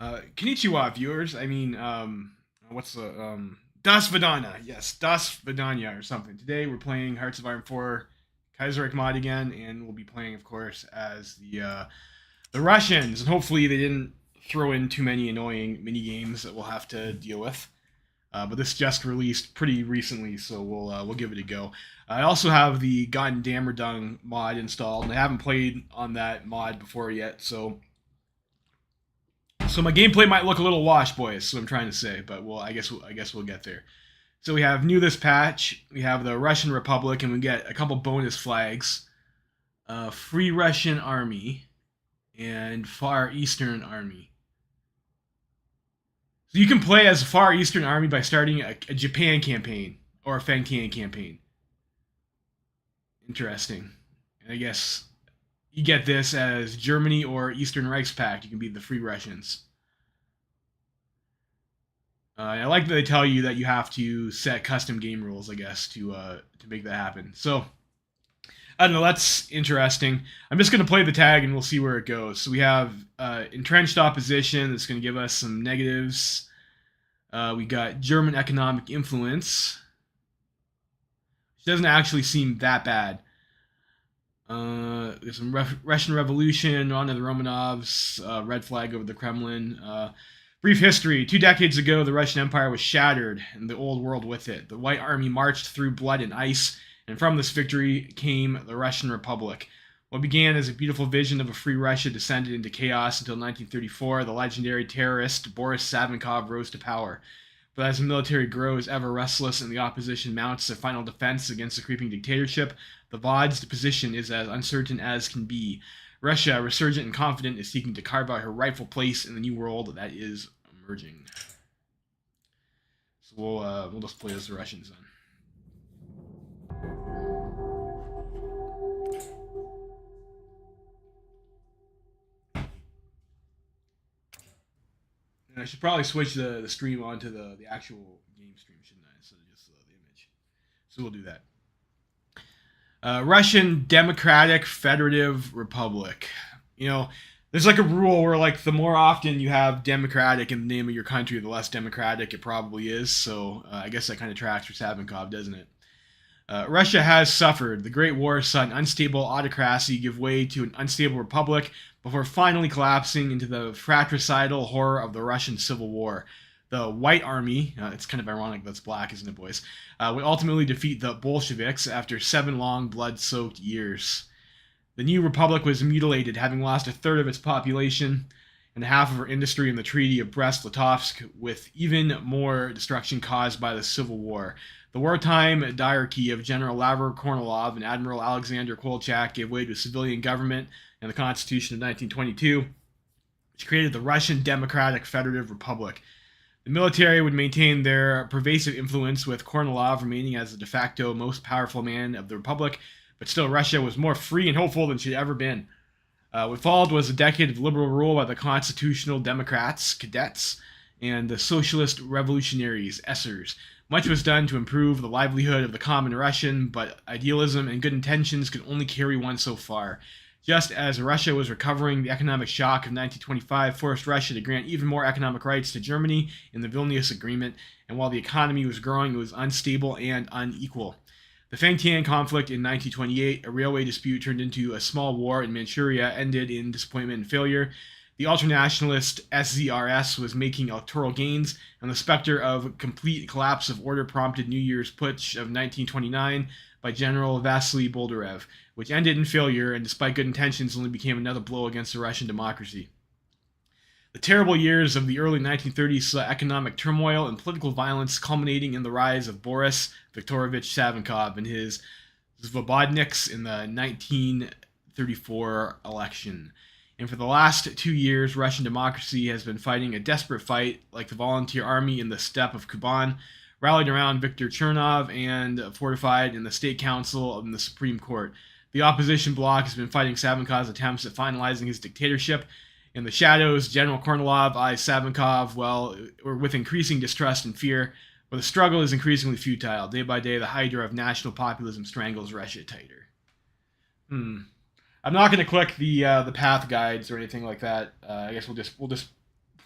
Konnichiwa, viewers. What's the Das Vidana? Yes, Das Vidanya or something. Today we're playing Hearts of Iron 4 Kaiserreich mod again, and we'll be playing, of course, as the Russians. And hopefully they didn't throw in too many annoying mini games that we'll have to deal with. But this just released pretty recently, so we'll give it a go. I also have the Gotten Dammer Dung mod installed, and I haven't played on that mod before yet, so my gameplay might look a little washed, boys. Is what I'm trying to say, but I guess we'll get there. So we have new this patch. We have the Russian Republic, and we get a couple bonus flags: Free Russian Army and Far Eastern Army. So you can play as Far Eastern Army by starting a Japan campaign or a Fengtian campaign. Interesting. And I guess you get this as Germany or Eastern Reichspakt. You can be the Free Russians. I like that they tell you that you have to set custom game rules, I guess, to make that happen. So I don't know. That's interesting. I'm just going to play the tag and we'll see where it goes. So we have entrenched opposition. That's going to give us some negatives. We got German economic influence, which doesn't actually seem that bad. There's some Russian Revolution, Ron of the Romanovs, red flag over the Kremlin. Brief history. 2 decades ago, the Russian Empire was shattered, and the old world with it. The White Army marched through blood and ice, and from this victory came the Russian Republic. What began as a beautiful vision of a free Russia descended into chaos until 1934. The legendary terrorist Boris Savinkov rose to power. But as the military grows ever restless and the opposition mounts a final defense against the creeping dictatorship, the VOD's position is as uncertain as can be. Russia, resurgent and confident, is seeking to carve out her rightful place in the new world that is emerging. So we'll just play as the Russians then. And I should probably switch the stream onto the actual game stream, shouldn't I, instead of just the image. So we'll do that. Russian Democratic Federative Republic. There's like a rule where like the more often you have democratic in the name of your country, the less democratic it probably is. So I guess that kind of tracks for Savinkov, doesn't it? Russia has suffered. The Great War saw an unstable autocracy give way to an unstable republic before finally collapsing into the fratricidal horror of the Russian Civil War. The White Army, it's kind of ironic that's black, isn't it, boys, would ultimately defeat the Bolsheviks after 7 long, blood-soaked years. The new republic was mutilated, having lost a third of its population and half of her industry in the Treaty of Brest-Litovsk, with even more destruction caused by the Civil War. The wartime diarchy of General Lavro Kornilov and Admiral Alexander Kolchak gave way to a civilian government and the Constitution of 1922, which created the Russian Democratic Federative Republic. The military would maintain their pervasive influence, with Kornilov remaining as the de facto most powerful man of the republic, but still Russia was more free and hopeful than she'd ever been. What followed was a decade of liberal rule by the constitutional Democrats, cadets, and the socialist revolutionaries, Essers. Much was done to improve the livelihood of the common Russian, but idealism and good intentions could only carry one so far. Just as Russia was recovering, the economic shock of 1925 forced Russia to grant even more economic rights to Germany in the Vilnius Agreement, and while the economy was growing, it was unstable and unequal. The Fengtian conflict in 1928, a railway dispute turned into a small war in Manchuria, ended in disappointment and failure. The ultranationalist SZRS was making electoral gains, and the specter of complete collapse of order prompted New Year's Putsch of 1929 by General Vasily Boldarev, which ended in failure and, despite good intentions, only became another blow against the Russian democracy. The terrible years of the early 1930s saw economic turmoil and political violence, culminating in the rise of Boris Viktorovich Savinkov and his Svobodniks in the 1934 election. And for the last 2 years, Russian democracy has been fighting a desperate fight, like the volunteer army in the steppe of Kuban, rallied around Viktor Chernov and fortified in the State Council and the Supreme Court. The opposition bloc has been fighting Savinkov's attempts at finalizing his dictatorship. In the shadows, General Kornilov eyes Savinkov, with increasing distrust and fear, but the struggle is increasingly futile. Day by day, the hydra of national populism strangles Russia tighter. I'm not going to click the path guides or anything like that. I guess we'll just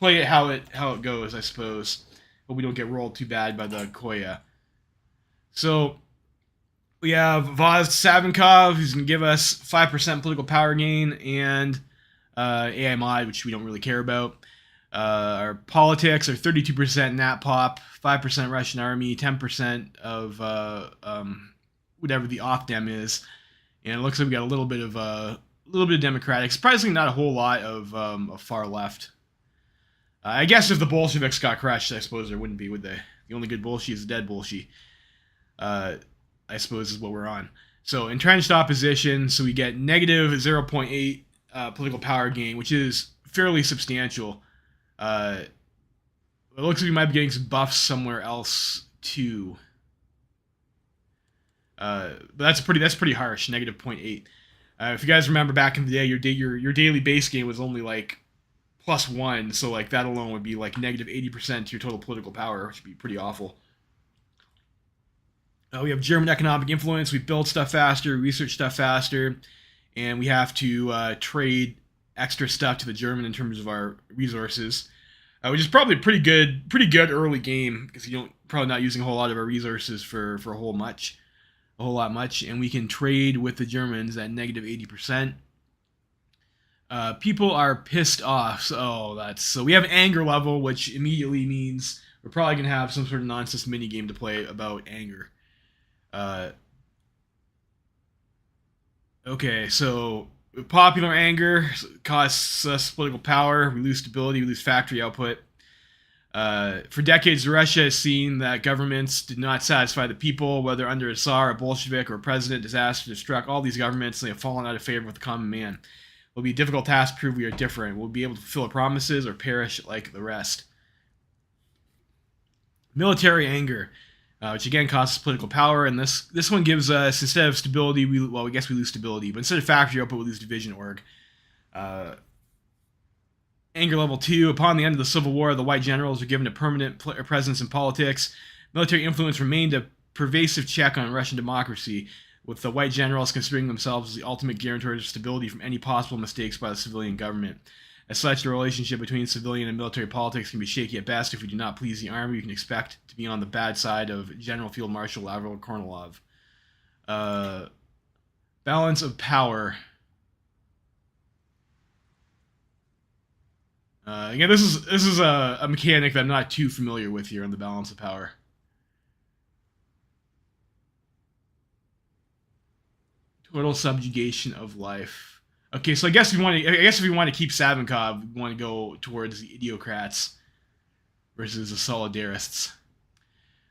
play it how it goes, I suppose. But we don't get rolled too bad by the Koya. So we have Vaz Savinkov, who's going to give us 5% political power gain, and AI mod, which we don't really care about. Our politics are 32% Nat Pop, 5% Russian Army, 10% of whatever the off-dem is, and it looks like we got a little bit of Democratic. Surprisingly, not a whole lot of far left. I guess if the Bolsheviks got crushed, I suppose there wouldn't be, would they? The only good Bolshevik is the dead Bolshevik. I suppose is what we're on. So entrenched opposition, so we get negative 0.8 political power gain, which is fairly substantial. It looks like we might be getting some buffs somewhere else too. But that's pretty harsh, negative 0.8. If you guys remember back in the day, your daily base gain was only like +1, so like that alone would be like negative 80% to your total political power, which would be pretty awful. We have German economic influence. We build stuff faster, research stuff faster, and we have to trade extra stuff to the German in terms of our resources, which is probably a pretty good early game because you don't probably not using a whole lot of our resources for a whole lot much, and we can trade with the Germans at negative 80%. People are pissed off, so we have anger level, which immediately means we're probably gonna have some sort of nonsense mini game to play about anger. Okay, so popular anger costs us political power. We lose stability. We lose factory output. For decades, Russia has seen that governments did not satisfy the people, whether under a Tsar, a Bolshevik, or a president. Disaster has struck all these governments, and they have fallen out of favor with the common man. It will be a difficult task to prove we are different. We'll be able to fulfill our promises or perish like the rest. Military anger, which again costs political power, and this one gives us, instead of stability, we lose stability, but instead of factory output, we lose division org. Anger level 2, upon the end of the Civil War, the white generals were given a permanent presence in politics. Military influence remained a pervasive check on Russian democracy, with the white generals considering themselves as the ultimate guarantors of stability from any possible mistakes by the civilian government. As such, the relationship between civilian and military politics can be shaky at best. If we do not please the army, we can expect to be on the bad side of General Field Marshal Lavrov Kornilov. Balance of power. Again, this is a mechanic that I'm not too familiar with here on the balance of power. Total subjugation of life. Okay, so I guess if we want to keep Savinkov, we want to go towards the idiocrats versus the solidarists.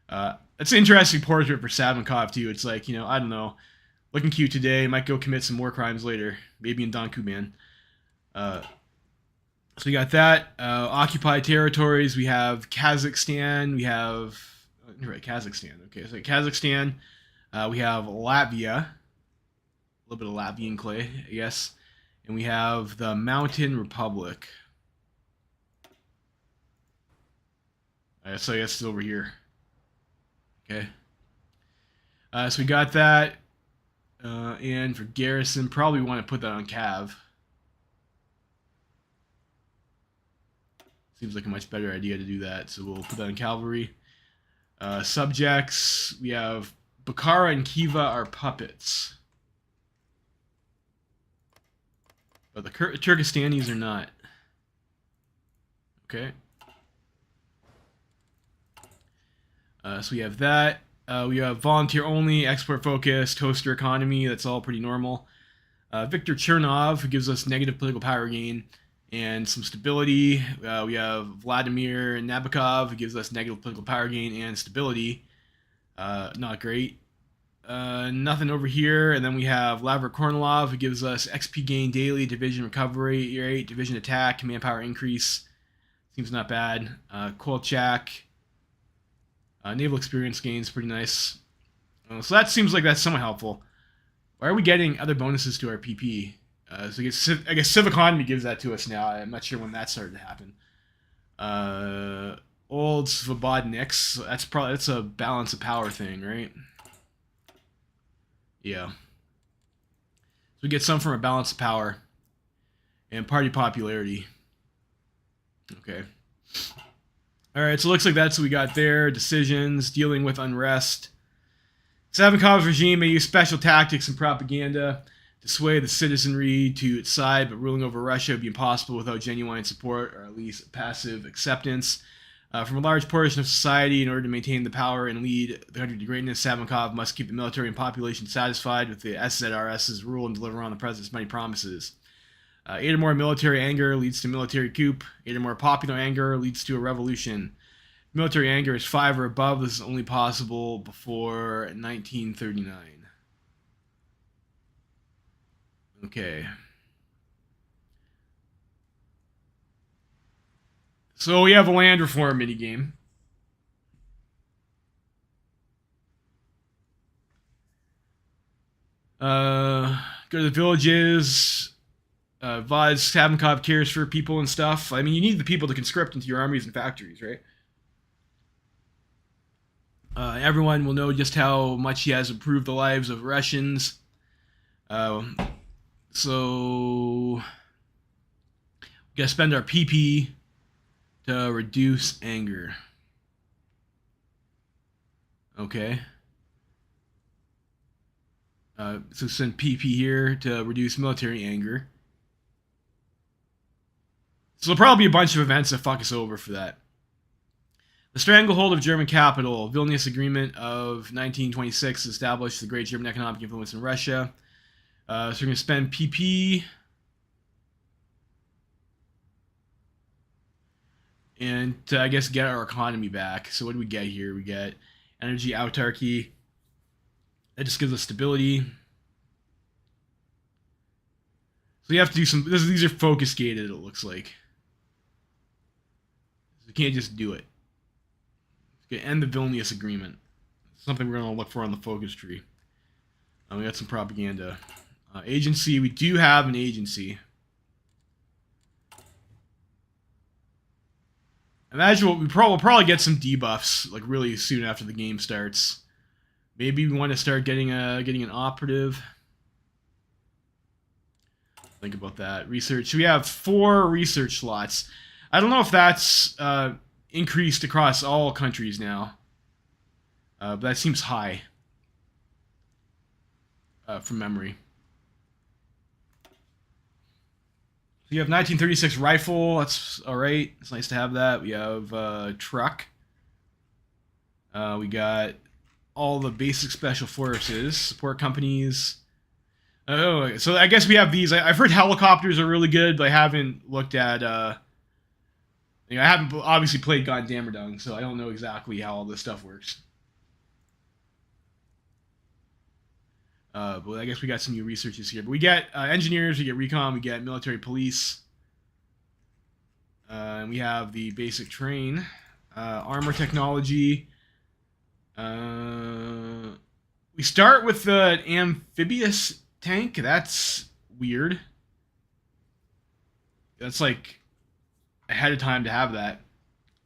That's an interesting portrait for Savinkov too. It's like, I don't know, looking cute today, might go commit some war crimes later, maybe in Donkuban. So we got that. Occupied territories. We have Kazakhstan. We have Kazakhstan. Okay, so Kazakhstan. We have Latvia. A little bit of Latvian clay, I guess. And we have the Mountain Republic. So I guess it's over here. Okay. So we got that. And for garrison, probably want to put that on Cav. Seems like a much better idea to do that. So we'll put that on cavalry. Subjects, we have Bukhara and Khiva are puppets. But the Turkestanis are not. Okay. So we have that. We have volunteer only, export focused, toaster economy. That's all pretty normal. Viktor Chernov, who gives us negative political power gain and some stability. We have Vladimir Nabokov, who gives us negative political power gain and stability. Not great. Nothing over here. And then we have Lavrov Kornilov, who gives us XP gain daily, division recovery, rate, division attack, command power increase. Seems not bad. Kolchak. Naval experience gains, pretty nice. So that seems like that's somewhat helpful. Why are we getting other bonuses to our PP? So I guess Civ Economy gives that to us now. I'm not sure when that started to happen. Old Svobodniks. That's a balance of power thing, right? Yeah. So we get some from a balance of power and party popularity. Okay. All right, so it looks like that's what we got there. Decisions, dealing with unrest. Savinkov's regime may use special tactics and propaganda to sway the citizenry to its side, but ruling over Russia would be impossible without genuine support, or at least passive acceptance from a large portion of society. In order to maintain the power and lead the country to greatness, Savinkov must keep the military and population satisfied with the SZRS's rule and deliver on the president's many promises. 8 or more military anger leads to military coup. 8 or more popular anger leads to a revolution. Military anger is 5 or above. This is only possible before 1939. Okay. So we have a land reform minigame. Go to the villages. Vaz Savinkov cares for people and stuff. I mean, you need the people to conscript into your armies and factories, right? Everyone will know just how much he has improved the lives of Russians. So we gotta spend our PP to reduce anger. Okay. So send PP here to reduce military anger. So there'll probably be a bunch of events that fuck us over for that. The stranglehold of German capital. Vilnius Agreement of 1926 established the great German economic influence in Russia. So we're going to spend PP. And to, I guess, get our economy back. So what do we get here? We get energy autarky. That just gives us stability. So you have to do some... These are focus gated, it looks like. You can't just do it. Okay, end the Vilnius Agreement. Something we're going to look for on the focus tree. We got some propaganda. Agency. We do have an agency. Imagine we'll probably get some debuffs like really soon after the game starts. Maybe we want to start getting an operative. Think about that. Research. So we have 4 research slots. I don't know if that's increased across all countries now. But that seems high from memory. So you have 1936 rifle. That's all right. It's nice to have that. We have truck. We got all the basic special forces, support companies. Oh, so I guess we have these. I've heard helicopters are really good, but I haven't looked at. I haven't obviously played Gundam, so I don't know exactly how all this stuff works. But I guess we got some new researchers here. But we get engineers, we get recon, we get military police. And we have the basic train. Armor technology. We start with the amphibious tank. That's weird. That's like ahead of time to have that.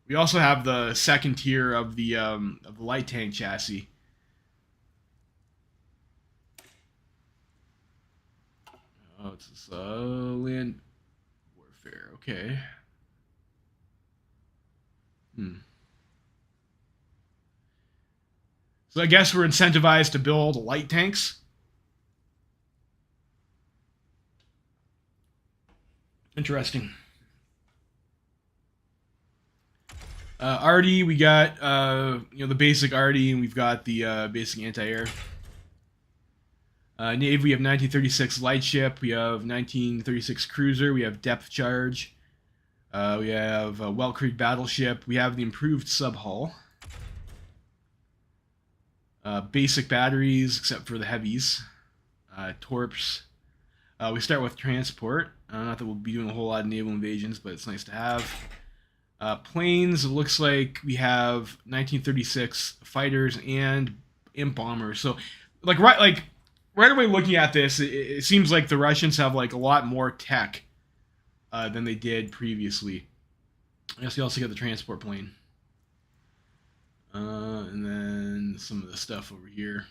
We also have the second tier of the light tank chassis. Oh, it's land warfare. Okay. So I guess we're incentivized to build light tanks. Interesting. Arty, we got the basic Arty, and we've got the basic anti-air. Navy, we have 1936 light ship, we have 1936 cruiser, we have depth charge, we have Welt Creek battleship, we have the improved sub-hull. Basic batteries, except for the heavies. Torps. We start with transport. Not that we'll be doing a whole lot of naval invasions, but it's nice to have. Planes, it looks like we have 1936 fighters and bombers. So, right away looking at this, it seems like the Russians have like a lot more tech than they did previously. I guess we also got the transport plane. And then some of the stuff over here.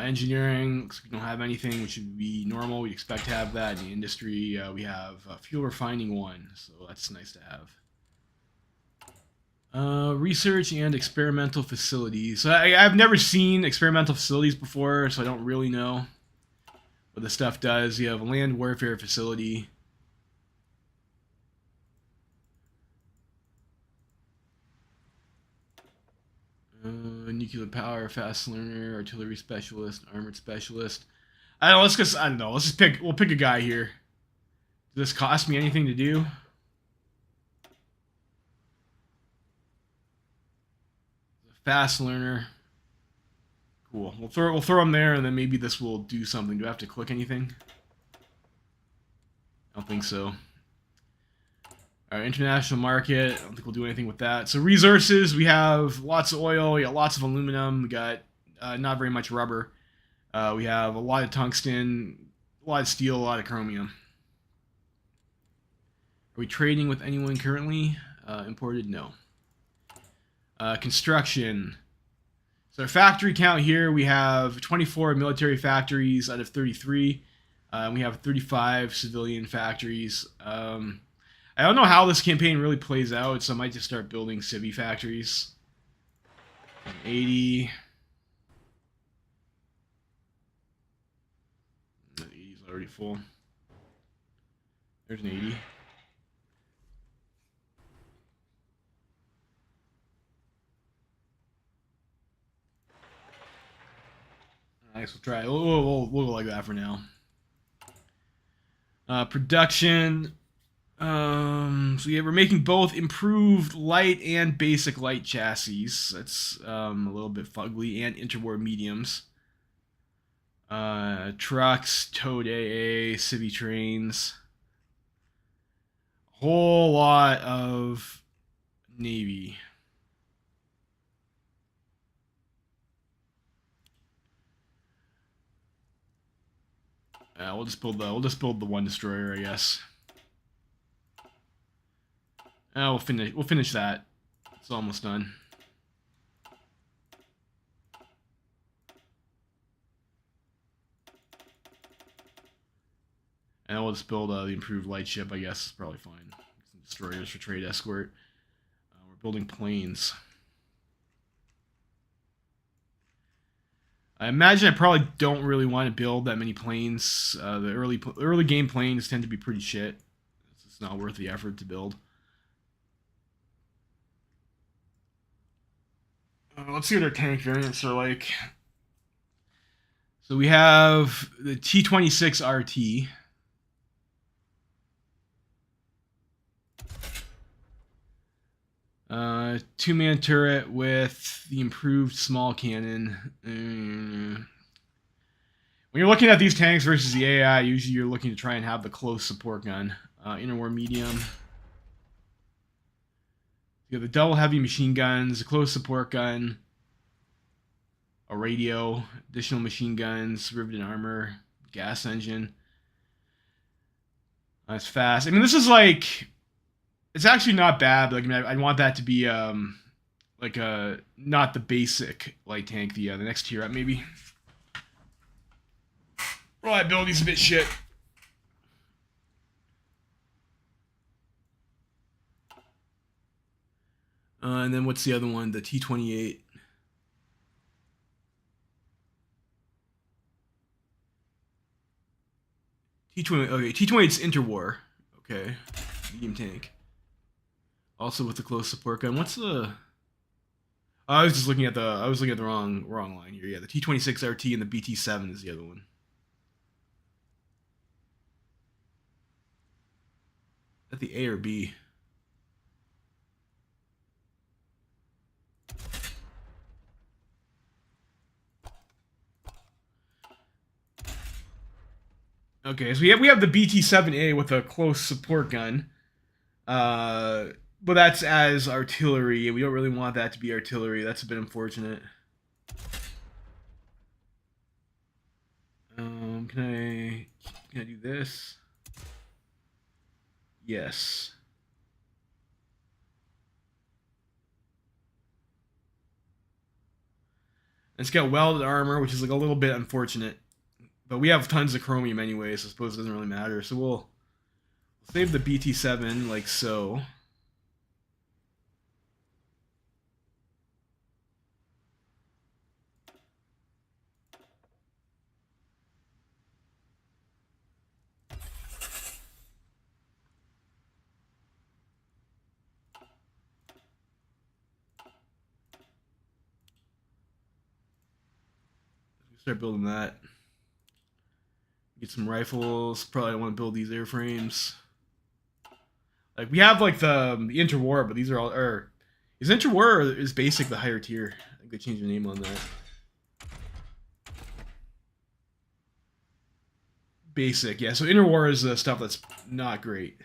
Engineering, looks like we don't have anything, which would be normal. We expect to have that. In the industry, we have fuel refining 1, so that's nice to have. Research and experimental facilities. So I've never seen experimental facilities before, so I don't really know what the stuff does. You have a land warfare facility. Nuclear power, fast learner, artillery specialist, armored specialist. I don't know. I don't know. Let's just pick. We'll pick a guy here. Does this cost me anything to do? Fast learner. Cool. We'll throw him there, and then maybe this will do something. Do I have to click anything? I don't think so. Our international market, I don't think we'll do anything with that. So resources, we have lots of oil, we got lots of aluminum, we got not very much rubber. We have a lot of tungsten, a lot of steel, a lot of chromium. Are we trading with anyone currently? Imported? No. Construction. So our factory count here, we have 24 military factories out of 33. We have 35 civilian factories. I don't know how this campaign really plays out, so I might just start building civvy factories. 80. The 80 is already full. There's an 80. I guess we'll try. We'll go like that for now. Production. So yeah, we're making both improved light and basic light chassis. That's a little bit fugly, and interwar mediums. Trucks, towed AA, civvy trains. A whole lot of Navy. We'll just build the one destroyer, I guess. We'll finish that. It's almost done. And we'll just build the improved light ship, I guess. It's probably fine. Some destroyers for trade escort. We're building planes. I imagine I probably don't really want to build that many planes. The early game planes tend to be pretty shit. It's not worth the effort to build. Let's see what our tank variants are like. So we have the T-26 RT. Two-man turret with the improved small cannon. When you're looking at these tanks versus the AI, usually you're looking to try and have the close support gun. Interwar medium. You have the double heavy machine guns, a close support gun, a radio, additional machine guns, riveted armor, gas engine. That's fast. I mean, this is like, it's actually not bad. But like, I mean, I want that to be like not the basic light tank, the next tier up maybe. Reliability's a bit shit. And then what's the other one? The T-28. T-20. Okay, T-28's interwar. Okay, medium tank. Also with the close support gun. What's the? Oh, I was just looking at the. I was looking at the wrong line here. Yeah, the T-26 RT and the BT-7 is the other one. Is that the A or B? Okay, so we have the BT-7A with a close support gun. But that's as artillery. We don't really want that to be artillery. That's a bit unfortunate. Can I do this? Yes. It's got welded armor, which is like a little bit unfortunate. But we have tons of chromium anyway, so I suppose it doesn't really matter. So we'll save the BT7 like so. Start building that. Get some rifles. Probably want to build these airframes. Like we have like the interwar, but these are all. Or is interwar or is basic the higher tier? I think they changed the name on that. Basic, yeah. So interwar is the stuff that's not great.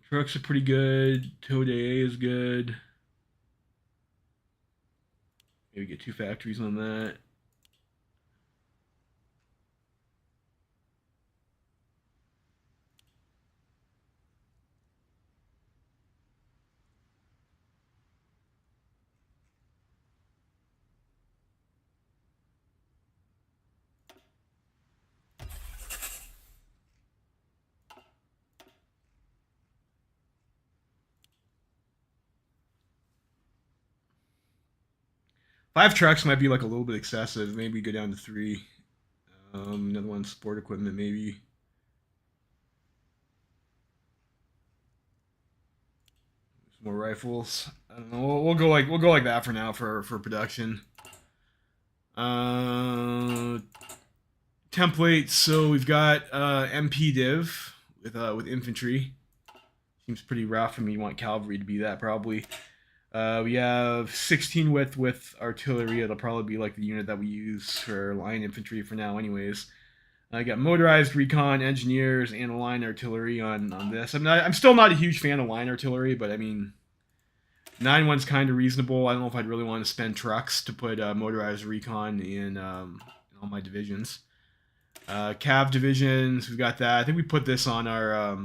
Trucks are pretty good. Tode is good. Maybe get 2 factories on that. Five trucks might be like a little bit excessive. Maybe go down to 3. Another one, sport equipment, maybe. Some more rifles. I don't know. We'll go like that for now for production. Templates. So we've got MP div with infantry. Seems pretty rough. I mean, you want cavalry to be that probably. We have 16 with artillery. It'll probably be like the unit that we use for line infantry for now anyways. I got motorized recon engineers and line artillery on this. I'm still not a huge fan of line artillery, but I mean, 9-1's kind of reasonable. I don't know if I'd really want to spend trucks to put motorized recon in all my divisions. Cav divisions, we've got that. I think we put this on our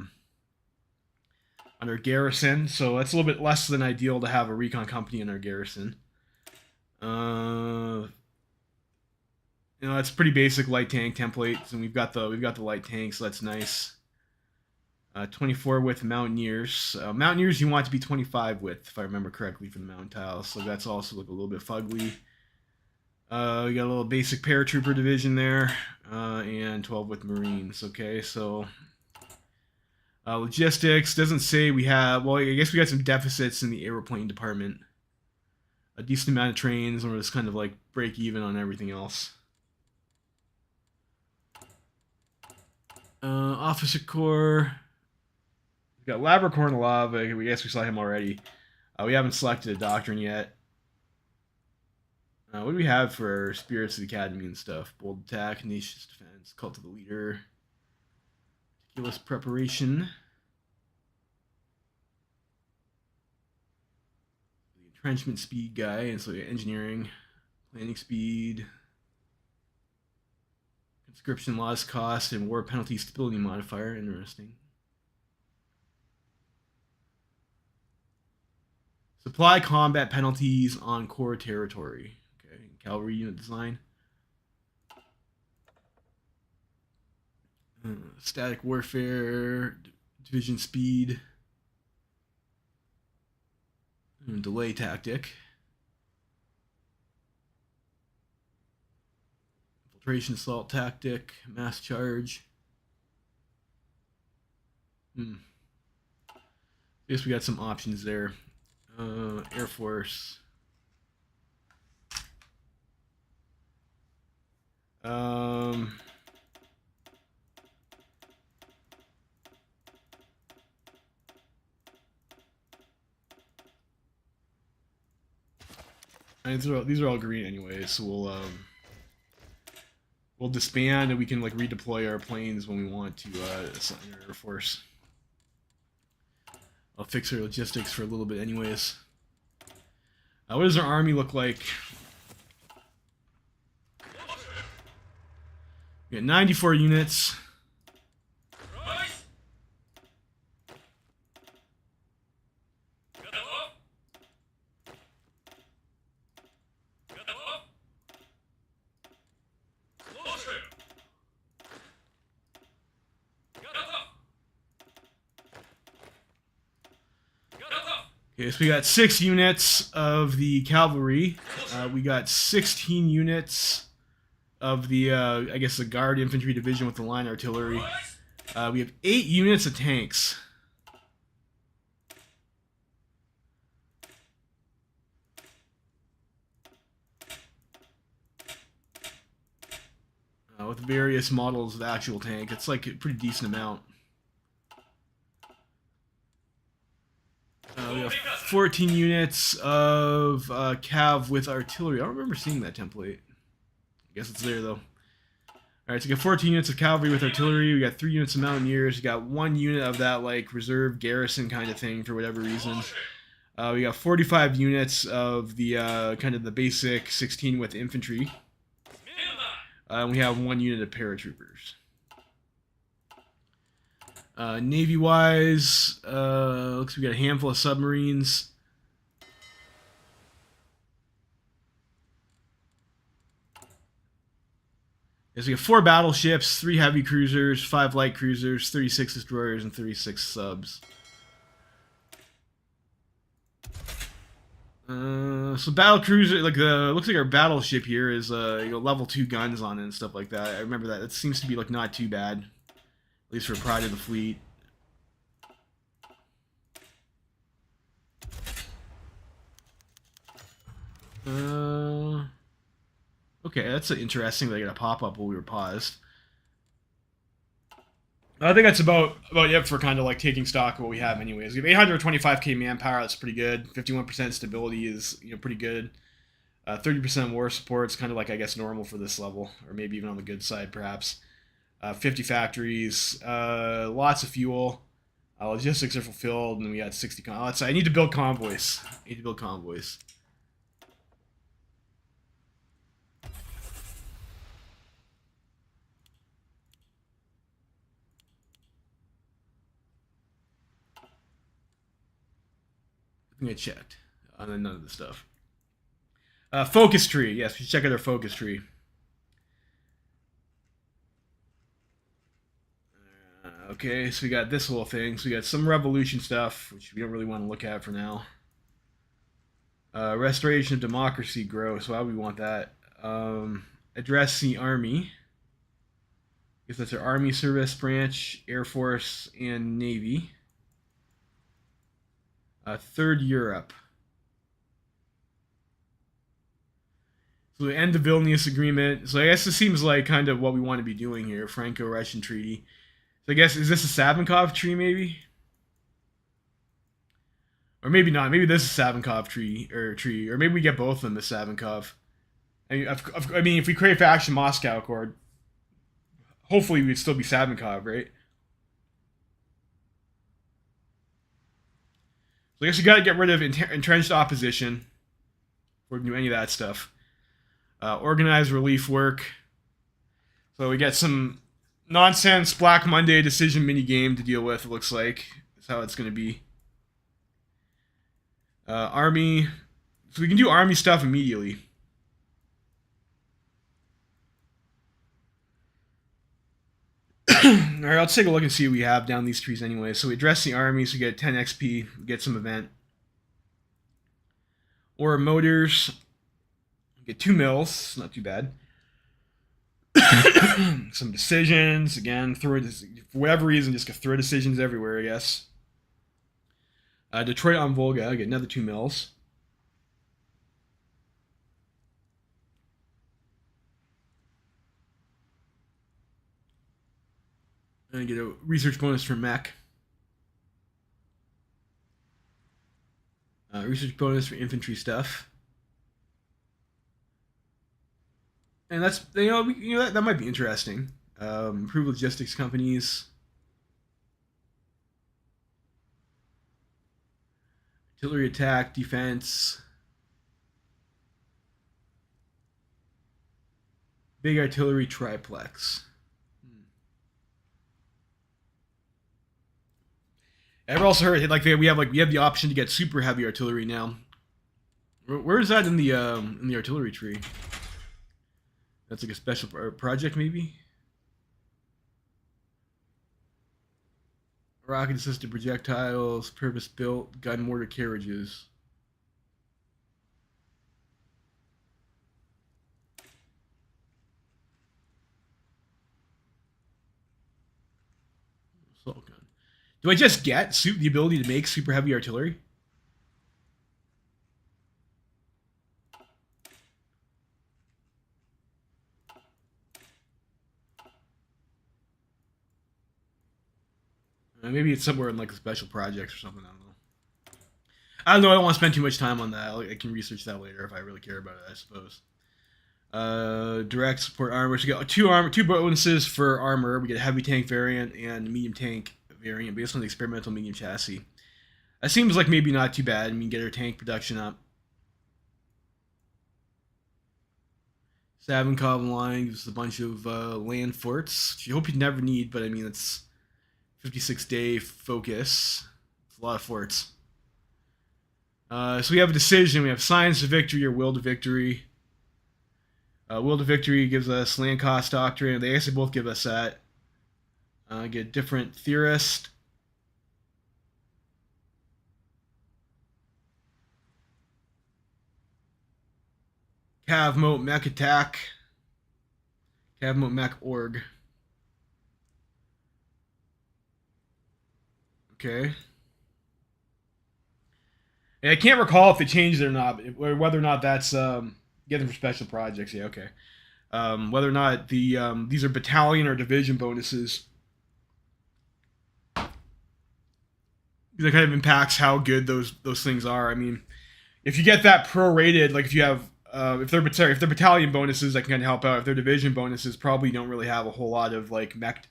garrison, so that's a little bit less than ideal to have a recon company in our garrison. That's pretty basic light tank templates, and we've got the light tanks, so that's nice. 24 with mountaineers. Mountaineers you want to be 25 with, if I remember correctly, for the mountain tiles. So that's also like a little bit fugly. We got a little basic paratrooper division there, and 12 with marines. Okay, so. Logistics doesn't say we have. Well, I guess we got some deficits in the aeroplane department. A decent amount of trains, and we're just kind of like break even on everything else. Officer Corps. We've got Labrakornilov. I guess we saw him already. We haven't selected a doctrine yet. What do we have for Spirits of the Academy and stuff? Bold Attack, Tenacious Defense, Cult of the Leader. Meticulous Preparation. The entrenchment speed guy, and so engineering, planning speed, conscription loss cost, and war penalty stability modifier. Interesting. Supply combat penalties on core territory. Okay, cavalry unit design. Static warfare, division speed, delay tactic, infiltration assault tactic, mass charge. I guess we got some options there. Air Force. These are all green anyway, so we'll disband and we can like redeploy our planes when we want to assign our Air Force. I'll fix our logistics for a little bit anyways. What does our army look like? We got 94 units. Okay, so we got 6 units of the cavalry. We got 16 units of the, I guess, the guard infantry division with the line artillery. We have 8 units of tanks. With various models of the actual tank. It's like a pretty decent amount. We have 14 units of cav with artillery. I don't remember seeing that template. I guess it's there, though. Alright, so we got 14 units of cavalry with artillery. We got 3 units of mountaineers. We got 1 unit of that, like, reserve garrison kind of thing for whatever reason. We got 45 units of the, kind of the basic 16 with infantry. We have 1 unit of paratroopers. Navy-wise, looks like we got a handful of submarines. Yes, we have 4 battleships, 3 heavy cruisers, 5 light cruisers, 36 destroyers, and 36 subs. So battle cruiser, like looks like our battleship here is level 2 guns on it and stuff like that. I remember that. It seems to be like not too bad, at least for Pride of the Fleet. Okay, that's interesting. They got a pop up while we were paused. I think that's about it for kind of like taking stock of what we have anyways. We have 825k manpower, that's pretty good. 51% stability is pretty good. 30% war support is kind of like, I guess, normal for this level, or maybe even on the good side perhaps. 50 factories, lots of fuel. Logistics are fulfilled, and we got 60 convoys. I need to build convoys. I checked on none of the stuff. Focus tree. Yes, we should check out our focus tree. Okay, so we got this whole thing. So we got some revolution stuff, which we don't really want to look at for now. Restoration of democracy growth. So why would we want that? Address the army. I guess that's our army service branch, Air Force, and Navy. Third Europe. So we end the Vilnius Agreement. So I guess this seems like kind of what we want to be doing here. Franco-Russian treaty. So I guess, is this a Savinkov tree maybe? Or maybe not. Maybe this is a Savinkov tree. Or maybe we get both of them as Savinkov. I mean, if we create faction Moscow Accord, hopefully we'd still be Savinkov, right? So I guess you got to get rid of entrenched opposition. We're going to do any of that stuff. Organized relief work. So we get some nonsense Black Monday decision mini game to deal with. It looks like that's how it's going to be. Army. So we can do army stuff immediately. Alright, let's take a look and see what we have down these trees anyway. So we address the army, so we get 10 XP, we get some event. Or motors, we get 2 mills, not too bad. Some decisions, again, for whatever reason, just throw decisions everywhere, I guess. Detroit on Volga, I get another 2 mills. And I get a research bonus for mech. Research bonus for infantry stuff. And that's, that might be interesting. Improve logistics companies. Artillery attack, defense. Big artillery triplex. I've also heard we have the option to get super heavy artillery now. Where is that in the artillery tree? That's like a special project, maybe. Rocket-assisted projectiles, purpose-built gun mortar carriages. Assault gun. Do I just get the ability to make super heavy artillery? Maybe it's somewhere in like the special projects or something. I don't know. I don't want to spend too much time on that. I can research that later if I really care about it, I suppose. Direct support armor. So we got two bonuses for armor. We get a heavy tank variant and medium tank variant based on the experimental medium chassis. That seems like maybe not too bad. I mean, get our tank production up. Savinkov line gives us a bunch of land forts, which you hope you'd never need, but I mean, it's 56-day focus. It's a lot of forts. So we have a decision. We have Science to Victory or Will to Victory. Will to Victory gives us land cost doctrine. They actually both give us that. Get different theorist. Cav Moat Mech Attack. Cav Moat Mech Org. Okay. And I can't recall if they changed it or not, or whether or not that's getting for special projects. Yeah, okay. Whether or not these are battalion or division bonuses. That kind of impacts how good those things are. I mean, if you get that prorated, like if you have if they're battalion bonuses, that can kind of help out. If they're division bonuses, probably don't really have a whole lot of like mech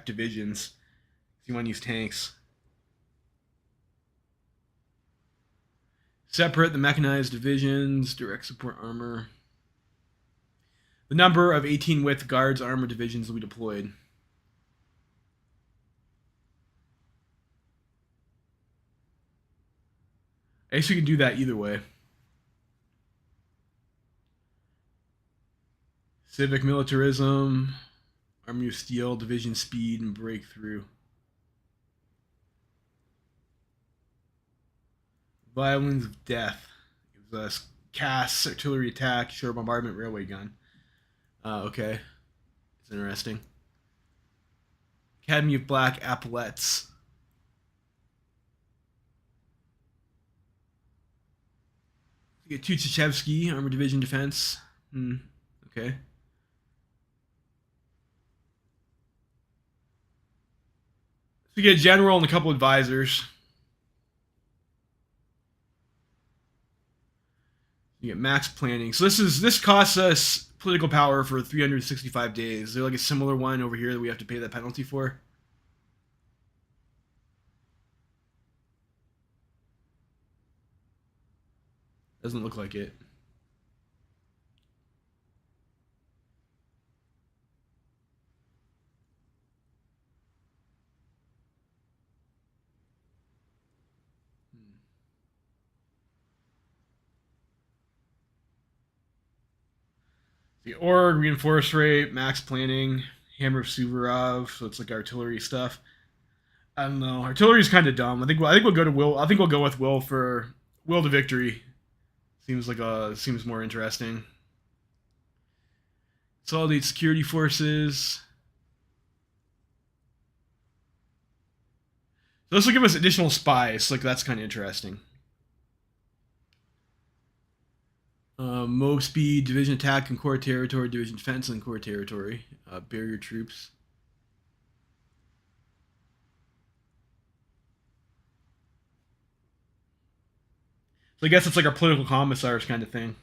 divisions. If you want to use tanks. Separate the mechanized divisions, direct support armor. The number of 18 width guards armor divisions will be deployed. I guess we can do that either way. Civic militarism, army of steel, division speed, and breakthrough. Violins of death. Gives us CAS, artillery attack, short bombardment, railway gun. Okay. It's interesting. Academy of Black Epaulettes. You get Tuchachevsky, Armor Division Defense. Okay. So you get a general and a couple advisors. You get max planning. So this costs us political power for 365 days. Is there like a similar one over here that we have to pay that penalty for? Doesn't look like it. The org, reinforce rate, max planning, hammer of Suvorov, so it's like artillery stuff. I don't know. Artillery is kind of dumb. I think we'll go to Will. I think we'll go with Will for Will to Victory. Seems more interesting. Consolidate security forces. So this will give us additional spies. Like that's kind of interesting. Move speed, division attack in core territory, division defense in core territory, barrier troops. So I guess it's like our political commissars kind of thing.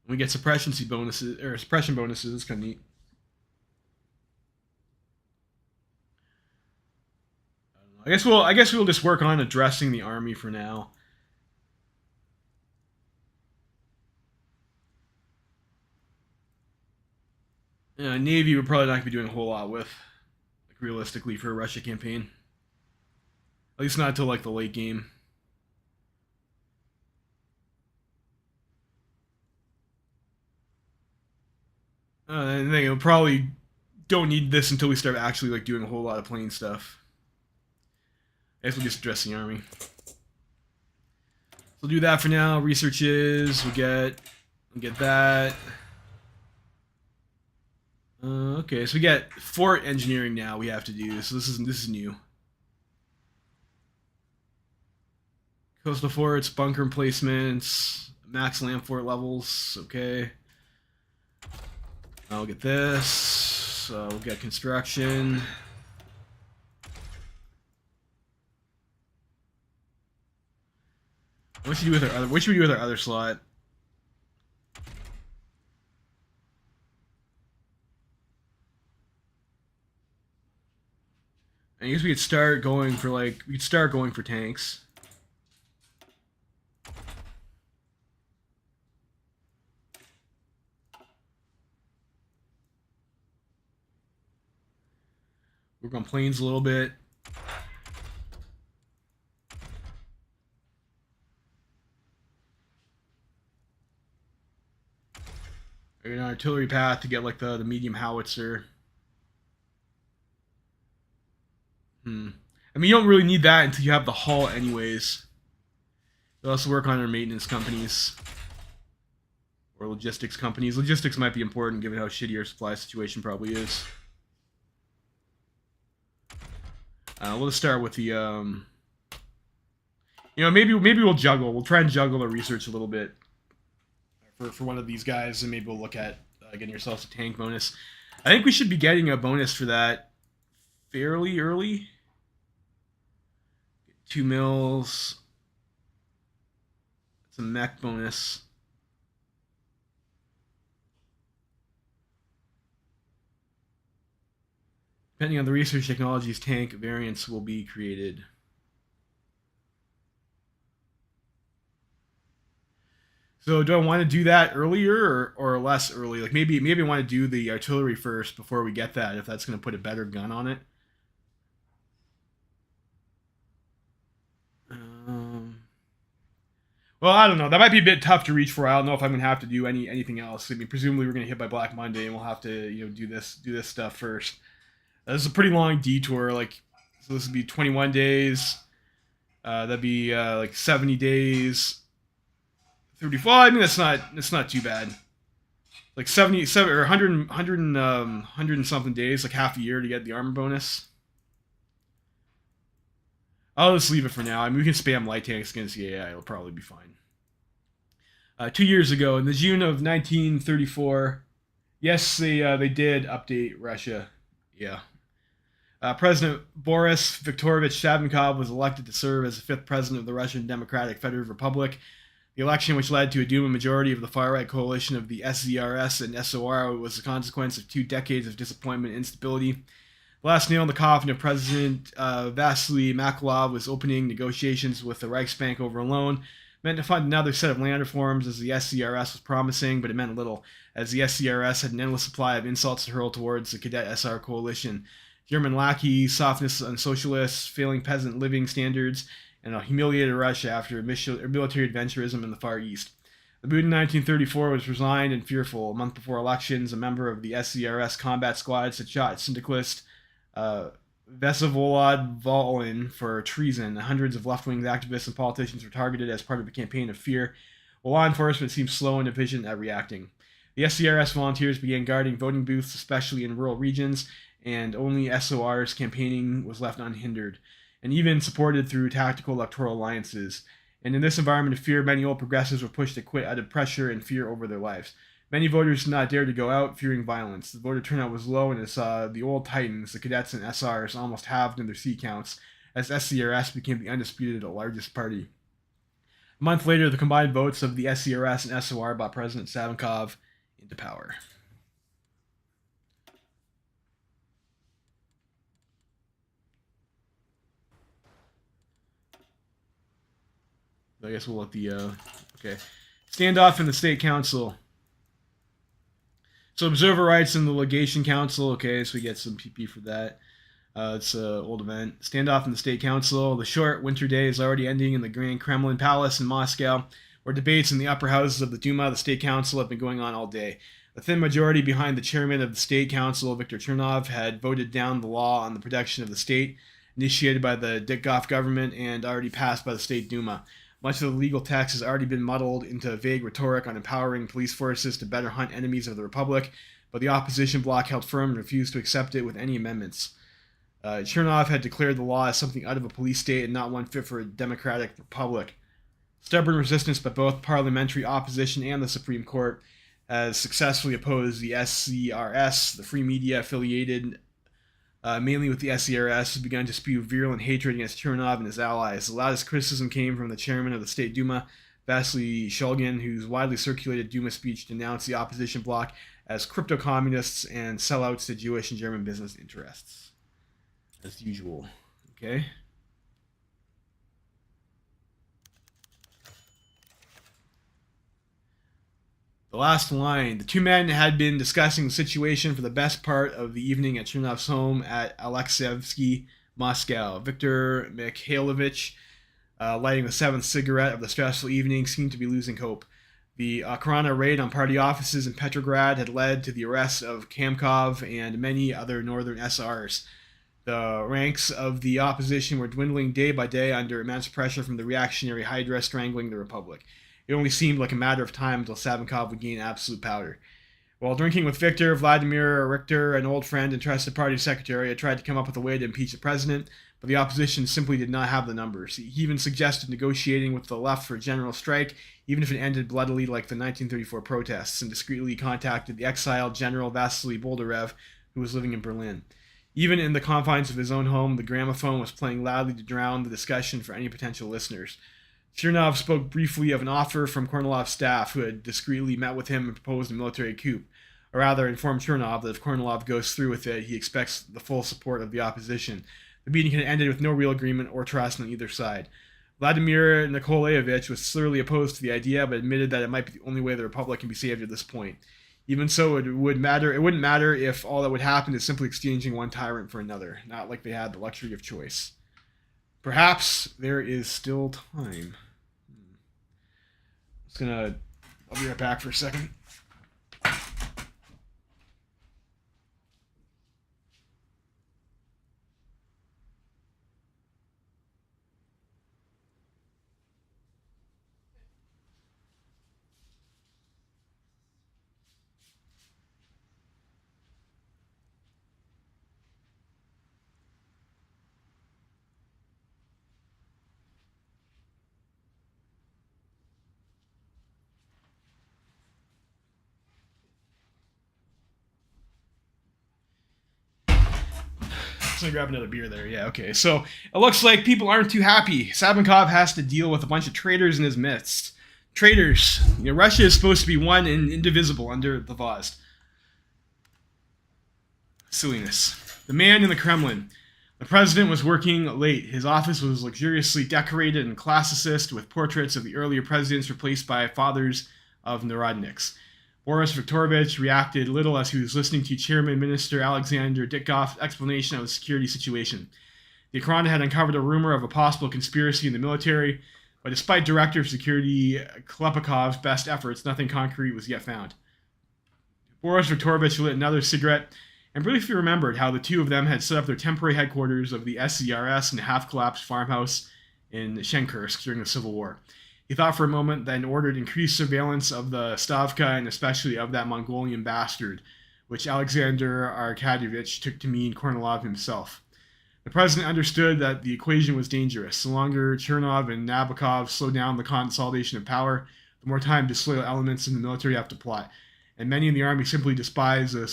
We get suppression bonuses or suppression bonuses. It's kind of neat. I guess we'll just work on addressing the army for now. Navy we're probably not going to be doing a whole lot with, like realistically, for a Russia campaign. At least not until like the late game. And then we probably don't need this until we start actually like doing a whole lot of plane stuff. I guess we'll just address the army. So we'll do that for now. Researches, we'll get that. Okay, so we get fort engineering now. We have to do so. This is new. Coastal forts, bunker emplacements, max land fort levels. Okay. I'll get this. So we'll get construction. What should we do with our other? What should we do with our other slot? I guess we could start going for tanks. Work on planes a little bit. An artillery path to get like the medium howitzer. I mean, you don't really need that until you have the hull anyways. We'll also work on our maintenance companies. Or logistics companies. Logistics might be important given how shitty our supply situation probably is. We'll just start with the, maybe we'll juggle. We'll try and juggle the research a little bit for one of these guys, and maybe we'll look at getting yourselves a tank bonus. I think we should be getting a bonus for that fairly early. 2 mils. It's a mech bonus. Depending on the research technologies, tank variants will be created. So do I want to do that earlier or less early? Like maybe I want to do the artillery first before we get that, if that's going to put a better gun on it. Well, I don't know. That might be a bit tough to reach for. I don't know if I'm going to have to do anything else. I mean, presumably we're going to hit by Black Monday, and we'll have to do this stuff first. This is a pretty long detour. Like, so this would be 21 days. That'd be like 70 days. 35. I mean, that's not too bad. Like 77 or 100 and something days, like half a year to get the armor bonus. I'll just leave it for now. I mean, we can spam light tanks against the AI. It'll probably be fine. 2 years ago, in the June of 1934, yes, they did update Russia. Yeah. President Boris Viktorovich Savinkov was elected to serve as the 5th president of the Russian Democratic Federative Republic. The election, which led to a Duma majority of the far-right coalition of the SZRS and SOR, was the consequence of 2 decades of disappointment and instability. The last nail in the coffin of President Vasily Makalov was opening negotiations with the Reichsbank over a loan meant to fund another set of land reforms, as the SCRS was promising, but it meant little, as the SCRS had an endless supply of insults to hurl towards the Cadet SR coalition. German lackey, softness on socialists, failing peasant living standards, and a humiliated Russia after military adventurism in the Far East. The mood in 1934 was resigned and fearful. A month before elections, a member of the SCRS combat squads had shot syndicalist Vsevolod Volin for treason. Hundreds of left-wing activists and politicians were targeted as part of a campaign of fear, while law enforcement seemed slow and efficient at reacting. The SCRS volunteers began guarding voting booths, especially in rural regions, and only SOR's campaigning was left unhindered, and even supported through tactical electoral alliances. And in this environment of fear, many old progressives were pushed to quit out of pressure and fear over their lives. Many voters did not dare to go out, fearing violence. The voter turnout was low, and it saw the old titans, the cadets and SRs, almost halved in their seat counts, as SCRS became the undisputed largest party. A month later, the combined votes of the SCRS and SOR brought President Savinkov into power. I guess we'll let the okay. Standoff in the State Council. So observer rights in the legation council. Okay, so we get some PP for that. It's an old event. Standoff in the state council. The short winter day is already ending in the Grand Kremlin Palace in Moscow, where debates in the upper houses of the Duma, the state council, have been going on all day. A thin majority behind the chairman of the state council, Viktor Chernov, had voted down the law on the protection of the state, initiated by the Dikov government and already passed by the state Duma. Much of the legal text has already been muddled into vague rhetoric on empowering police forces to better hunt enemies of the Republic, but the opposition bloc held firm and refused to accept it with any amendments. Chernov had declared the law as something out of a police state and not one fit for a democratic republic. Stubborn resistance by both parliamentary opposition and the Supreme Court has successfully opposed the SCRS. The free media affiliated mainly with the SCRS has begun to spew virulent hatred against Chernov and his allies. The loudest criticism came from the chairman of the State Duma, Vasily Shulgin, whose widely circulated Duma speech denounced the opposition bloc as crypto-communists and sellouts to Jewish and German business interests. As usual. Okay? The last line. The two men had been discussing the situation for the best part of the evening at Chernov's home at Alexeyevsky, Moscow. Viktor Mikhailovich, lighting the seventh cigarette of the stressful evening, seemed to be losing hope. The Okhrana raid on party offices in Petrograd had led to the arrest of Kamkov and many other northern SRs. The ranks of the opposition were dwindling day by day under immense pressure from the reactionary Hydra strangling the Republic. It only seemed like a matter of time until Savinkov would gain absolute power. While drinking with Victor, Vladimir Richter, an old friend and trusted party secretary, had tried to come up with a way to impeach the president, but the opposition simply did not have the numbers. He even suggested negotiating with the left for a general strike, even if it ended bloodily like the 1934 protests, and discreetly contacted the exiled General Vasily Boldarev, who was living in Berlin. Even in the confines of his own home, the gramophone was playing loudly to drown the discussion for any potential listeners. Chernov spoke briefly of an offer from Kornilov's staff, who had discreetly met with him and proposed a military coup, or rather informed Chernov that if Kornilov goes through with it, he expects the full support of the opposition. The meeting had ended with no real agreement or trust on either side. Vladimir Nikolaevich was thoroughly opposed to the idea, but admitted that it might be the only way the Republic can be saved at this point. Even so, it wouldn't matter if all that would happen is simply exchanging one tyrant for another, not like they had the luxury of choice. Perhaps there is still time. I'll be right back for a second. I'm gonna grab another beer there. Yeah, okay. So it looks like people aren't too happy. Savinkov has to deal with a bunch of traitors in his midst. Traitors. Russia is supposed to be one and indivisible under the Voshod. Silliness. The man in the Kremlin. The president was working late. His office was luxuriously decorated and classicist with portraits of the earlier presidents replaced by fathers of Narodniks. Boris Viktorovich reacted little as he was listening to Chairman Minister Alexander Ditkov's explanation of the security situation. The Okhrana had uncovered a rumor of a possible conspiracy in the military, but despite Director of Security Klepakov's best efforts, nothing concrete was yet found. Boris Viktorovich lit another cigarette and briefly remembered how the two of them had set up their temporary headquarters of the SCRS in a half-collapsed farmhouse in Shenkursk during the Civil War. He thought for a moment, then ordered increased surveillance of the Stavka and especially of that Mongolian bastard, which Alexander Arkadievich took to mean Kornilov himself. The president understood that the equation was dangerous. The longer Chernov and Nabokov slowed down the consolidation of power, the more time disloyal elements in the military have to plot. And many in the army simply despise the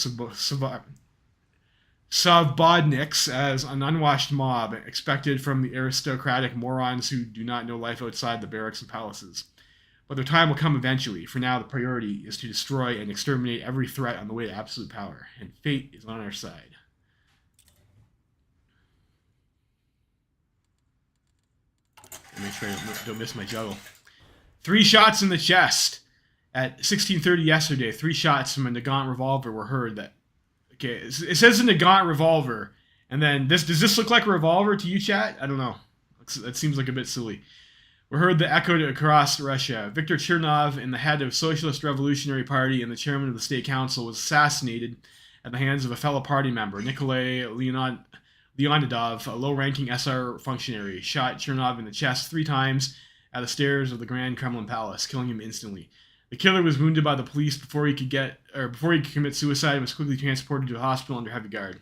Savbodniks as an unwashed mob, expected from the aristocratic morons who do not know life outside the barracks and palaces. But their time will come eventually. For now, the priority is to destroy and exterminate every threat on the way to absolute power, and fate is on our side. Make sure I don't miss my juggle. 3 shots in the chest. At 16:30 yesterday, 3 shots from a Nagant revolver were heard. Okay, it says a Nagant revolver, and then does this look like a revolver to you, chat? I don't know. That seems like a bit silly. Were heard that echoed across Russia. Viktor Chernov, and the head of Socialist Revolutionary Party and the chairman of the State Council, was assassinated at the hands of a fellow party member, Nikolai Leonidov, a low-ranking SR functionary, shot Chernov in the chest 3 times at the stairs of the Grand Kremlin Palace, killing him instantly. The killer was wounded by the police before he could commit suicide and was quickly transported to a hospital under heavy guard.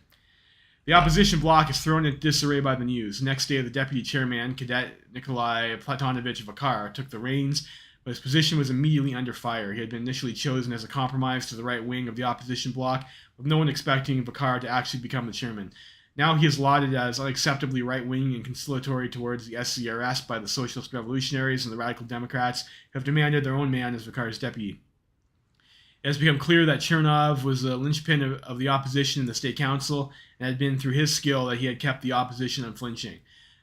The opposition bloc is thrown into disarray by the news. The next day, the deputy chairman, Cadet Nikolai Platonovich Vakar, took the reins, but his position was immediately under fire. He had been initially chosen as a compromise to the right wing of the opposition bloc, with no one expecting Vakar to actually become the chairman. Now he is lauded as unacceptably right-wing and conciliatory towards the SCRS by the Socialist Revolutionaries and the Radical Democrats, who have demanded their own man as Vakar's deputy. It has become clear that Chernov was a linchpin of the opposition in the State Council, and it had been through his skill that he had kept the opposition unflinching.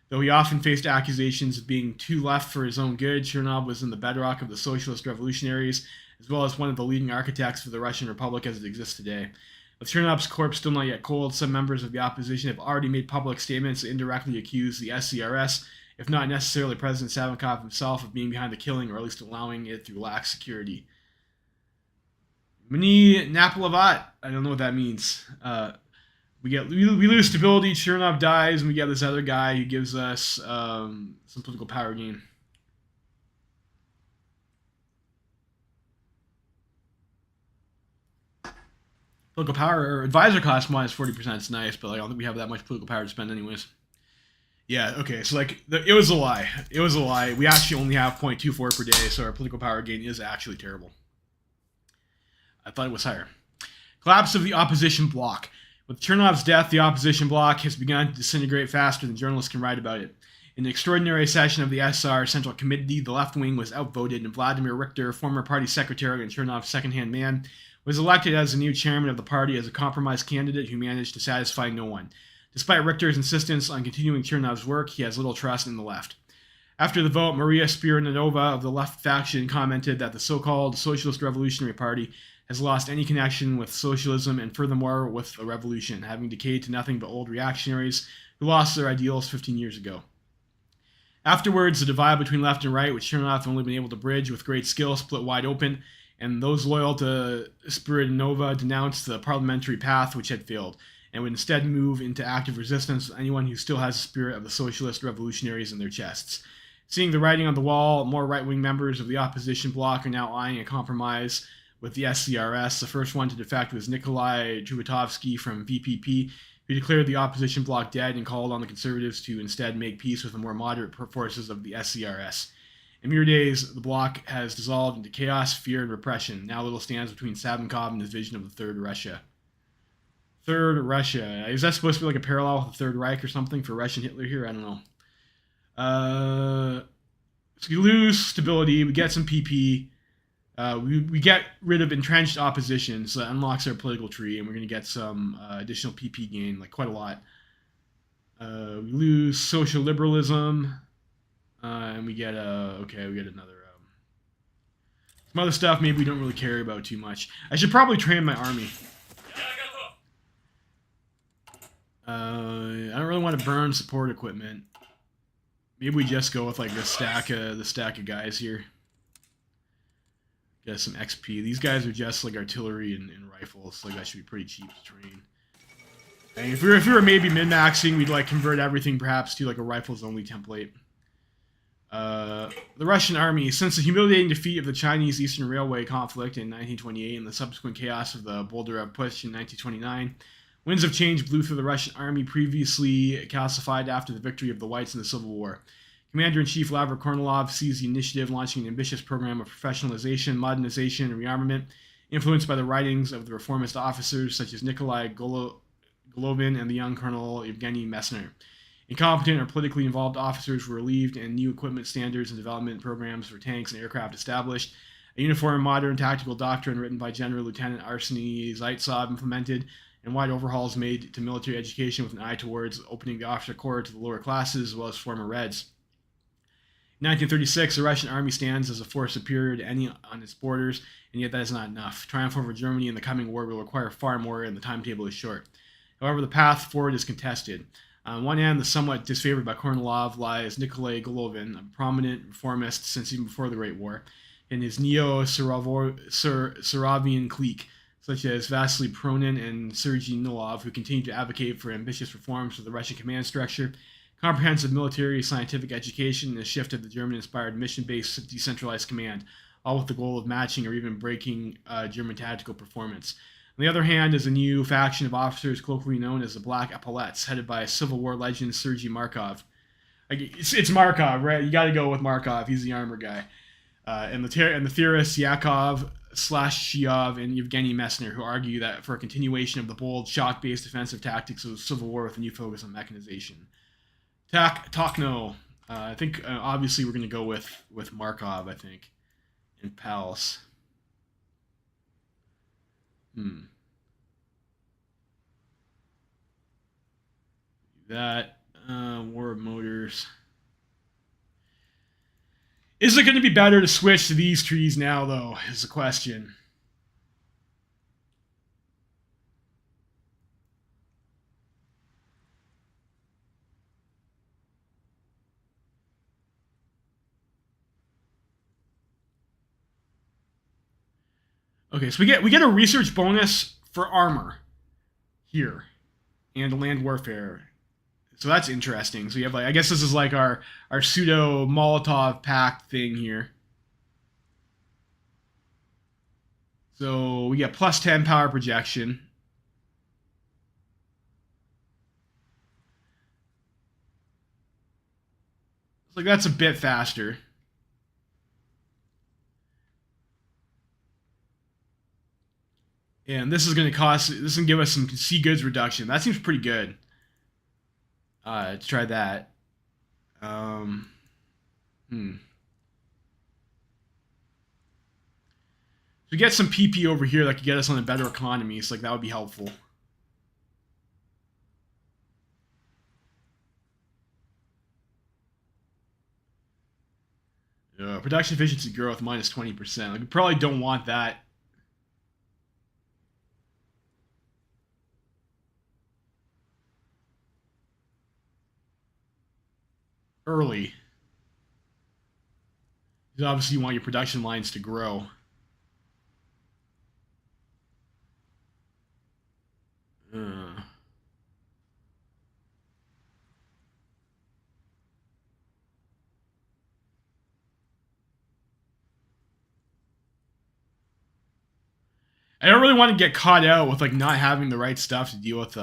Though he often faced accusations of being too left for his own good, Chernov was in the bedrock of the Socialist Revolutionaries, as well as one of the leading architects for the Russian Republic as it exists today. With Chernov's corpse still not yet cold, some members of the opposition have already made public statements that indirectly accuse the SCRS, if not necessarily President Savinkov himself, of being behind the killing, or at least allowing it through lax security. Mini Napolavat, I don't know what that means. We lose stability, Chernov dies, and we get this other guy who gives us some political power gain. Political power, or advisor cost minus 40% is nice, but I don't think we have that much political power to spend anyways. Yeah, okay, so it was a lie. It was a lie. We actually only have 0.24 per day, so our political power gain is actually terrible. I thought it was higher. Collapse of the opposition bloc. With Chernov's death, the opposition bloc has begun to disintegrate faster than journalists can write about it. In an extraordinary session of the SR Central Committee, the left wing was outvoted, and Vladimir Richter, former party secretary and Chernov's second-hand man, was elected as the new chairman of the party as a compromise candidate who managed to satisfy no one. Despite Richter's insistence on continuing Chernov's work, he has little trust in the left. After the vote, Maria Spiridonova of the left faction commented that the so-called Socialist Revolutionary Party has lost any connection with socialism and furthermore with a revolution, having decayed to nothing but old reactionaries who lost their ideals 15 years ago. Afterwards, the divide between left and right, which Chernov had only been able to bridge with great skill, split wide open, and those loyal to Spiridonova denounced the parliamentary path which had failed, and would instead move into active resistance with anyone who still has the spirit of the socialist revolutionaries in their chests. Seeing the writing on the wall, more right-wing members of the opposition bloc are now eyeing a compromise with the SCRS. The first one to defect was Nikolai Chubatovsky from VPP, who declared the opposition bloc dead and called on the conservatives to instead make peace with the more moderate forces of the SCRS. In mere days, the bloc has dissolved into chaos, fear, and repression. Now little stands between Savinkov and his vision of the Third Russia. Third Russia. Is that supposed to be like a parallel with the Third Reich or something for Russian Hitler here? I don't know. So we lose stability. We get some PP. We get rid of entrenched opposition, so that unlocks our political tree, and we're going to get some additional PP gain, like quite a lot. We lose social liberalism. And we get we get another some other stuff maybe we don't really care about too much. I should probably train my army. I don't really want to burn support equipment. Maybe we just go with like the stack of guys here. Get some XP. These guys are just like artillery and rifles, so like that should be pretty cheap to train. And if we were maybe min-maxing, we'd like convert everything perhaps to like a rifles only template. The Russian army, since the humiliating defeat of the Chinese Eastern Railway conflict in 1928 and the subsequent chaos of the Bolshevik Putsch in 1929, winds of change blew through the Russian army previously calcified after the victory of the Whites in the Civil War. Commander-in-Chief Lavrov Kornilov seized the initiative, launching an ambitious program of professionalization, modernization, and rearmament, influenced by the writings of the reformist officers such as Nikolai Golovin and the young Colonel Evgeny Messner. Incompetent or politically involved officers were relieved and new equipment standards and development programs for tanks and aircraft established. A uniform, modern tactical doctrine written by General Lieutenant Arseny Zaitsov implemented, and wide overhauls made to military education with an eye towards opening the officer corps to the lower classes as well as former Reds. In 1936, the Russian army stands as a force superior to any on its borders, and yet that is not enough. Triumph over Germany in the coming war will require far more, and the timetable is short. However, the path forward is contested. On one hand, the somewhat disfavored by Kornilov lies Nikolai Golovin, a prominent reformist since even before the Great War, and his neo-Saravian clique, such as Vasily Pronin and Sergei Nilov, who continue to advocate for ambitious reforms of the Russian command structure, comprehensive military scientific education, and a shift of the German-inspired mission-based decentralized command, all with the goal of matching or even breaking German tactical performance. On the other hand is a new faction of officers colloquially known as the Black Epaulettes, headed by Civil War legend Sergei Markov. It's Markov, right? You got to go with Markov. He's the armor guy. And the theorists Yakov, Shiov, and Yevgeny Messner, who argue that for a continuation of the bold, shock-based defensive tactics of the Civil War with a new focus on mechanization. Takno. I think obviously we're going to go with Markov, I think, and Pals. That War of Motors. Is it going to be better to switch to these trees now, though, is the question. Okay, so we get a research bonus for armor here and land warfare. So that's interesting. So you have, like, I guess this is like our pseudo Molotov pact thing here. So we get plus 10 power projection. It's like that's a bit faster. And this is going to give us some sea goods reduction. That seems pretty good. To try that. We get some PP over here that could get us on a better economy, so like that would be helpful. Production efficiency growth minus 20%. Like, we probably don't want that. Early. Because obviously you want your production lines to grow. I don't really want to get caught out with like not having the right stuff to deal with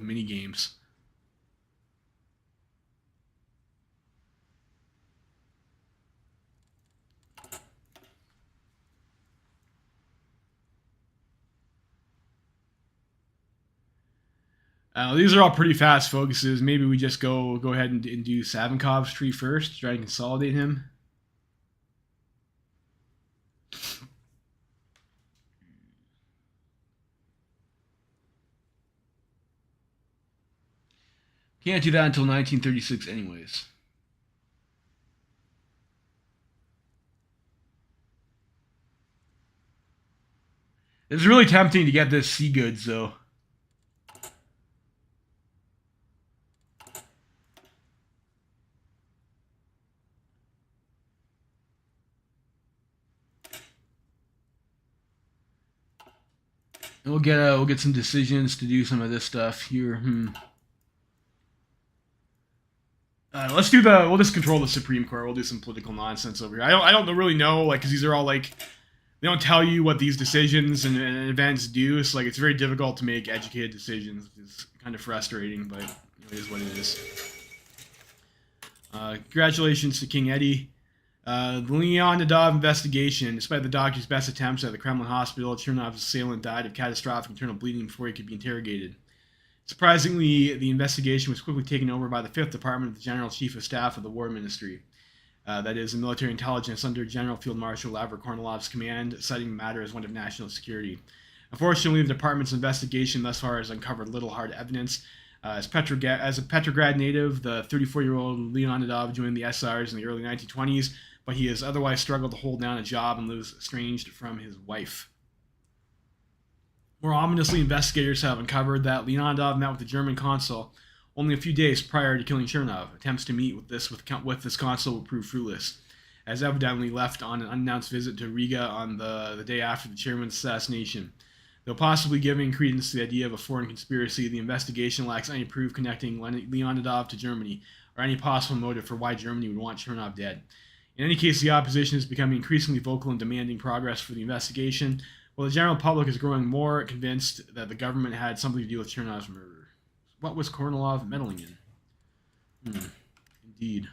mini games. These are all pretty fast focuses. Maybe we just go ahead and do Savinkov's tree first, try and consolidate him. Can't do that until 1936 anyways. It's really tempting to get this sea goods, though. We'll get some decisions to do some of this stuff here. We'll just control the Supreme Court. We'll do some political nonsense over here. I don't really know, like, because these are all like, they don't tell you what these decisions and events do. So like, it's very difficult to make educated decisions, which is kind of frustrating, but it is what it is. Congratulations to King Eddie. The Leonidov investigation. Despite the doctor's best attempts at the Kremlin hospital, Chernov's assailant died of catastrophic internal bleeding before he could be interrogated. Surprisingly, the investigation was quickly taken over by the 5th Department of the General Chief of Staff of the War Ministry. That is, the military intelligence under General Field Marshal Lavra Kornilov's command, citing the matter as one of national security. Unfortunately, the department's investigation thus far has uncovered little hard evidence. As a Petrograd native, the 34-year-old Leonidov joined the SRs in the early 1920s, but he has otherwise struggled to hold down a job and lives estranged from his wife. More ominously, investigators have uncovered that Leonidov met with the German consul only a few days prior to killing Chernov. Attempts to meet with this consul would prove fruitless, as evidently left on an unannounced visit to Riga on the day after the chairman's assassination. Though possibly giving credence to the idea of a foreign conspiracy, the investigation lacks any proof connecting Leonidov to Germany, or any possible motive for why Germany would want Chernov dead. In any case, the opposition is becoming increasingly vocal and demanding progress for the investigation, while the general public is growing more convinced that the government had something to do with Chernov's murder. What was Kornilov meddling in? Indeed.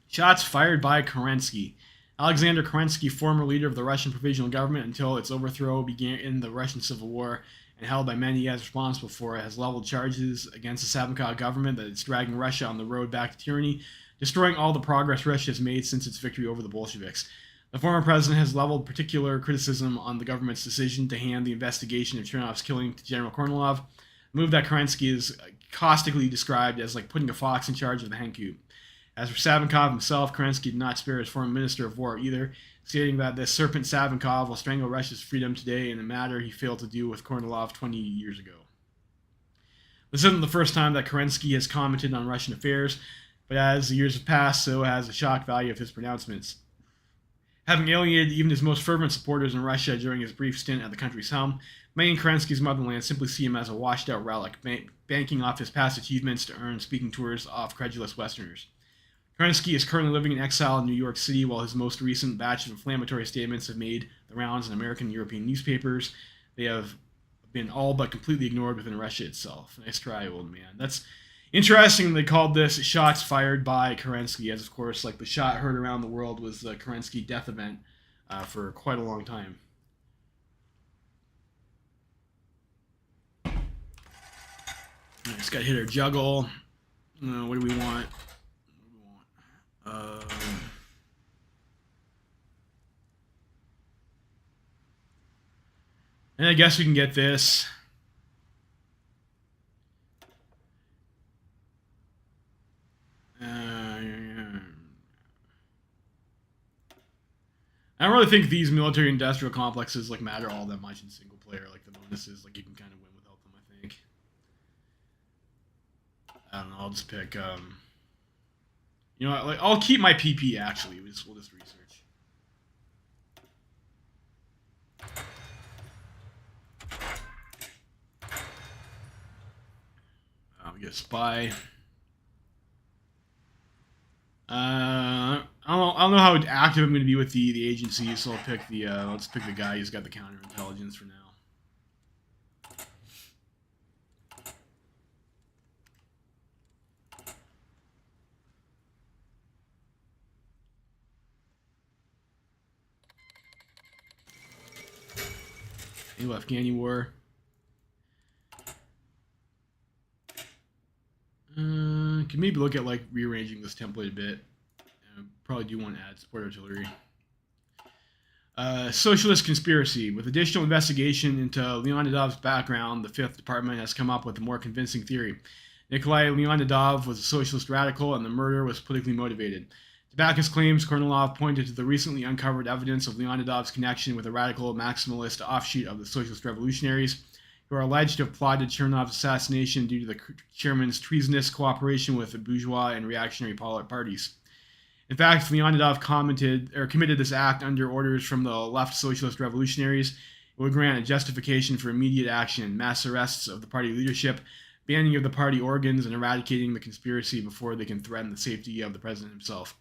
Shots fired by Kerensky. Alexander Kerensky, former leader of the Russian Provisional Government until its overthrow began in the Russian Civil War and held by many as responsible for it, has leveled charges against the Savinkov government that it's dragging Russia on the road back to tyranny, destroying all the progress Russia has made since its victory over the Bolsheviks. The former president has leveled particular criticism on the government's decision to hand the investigation of Chernov's killing to General Kornilov, a move that Kerensky is caustically described as like putting a fox in charge of the hen coop. As for Savinkov himself, Kerensky did not spare his former Minister of War either, stating that this serpent Savinkov will strangle Russia's freedom today in a matter he failed to do with Kornilov 20 years ago. This isn't the first time that Kerensky has commented on Russian affairs, but as the years have passed, so has the shock value of his pronouncements. Having alienated even his most fervent supporters in Russia during his brief stint at the country's helm, many in Kerensky's motherland simply see him as a washed-out relic, banking off his past achievements to earn speaking tours off credulous Westerners. Kerensky is currently living in exile in New York City, while his most recent batch of inflammatory statements have made the rounds in American and European newspapers. They have been all but completely ignored within Russia itself. Nice try, old man. That's interesting. They called this shots fired by Kerensky, as of course, like the shot heard around the world was the Kerensky death event for quite a long time. Just got to hit our juggle. What do we want? And I guess we can get this. I don't really think these military-industrial complexes like matter all that much in single player. Like the bonuses, like you can kind of win without them. I think. I don't know. I'll just pick. You know what? Like I'll keep my PP. Actually, we'll just research. We get a spy. I don't know how active I'm going to be with the agency, so I'll pick the let's pick the guy who's got the counterintelligence for now. Afghani war. Can maybe look at like rearranging this template a bit. Probably do want to add support artillery. Socialist conspiracy. With additional investigation into Leonidov's background, the 5th Department has come up with a more convincing theory. Nikolai Leonidov was a socialist radical, and the murder was politically motivated. To back his claims, Kornilov pointed to the recently uncovered evidence of Leonidov's connection with a radical maximalist offshoot of the Socialist Revolutionaries, who are alleged to have plotted Chernov's assassination due to the chairman's treasonous cooperation with the bourgeois and reactionary parties. In fact, Leonidov committed this act under orders from the left Socialist Revolutionaries. It would grant a justification for immediate action, mass arrests of the party leadership, banning of the party organs, and eradicating the conspiracy before they can threaten the safety of the president himself.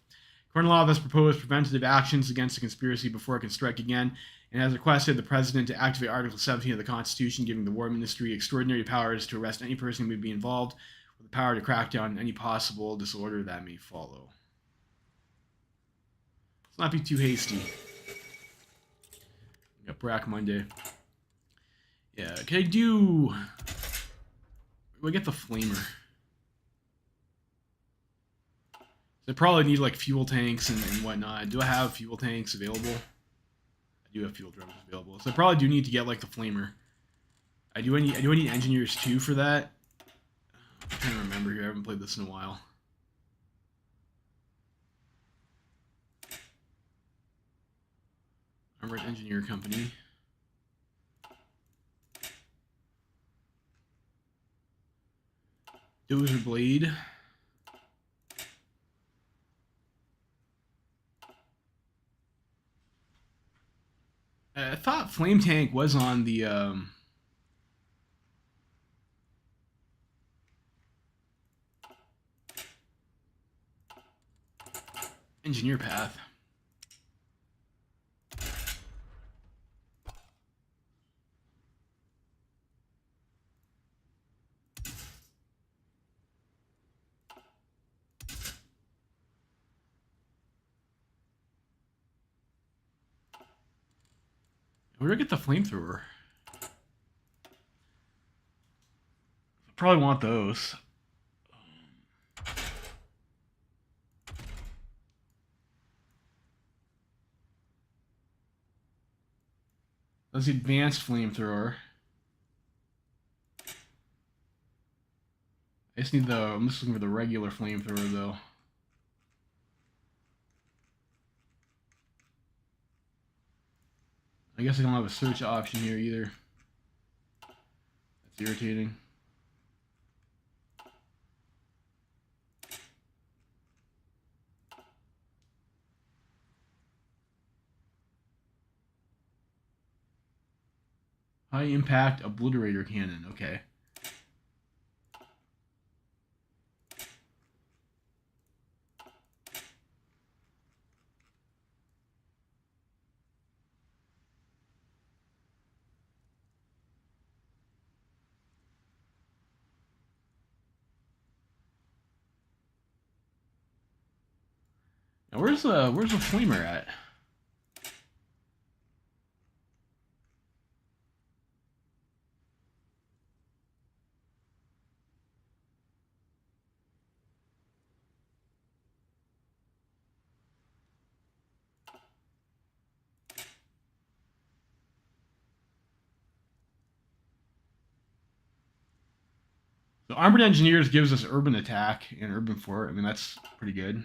Kornilov has proposed preventative actions against the conspiracy before it can strike again, and has requested the president to activate Article 17 of the Constitution, giving the War Ministry extraordinary powers to arrest any person who may be involved, with the power to crack down on any possible disorder that may follow. Let's not be too hasty. We got Brack Monday. Yeah, can I do... I get the flamer. I probably need like fuel tanks and whatnot. Do I have fuel tanks available? I do have fuel drums available. So I probably do need to get like the flamer. Do I need engineers too for that? I'm trying to remember here. I haven't played this in a while. Armored engineer company. Dozer blade. I thought flame tank was on the engineer path. Where do I get the flamethrower? Probably want those. That's the advanced flamethrower. I just need the. I'm just looking for the regular flamethrower though. I guess I don't have a search option here either. That's irritating. High impact obliterator cannon. Okay. Now where's the flamer at? So Armored Engineers gives us urban attack and urban fort. I mean, that's pretty good.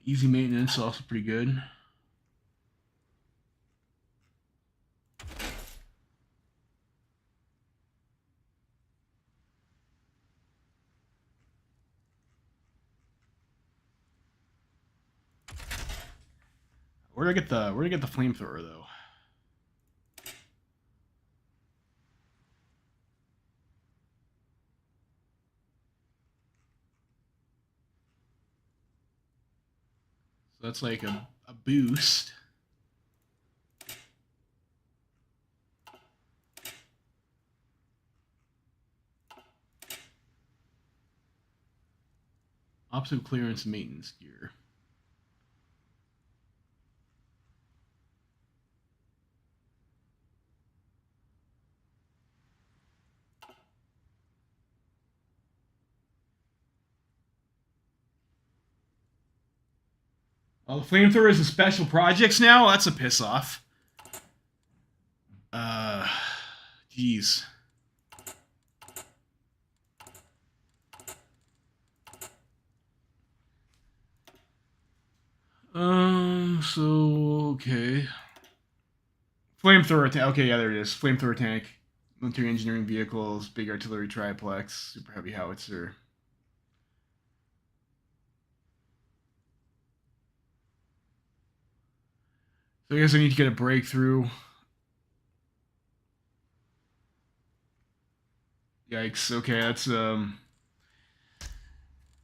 Easy maintenance, also pretty good. Where do I get the flamethrower though? So that's like a boost. Opposite clearance maintenance gear. Oh, the flamethrower is a special projects now? That's a piss off. Jeez. So, okay. Flamethrower tank. Okay, yeah, there it is. Flamethrower tank. Military engineering vehicles, big artillery triplex, super heavy howitzer. So I guess I need to get a breakthrough. Yikes. Okay, that's all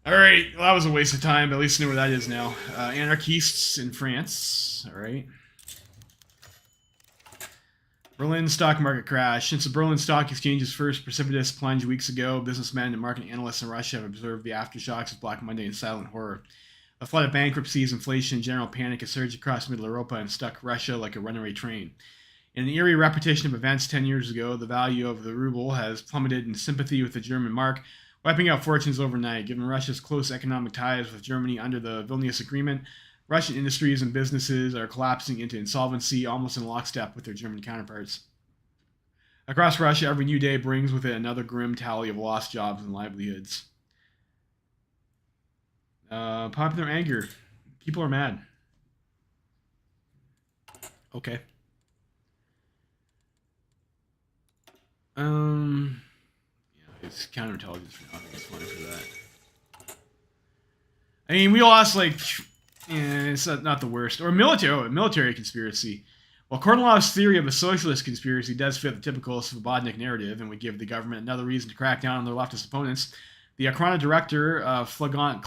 right. Well, that was a waste of time, but at least I know where that is now. Anarchists in France. All right. Berlin stock market crash. Since the Berlin Stock Exchange's first precipitous plunge weeks ago, businessmen and market analysts in Russia have observed the aftershocks of Black Monday in silent horror. A flood of bankruptcies, inflation, and general panic has surged across Middle Europa and stuck Russia like a runaway train. In an eerie repetition of events 10 years ago, the value of the ruble has plummeted in sympathy with the German mark, wiping out fortunes overnight. Given Russia's close economic ties with Germany under the Vilnius Agreement, Russian industries and businesses are collapsing into insolvency almost in lockstep with their German counterparts. Across Russia, every new day brings with it another grim tally of lost jobs and livelihoods. Popular anger. People are mad. Okay. It's counterintelligence for nothing. It's funny for that. I mean, we lost like, it's not the worst. Or military conspiracy. While Kornilov's theory of a socialist conspiracy does fit the typical Svobodnik narrative and would give the government another reason to crack down on their leftist opponents, the Okhrana director, Flagant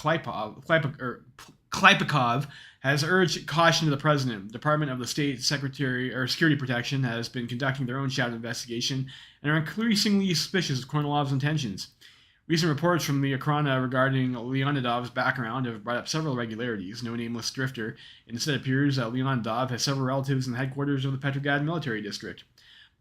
Klipakov, has urged caution to the president. The Department of the State Security Protection has been conducting their own shadow investigation and are increasingly suspicious of Kornilov's intentions. Recent reports from the Okhrana regarding Leonidov's background have brought up several irregularities. No nameless drifter. Instead, it appears that Leonidov has several relatives in the headquarters of the Petrograd military district.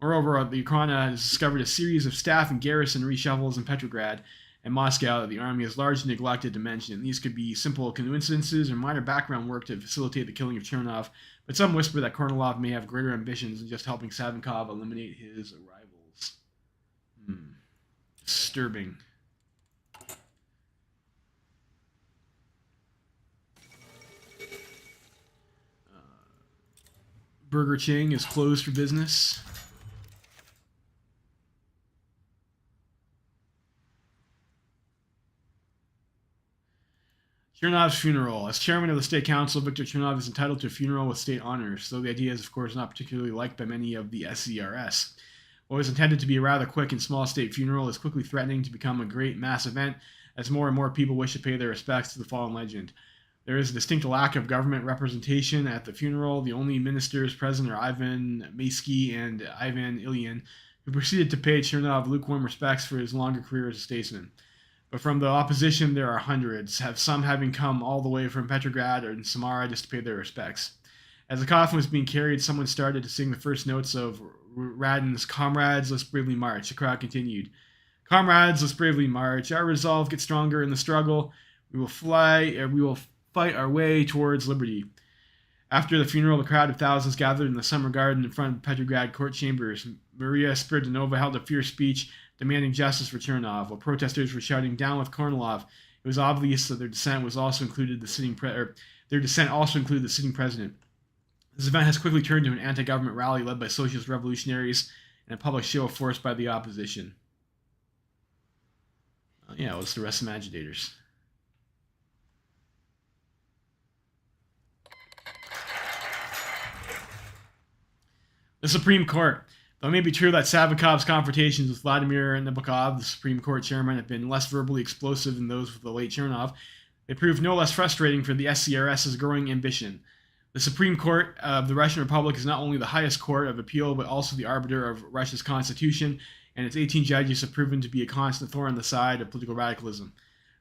Moreover, the Okhrana has discovered a series of staff and garrison reshuffles in Petrograd and Moscow that the army has largely neglected to mention. These could be simple coincidences or minor background work to facilitate the killing of Chernov, but some whisper that Kornilov may have greater ambitions than just helping Savinkov eliminate his rivals. Disturbing. Burger King is closed for business. Chernov's funeral. As chairman of the State Council, Viktor Chernov is entitled to a funeral with state honors, though the idea is, of course, not particularly liked by many of the SCRS. What was intended to be a rather quick and small state funeral is quickly threatening to become a great mass event as more and more people wish to pay their respects to the fallen legend. There is a distinct lack of government representation at the funeral. The only ministers present are Ivan Maysky and Ivan Ilyin, who proceeded to pay Chernov lukewarm respects for his longer career as a statesman. But from the opposition, there are hundreds, some having come all the way from Petrograd or Samara just to pay their respects. As the coffin was being carried, someone started to sing the first notes of Radin's "Comrades, Let's Bravely March." The crowd continued. "Comrades, let's bravely march. Our resolve gets stronger in the struggle. We will fight our way towards liberty." After the funeral, the crowd of thousands gathered in the summer garden in front of the Petrograd court chambers. Maria Spiridonova held a fierce speech demanding justice for Chernov, while protesters were shouting "Down with Kornilov." It was obvious that their dissent also included the sitting president. This event has quickly turned to an anti-government rally led by socialist revolutionaries and a public show of force by the opposition. Let's arrest some agitators. The Supreme Court. Though it may be true that Savinkov's confrontations with Vladimir Nabokov, the Supreme Court chairman, have been less verbally explosive than those with the late Chernov, they proved no less frustrating for the SCRS's growing ambition. The Supreme Court of the Russian Republic is not only the highest court of appeal, but also the arbiter of Russia's constitution, and its 18 judges have proven to be a constant thorn on the side of political radicalism.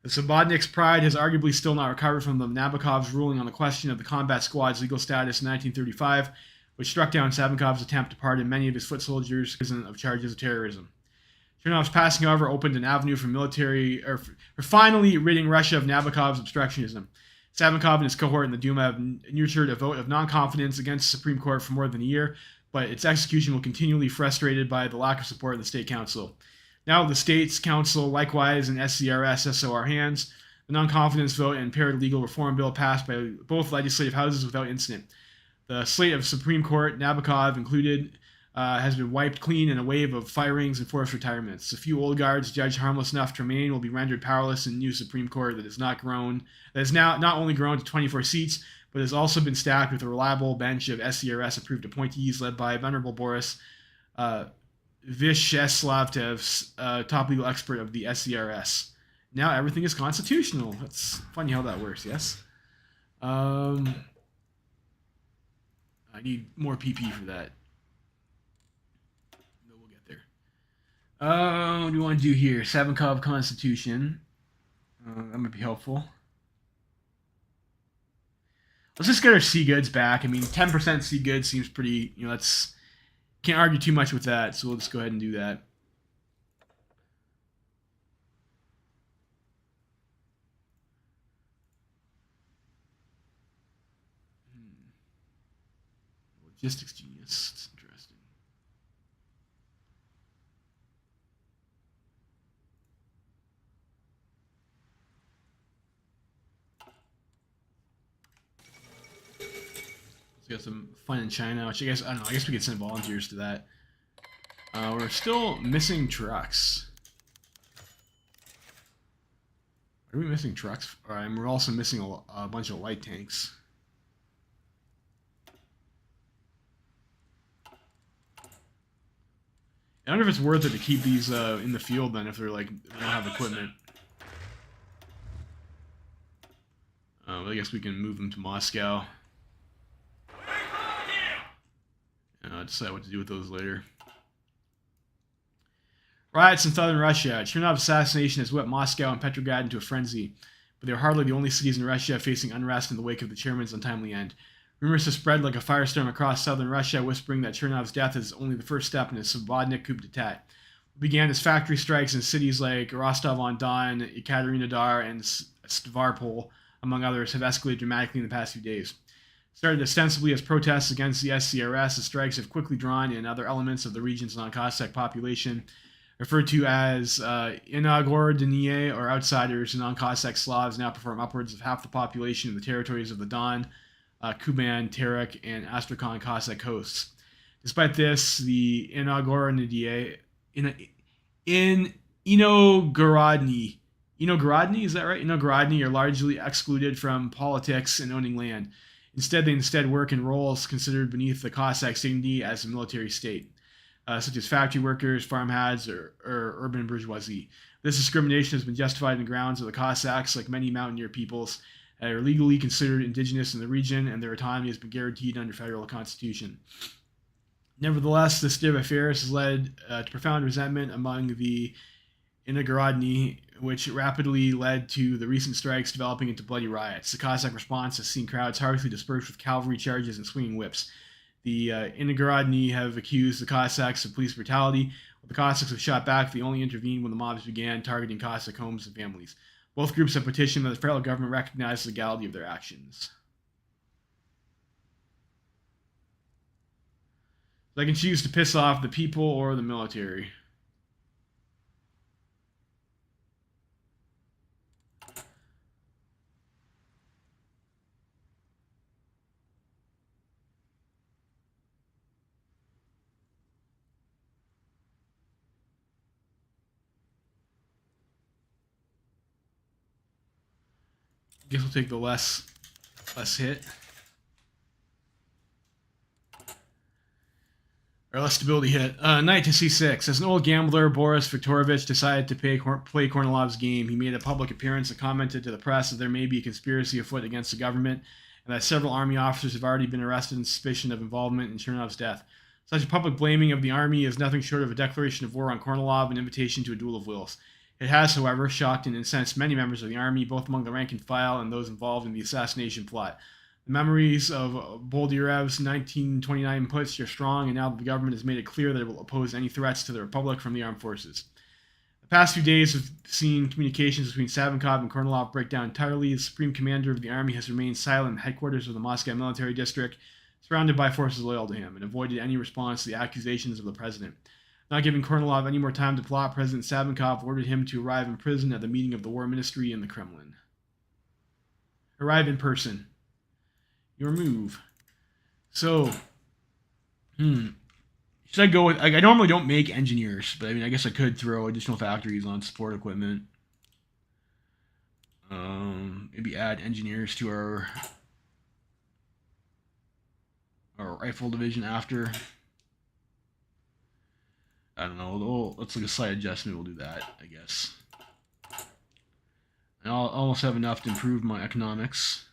The Svobodnik's pride has arguably still not recovered from the Nabokov's ruling on the question of the combat squad's legal status in 1935, which struck down Savinkov's attempt to pardon many of his foot soldiers of charges of terrorism. Chernov's passing, however, opened an avenue for finally ridding Russia of Nabokov's obstructionism. Savinkov and his cohort in the Duma have nurtured a vote of non-confidence against the Supreme Court for more than a year, but its execution will continually frustrated by the lack of support in the State Council. Now the States Council, likewise in SCRS SOR hands, the non-confidence vote and impaired legal reform bill passed by both legislative houses without incident. The slate of Supreme Court, Nabokov included, has been wiped clean in a wave of firings and forced retirements. A few old guards judged harmless enough to remain will be rendered powerless in the new Supreme Court that has now not only grown to 24 seats, but has also been stacked with a reliable bench of SCRS-approved appointees led by Venerable Boris Vysheslavtev, top legal expert of the SCRS. Now everything is constitutional. That's funny how that works, yes? I need more PP for that. No, we'll get there. What do you want to do here? Savinkov Constitution. That might be helpful. Let's just get our C goods back. I mean, 10% C goods seems pretty, can't argue too much with that, so we'll just go ahead and do that. Logistics genius. It's interesting. Let's get some fun in China, which I guess, I don't know, I guess we could send volunteers to that. We're still missing trucks. Are we missing trucks? Alright, and we're also missing a bunch of light tanks. I wonder if it's worth it to keep these in the field then, if they're like, they don't have equipment. But I guess we can move them to Moscow. And I'll decide what to do with those later. Riots in southern Russia. Chernov's assassination has whipped Moscow and Petrograd into a frenzy, but they are hardly the only cities in Russia facing unrest in the wake of the chairman's untimely end. Rumors have spread like a firestorm across southern Russia, whispering that Chernov's death is only the first step in a Svobodnik coup d'etat. It began as factory strikes in cities like Rostov-on-Don, Ekaterinodar, and Stavropol, among others, have escalated dramatically in the past few days. Started ostensibly as protests against the SCRS, the strikes have quickly drawn in other elements of the region's non-Cossack population, referred to as Inogorodinie, or outsiders. Non-Cossack Slavs now perform upwards of half the population in the territories of the Don, Kuban, Terek, and Astrakhan Cossack hosts. Despite this, the Inogorodinie, Inogorodny, is that right? Inogorodny are largely excluded from politics and owning land. Instead, they work in roles considered beneath the Cossack dignity as a military state, such as factory workers, farmhands, or urban bourgeoisie. This discrimination has been justified on the grounds of the Cossacks, like many mountaineer peoples, are legally considered indigenous in the region, and their autonomy has been guaranteed under federal constitution. Nevertheless, this state of affairs has led to profound resentment among the Inogorodny, which rapidly led to the recent strikes developing into bloody riots. The Cossack response has seen crowds harshly dispersed with cavalry charges and swinging whips. The Inogorodny have accused the Cossacks of police brutality, while the Cossacks have shot back. They only intervened when the mobs began targeting Cossack homes and families. Both groups have petitioned that the federal government recognize the legality of their actions. So I can choose to piss off the people or the military. I guess we'll take the less hit. Or less stability hit. Knight to c6. As an old gambler, Boris Viktorovich decided to play Kornilov's game. He made a public appearance and commented to the press that there may be a conspiracy afoot against the government, and that several army officers have already been arrested in suspicion of involvement in Chernov's death. Such a public blaming of the army is nothing short of a declaration of war on Kornilov, an invitation to a duel of wills. It has, however, shocked and incensed many members of the army, both among the rank and file and those involved in the assassination plot. The memories of Boldyrev's 1929 putsch are strong, and now that the government has made it clear that it will oppose any threats to the Republic from the armed forces. The past few days have seen communications between Savinkov and Kornilov break down entirely. The supreme commander of the army has remained silent in the headquarters of the Moscow military district, surrounded by forces loyal to him, and avoided any response to the accusations of the president. Not giving Kornilov any more time to plot, President Savinkov ordered him to arrive in prison at the meeting of the War Ministry in the Kremlin. Arrive in person. Your move. So, should I go with... I normally don't make engineers, but I mean, I guess I could throw additional factories on support equipment. Maybe add engineers to our rifle division after... I don't know. Let's look at a slight adjustment. We'll do that, I guess. And I'll almost have enough to improve my economics.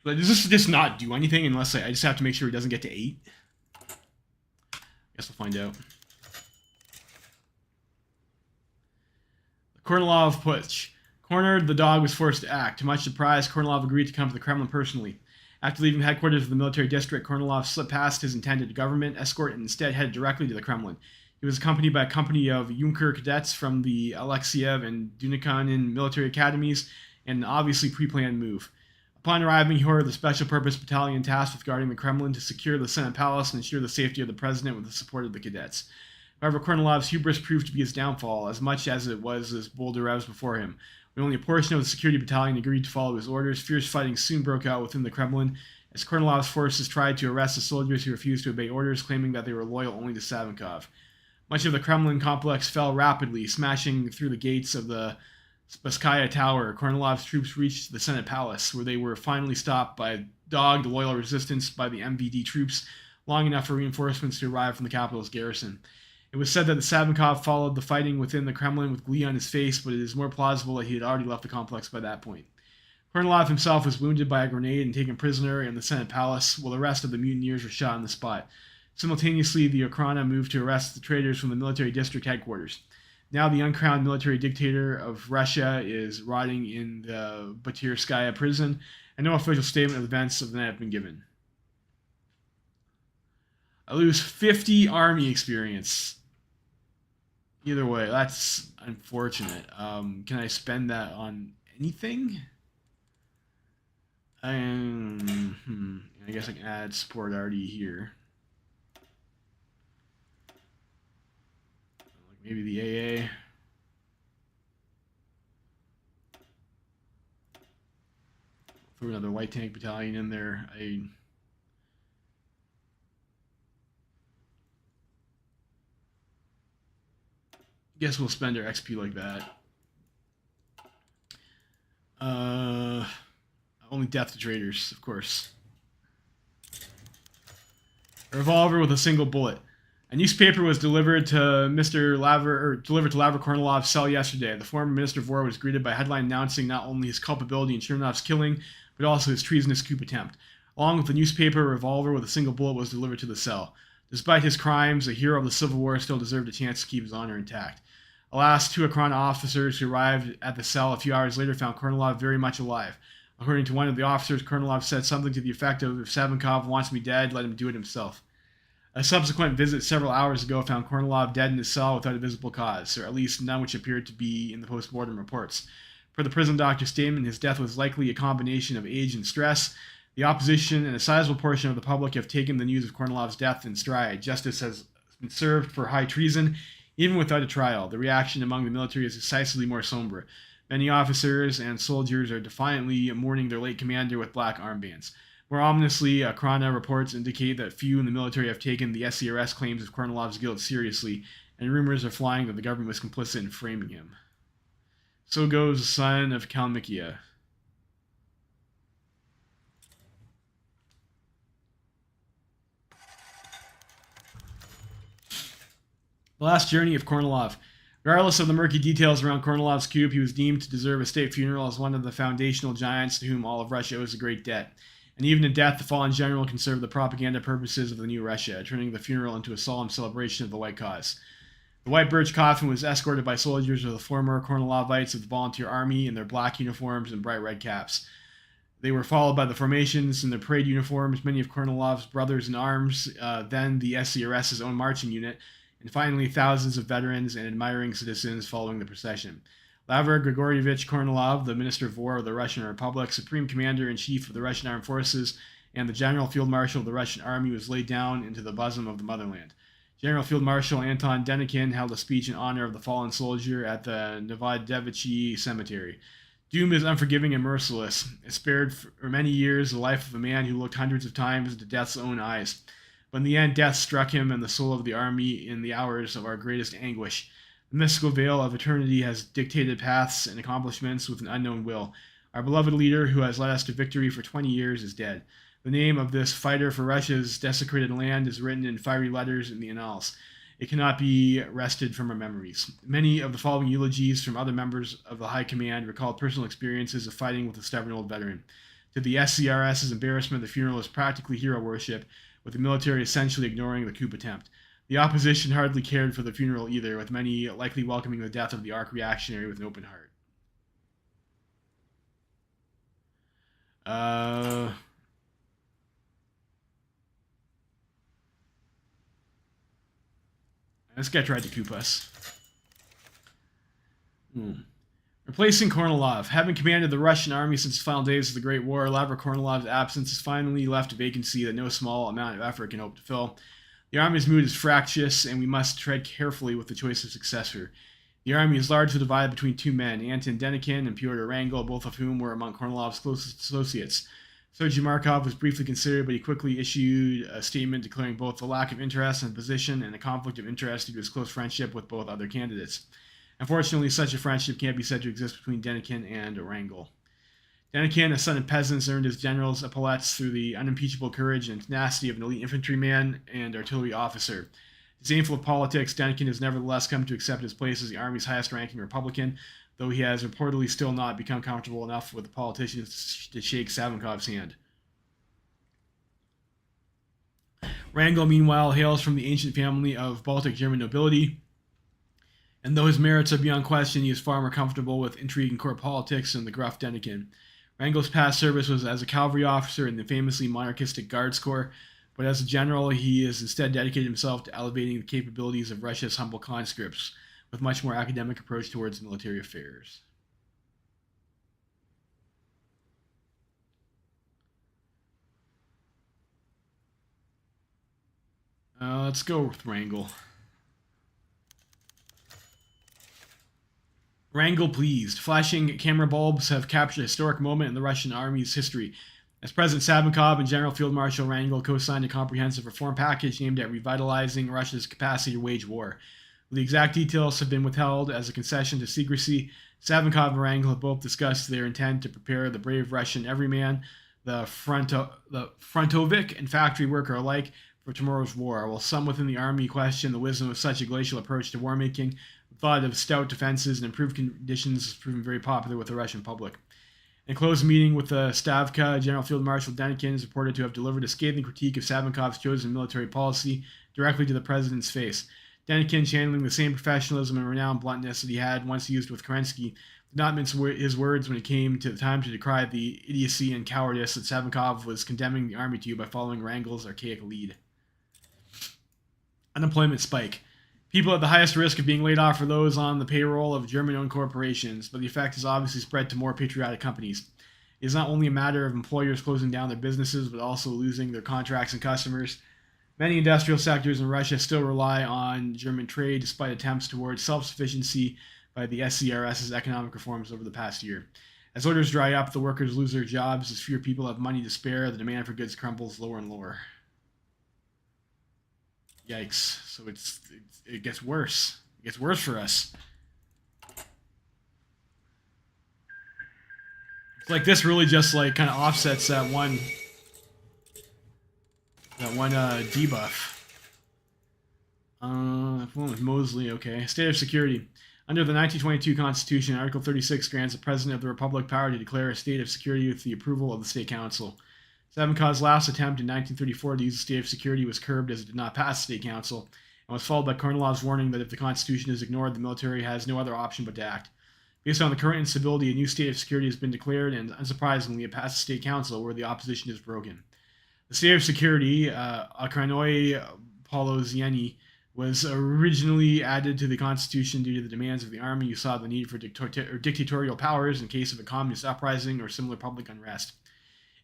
But does this just not do anything unless I just have to make sure he doesn't get to 8? Guess we'll find out. The Kornilov putsch. Cornered, the dog was forced to act. To much surprise, Kornilov agreed to come to the Kremlin personally. After leaving the headquarters of the military district, Kornilov slipped past his intended government escort and instead headed directly to the Kremlin. He was accompanied by a company of Junker cadets from the Alexiev and Dunikanin military academies, and an obviously pre-planned move. Upon arriving, he ordered the Special Purpose Battalion tasked with guarding the Kremlin to secure the Senate Palace and ensure the safety of the president with the support of the cadets. However, Kornilov's hubris proved to be his downfall, as much as it was his Bolderevs before him. When only a portion of the security battalion agreed to follow his orders, fierce fighting soon broke out within the Kremlin, as Kornilov's forces tried to arrest the soldiers who refused to obey orders, claiming that they were loyal only to Savinkov. Much of the Kremlin complex fell rapidly, smashing through the gates of the Spasskaya Tower. Kornilov's troops reached the Senate Palace, where they were finally stopped by dogged, loyal resistance by the MVD troops, long enough for reinforcements to arrive from the capital's garrison. It was said that Savinkov followed the fighting within the Kremlin with glee on his face, but it is more plausible that he had already left the complex by that point. Kornilov himself was wounded by a grenade and taken prisoner in the Senate Palace, while the rest of the mutineers were shot on the spot. Simultaneously, the Okhrana moved to arrest the traitors from the military district headquarters. Now the uncrowned military dictator of Russia is rotting in the Batyrskaya prison, and no official statement of events of the night have been given. I lose 50 army experience. Either way, that's unfortunate. Can I spend that on anything? I guess I can add support already here. Like maybe the AA. Throw another light tank battalion in there. I guess we'll spend our XP like that. Only death to traitors, of course. A revolver with a single bullet. A newspaper was delivered to Laver Kornilov's cell yesterday. The former Minister of War was greeted by a headline announcing not only his culpability in Chernov's killing, but also his treasonous coup attempt. Along with the newspaper, a revolver with a single bullet was delivered to the cell. Despite his crimes, a hero of the Civil War still deserved a chance to keep his honor intact. Alas, two Okhrana officers who arrived at the cell a few hours later found Kornilov very much alive. According to one of the officers, Kornilov said something to the effect of, "If Savinkov wants me dead, let him do it himself." A subsequent visit several hours ago found Kornilov dead in his cell without a visible cause, or at least none which appeared to be in the post-mortem reports. Per the prison doctor's statement, his death was likely a combination of age and stress. The opposition and a sizable portion of the public have taken the news of Kornilov's death in stride. Justice has been served for high treason, even without a trial. The reaction among the military is decisively more somber. Many officers and soldiers are defiantly mourning their late commander with black armbands. More ominously, Okhrana reports indicate that few in the military have taken the SCRS claims of Kornilov's guilt seriously, and rumors are flying that the government was complicit in framing him. So goes the son of Kalmykia. The last journey of Kornilov. Regardless of the murky details around Kornilov's coup, he was deemed to deserve a state funeral as one of the foundational giants to whom all of Russia owes a great debt. And even in death, the fallen general can serve the propaganda purposes of the new Russia, turning the funeral into a solemn celebration of the white cause. The white birch coffin was escorted by soldiers of the former Kornilovites of the Volunteer Army in their black uniforms and bright red caps. They were followed by the formations in their parade uniforms, many of Kornilov's brothers in arms, then the SCRS's own marching unit, and finally thousands of veterans and admiring citizens following the procession. Laver Grigorievich Kornilov, the Minister of War of the Russian Republic, Supreme Commander-in-Chief of the Russian Armed Forces, and the General Field Marshal of the Russian Army, was laid down into the bosom of the motherland. General Field Marshal Anton Denikin held a speech in honor of the fallen soldier at the Novodevichy Cemetery. Doom is unforgiving and merciless. It spared for many years the life of a man who looked hundreds of times into death's own eyes. But in the end, death struck him and the soul of the army in the hours of our greatest anguish. The mystical veil of eternity has dictated paths and accomplishments with an unknown will. Our beloved leader, who has led us to victory for 20 years, is dead. The name of this fighter for Russia's desecrated land is written in fiery letters in the annals. It cannot be wrested from our memories. Many of the following eulogies from other members of the High Command recall personal experiences of fighting with a stubborn old veteran. To the SCRS's embarrassment, the funeral is practically hero worship, with the military essentially ignoring the coup attempt. The opposition hardly cared for the funeral either, with many likely welcoming the death of the arch reactionary with an open heart. This guy tried to coup us. Replacing Kornilov. Having commanded the Russian army since the final days of the Great War, Lavra Kornilov's absence has finally left a vacancy that no small amount of effort can hope to fill. The army's mood is fractious, and we must tread carefully with the choice of successor. The army is largely divided between two men, Anton Denikin and Pyotr Wrangel, both of whom were among Kornilov's closest associates. Sergei Markov was briefly considered, but he quickly issued a statement declaring both the lack of interest in the position and a conflict of interest due to his close friendship with both other candidates. Unfortunately, such a friendship can't be said to exist between Denikin and Wrangel. Denikin, a son of peasants, earned his general's epaulets through the unimpeachable courage and tenacity of an elite infantryman and artillery officer. Disdainful of politics, Denikin has nevertheless come to accept his place as the army's highest-ranking Republican, though he has reportedly still not become comfortable enough with the politicians to shake Savinkov's hand. Wrangel, meanwhile, hails from the ancient family of Baltic German nobility, and though his merits are beyond question, he is far more comfortable with intrigue and court politics than the gruff Denikin. Wrangel's past service was as a cavalry officer in the famously monarchistic Guards Corps, but as a general, he has instead dedicated himself to elevating the capabilities of Russia's humble conscripts, with much more academic approach towards military affairs. Let's go with Wrangel. Wrangel pleased. Flashing camera bulbs have captured a historic moment in the Russian army's history. As President Savinkov and General Field Marshal Wrangel co-signed a comprehensive reform package aimed at revitalizing Russia's capacity to wage war. The exact details have been withheld as a concession to secrecy. Savinkov and Wrangel have both discussed their intent to prepare the brave Russian everyman, the frontovik and factory worker alike, for tomorrow's war. While some within the army question the wisdom of such a glacial approach to war making, the thought of stout defenses and improved conditions has proven very popular with the Russian public. In a closed meeting with the Stavka, General Field Marshal Denikin is reported to have delivered a scathing critique of Savinkov's chosen military policy directly to the president's face. Denikin, channeling the same professionalism and renowned bluntness that he had once used with Kerensky, did not mince his words when it came to the time to decry the idiocy and cowardice that Savinkov was condemning the army to by following Wrangel's archaic lead. Unemployment spike. People at the highest risk of being laid off are those on the payroll of German-owned corporations, but the effect has obviously spread to more patriotic companies. It is not only a matter of employers closing down their businesses, but also losing their contracts and customers. Many industrial sectors in Russia still rely on German trade, despite attempts towards self-sufficiency by the SCRS's economic reforms over the past year. As orders dry up, the workers lose their jobs. As fewer people have money to spare, the demand for goods crumbles lower and lower. Yikes. So it gets worse. It gets worse for us. It's like this really just like kind of offsets that one debuff. With Mosley, okay. State of security. Under the 1922 Constitution, Article 36 grants the President of the Republic power to declare a state of security with the approval of the State Council. Savinkov's last attempt in 1934 to use the state of security was curbed as it did not pass the State Council, and was followed by Kornilov's warning that if the Constitution is ignored, the military has no other option but to act. Based on the current instability, a new state of security has been declared, and unsurprisingly, it passed the State Council, where the opposition is broken. The state of security, Akranoi Polozieni, was originally added to the Constitution due to the demands of the army, who saw the need for dictatorial powers in case of a communist uprising or similar public unrest.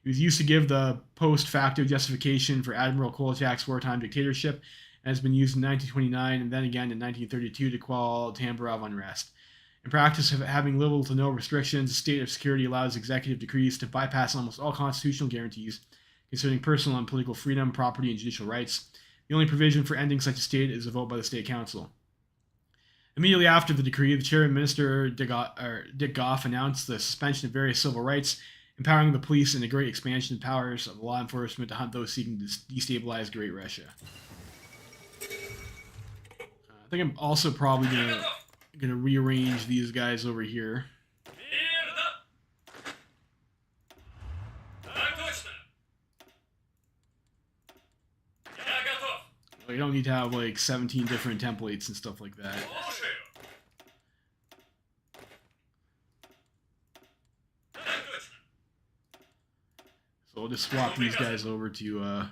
It was used to give the post facto justification for Admiral Kolchak's wartime dictatorship, and has been used in 1929 and then again in 1932 to quell Tamburov unrest. In practice, having little to no restrictions, the state of security allows executive decrees to bypass almost all constitutional guarantees concerning personal and political freedom, property, and judicial rights. The only provision for ending such a state is a vote by the State Council. Immediately after the decree, the Chair Minister Dick Goff announced the suspension of various civil rights, empowering the police and a great expansion of powers of law enforcement to hunt those seeking to destabilize Great Russia. I think I'm also probably gonna rearrange these guys over here. You don't need to have like 17 different templates and stuff like that. So I'll just swap these guys over to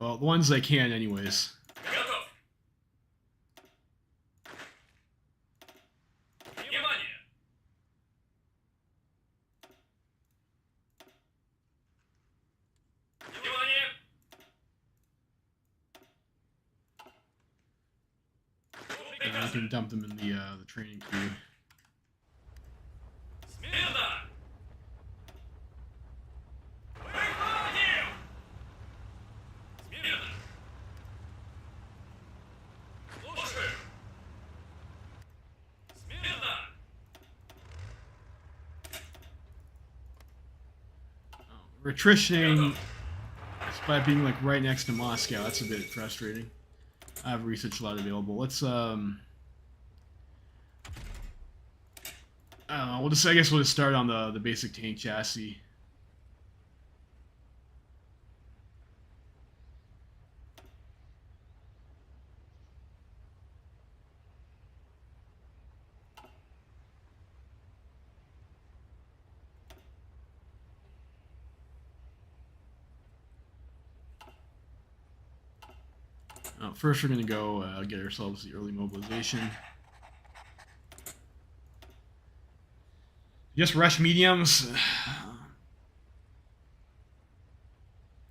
Well, the ones I can, anyways. I can dump them in the training queue. We're attritioning despite being like right next to Moscow. That's a bit frustrating. I have a research lot available. Let's I don't know. I guess we'll just start on the basic tank chassis. First, we're going to go get ourselves the early mobilization. Just rush mediums.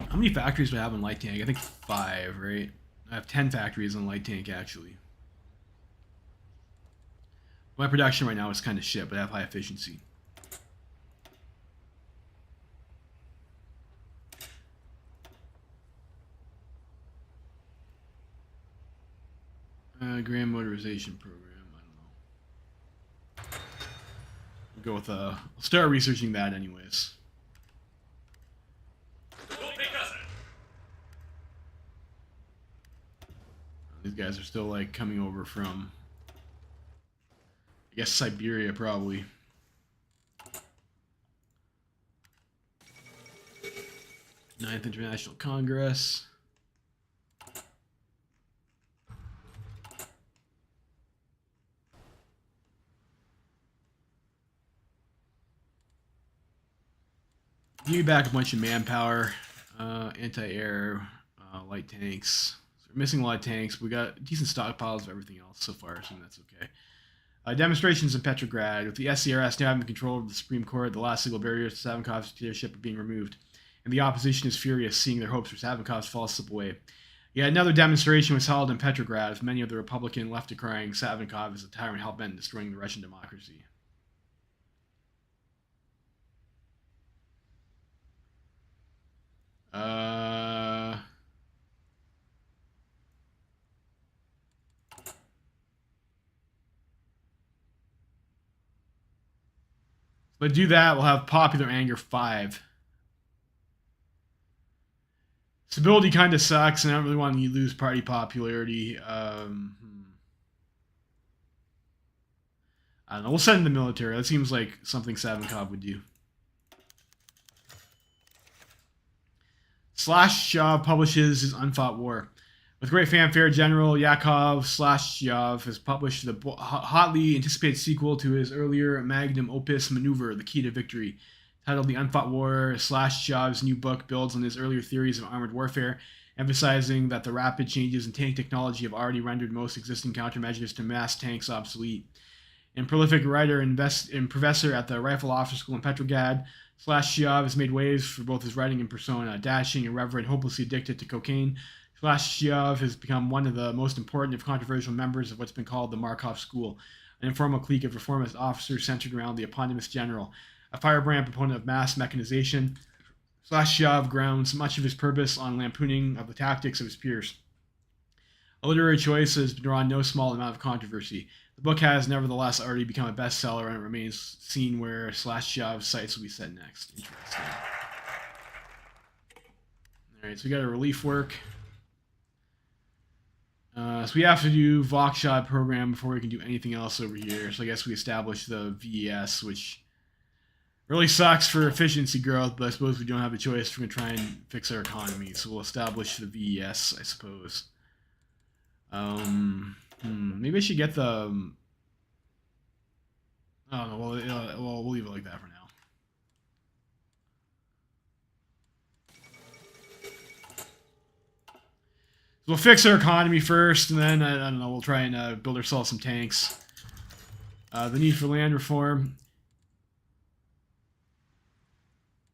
How many factories do I have in light tank? I think 5, right? I have 10 factories in light tank, actually. My production right now is kind of shit, but I have high efficiency. Grand motorization program. I don't know. We'll go with I'll start researching that anyways. These guys are still like coming over from, I guess, Siberia probably. Ninth International Congress. Give me back a bunch of manpower, anti-air, light tanks. So we're missing a lot of tanks. We got decent stockpiles of everything else so far, so that's okay. Demonstrations in Petrograd. With the SCRS now having control of the Supreme Court, the last single barriers to Savinkov's leadership are being removed, and the opposition is furious, seeing their hopes for Savinkov's fall slip away. Yet another demonstration was held in Petrograd, with many of the Republican left decrying Savinkov as a tyrant hell-bent on destroying the Russian democracy. If I do that, we'll have popular anger 5. Stability kind of sucks, and I don't really want to lose party popularity. I don't know. We'll send in the military. That seems like something Savinkov would do. Slashdov publishes his unfought war. With great fanfare, General Yakov Slashdov has published the hotly anticipated sequel to his earlier magnum opus Maneuver, The Key to Victory. Titled The Unfought War, Slashdov's new book builds on his earlier theories of armored warfare, emphasizing that the rapid changes in tank technology have already rendered most existing countermeasures to mass tanks obsolete. And prolific writer and professor at the Rifle Officer School in Petrograd, Slashdov has made waves for both his writing and persona. Dashing, irreverent, hopelessly addicted to cocaine, Slashdov has become one of the most important, if controversial, members of what's been called the Markov School, an informal clique of reformist officers centered around the eponymous general. A firebrand proponent of mass mechanization, Slashdov grounds much of his purpose on lampooning of the tactics of his peers. A literary choice has drawn no small amount of controversy. The book has, nevertheless, already become a bestseller, and it remains seen where Slashdov's sights will be set next. Interesting. Alright, so we got a relief work. So we have to do Voshod program before we can do anything else over here. So I guess we establish the VES, which really sucks for efficiency growth, but I suppose we don't have a choice. We're going to try and fix our economy. So we'll establish the VES, I suppose. Maybe I should get the... I don't know. We'll leave it like that for now. we'll fix our economy first, and then, I don't know, we'll try and build ourselves some tanks. The need for land reform.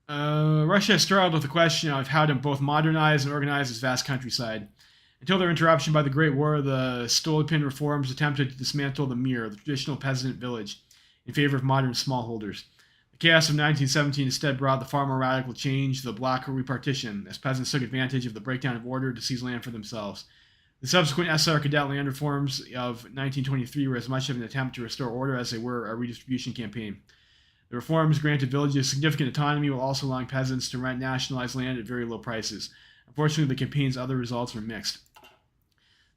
Russia has struggled with the question of how to both modernize and organize its vast countryside. Until their interruption by the Great War, the Stolypin reforms attempted to dismantle the Mir, the traditional peasant village, in favor of modern smallholders. The chaos of 1917 instead brought the far more radical change, the Black Repartition, as peasants took advantage of the breakdown of order to seize land for themselves. The subsequent SR cadet land reforms of 1923 were as much of an attempt to restore order as they were a redistribution campaign. The reforms granted villages significant autonomy while also allowing peasants to rent nationalized land at very low prices. Unfortunately, the campaign's other results were mixed.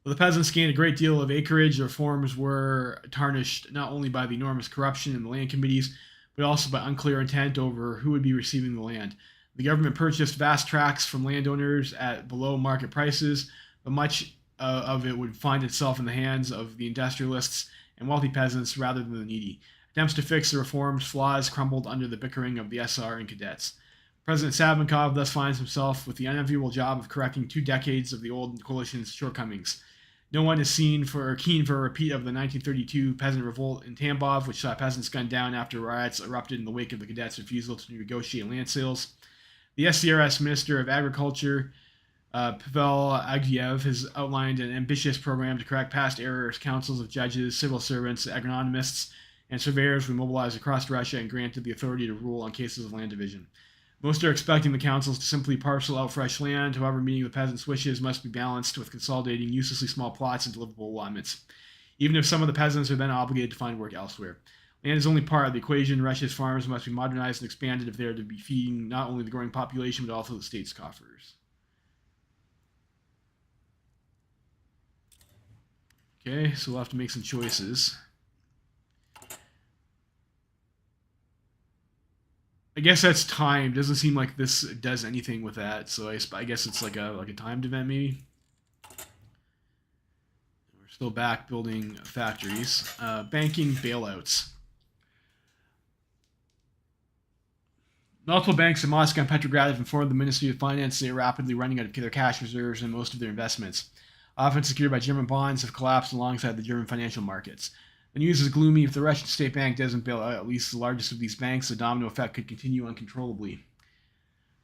Though the peasants gained a great deal of acreage, the reforms were tarnished not only by the enormous corruption in the land committees, but also by unclear intent over who would be receiving the land. The government purchased vast tracts from landowners at below market prices, but much of it would find itself in the hands of the industrialists and wealthy peasants rather than the needy. Attempts to fix the reforms' flaws crumbled under the bickering of the SR and cadets. President Savinkov thus finds himself with the unenviable job of correcting 2 decades of the old coalition's shortcomings. No one is keen for a repeat of the 1932 peasant revolt in Tambov, which saw peasants gunned down after riots erupted in the wake of the cadets' refusal to negotiate land sales. The SCRS Minister of Agriculture, Pavel Agiev, has outlined an ambitious program to correct past errors. Councils of judges, civil servants, agronomists, and surveyors were mobilized across Russia and granted the authority to rule on cases of land division. Most are expecting the councils to simply parcel out fresh land. However, meeting the peasants' wishes must be balanced with consolidating uselessly small plots into livable allotments, even if some of the peasants are then obligated to find work elsewhere. Land is only part of the equation. Russia's farms must be modernized and expanded if they are to be feeding not only the growing population but also the state's coffers. Okay, so we'll have to make some choices. I guess that's time. Doesn't seem like this does anything with that, so I guess it's like a timed event maybe. We're still back building factories. Banking bailouts. Multiple banks in Moscow and Petrograd have informed the Ministry of Finance they are rapidly running out of their cash reserves and most of their investments, often secured by German bonds, have collapsed alongside the German financial markets. The news is gloomy. If the Russian state bank doesn't bail out at least the largest of these banks, the domino effect could continue uncontrollably.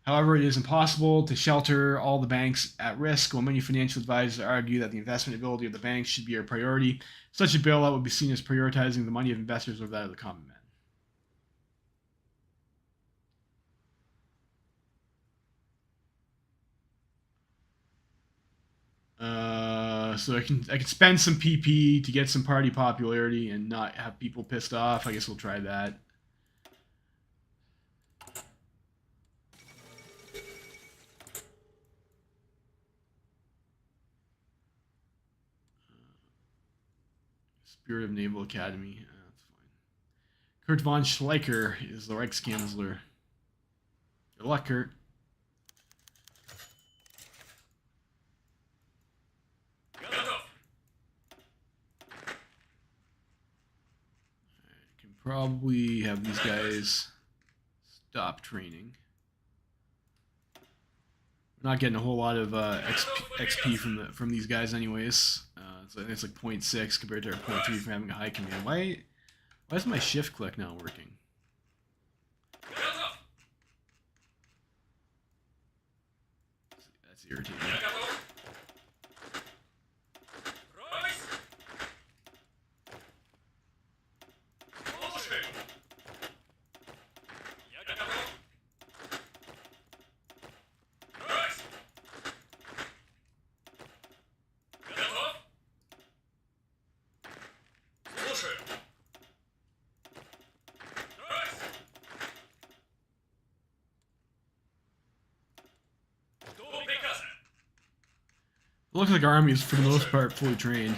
However, it is impossible to shelter all the banks at risk, while many financial advisors argue that the investment ability of the banks should be a priority. Such a bailout would be seen as prioritizing the money of investors over that of the common man. So I can spend some PP to get some party popularity and not have people pissed off. I guess we'll try that. Spirit of Naval Academy. That's fine. Kurt von Schleicher is the Reichskanzler. Good luck, Kurt. Probably have these guys stop training. We're not getting a whole lot of XP from these guys anyways. So it's like 0.6 compared to our 0.3 from having a high command. Why is my shift click not working? That's irritating. It looks like our army is, for the most part, fully trained.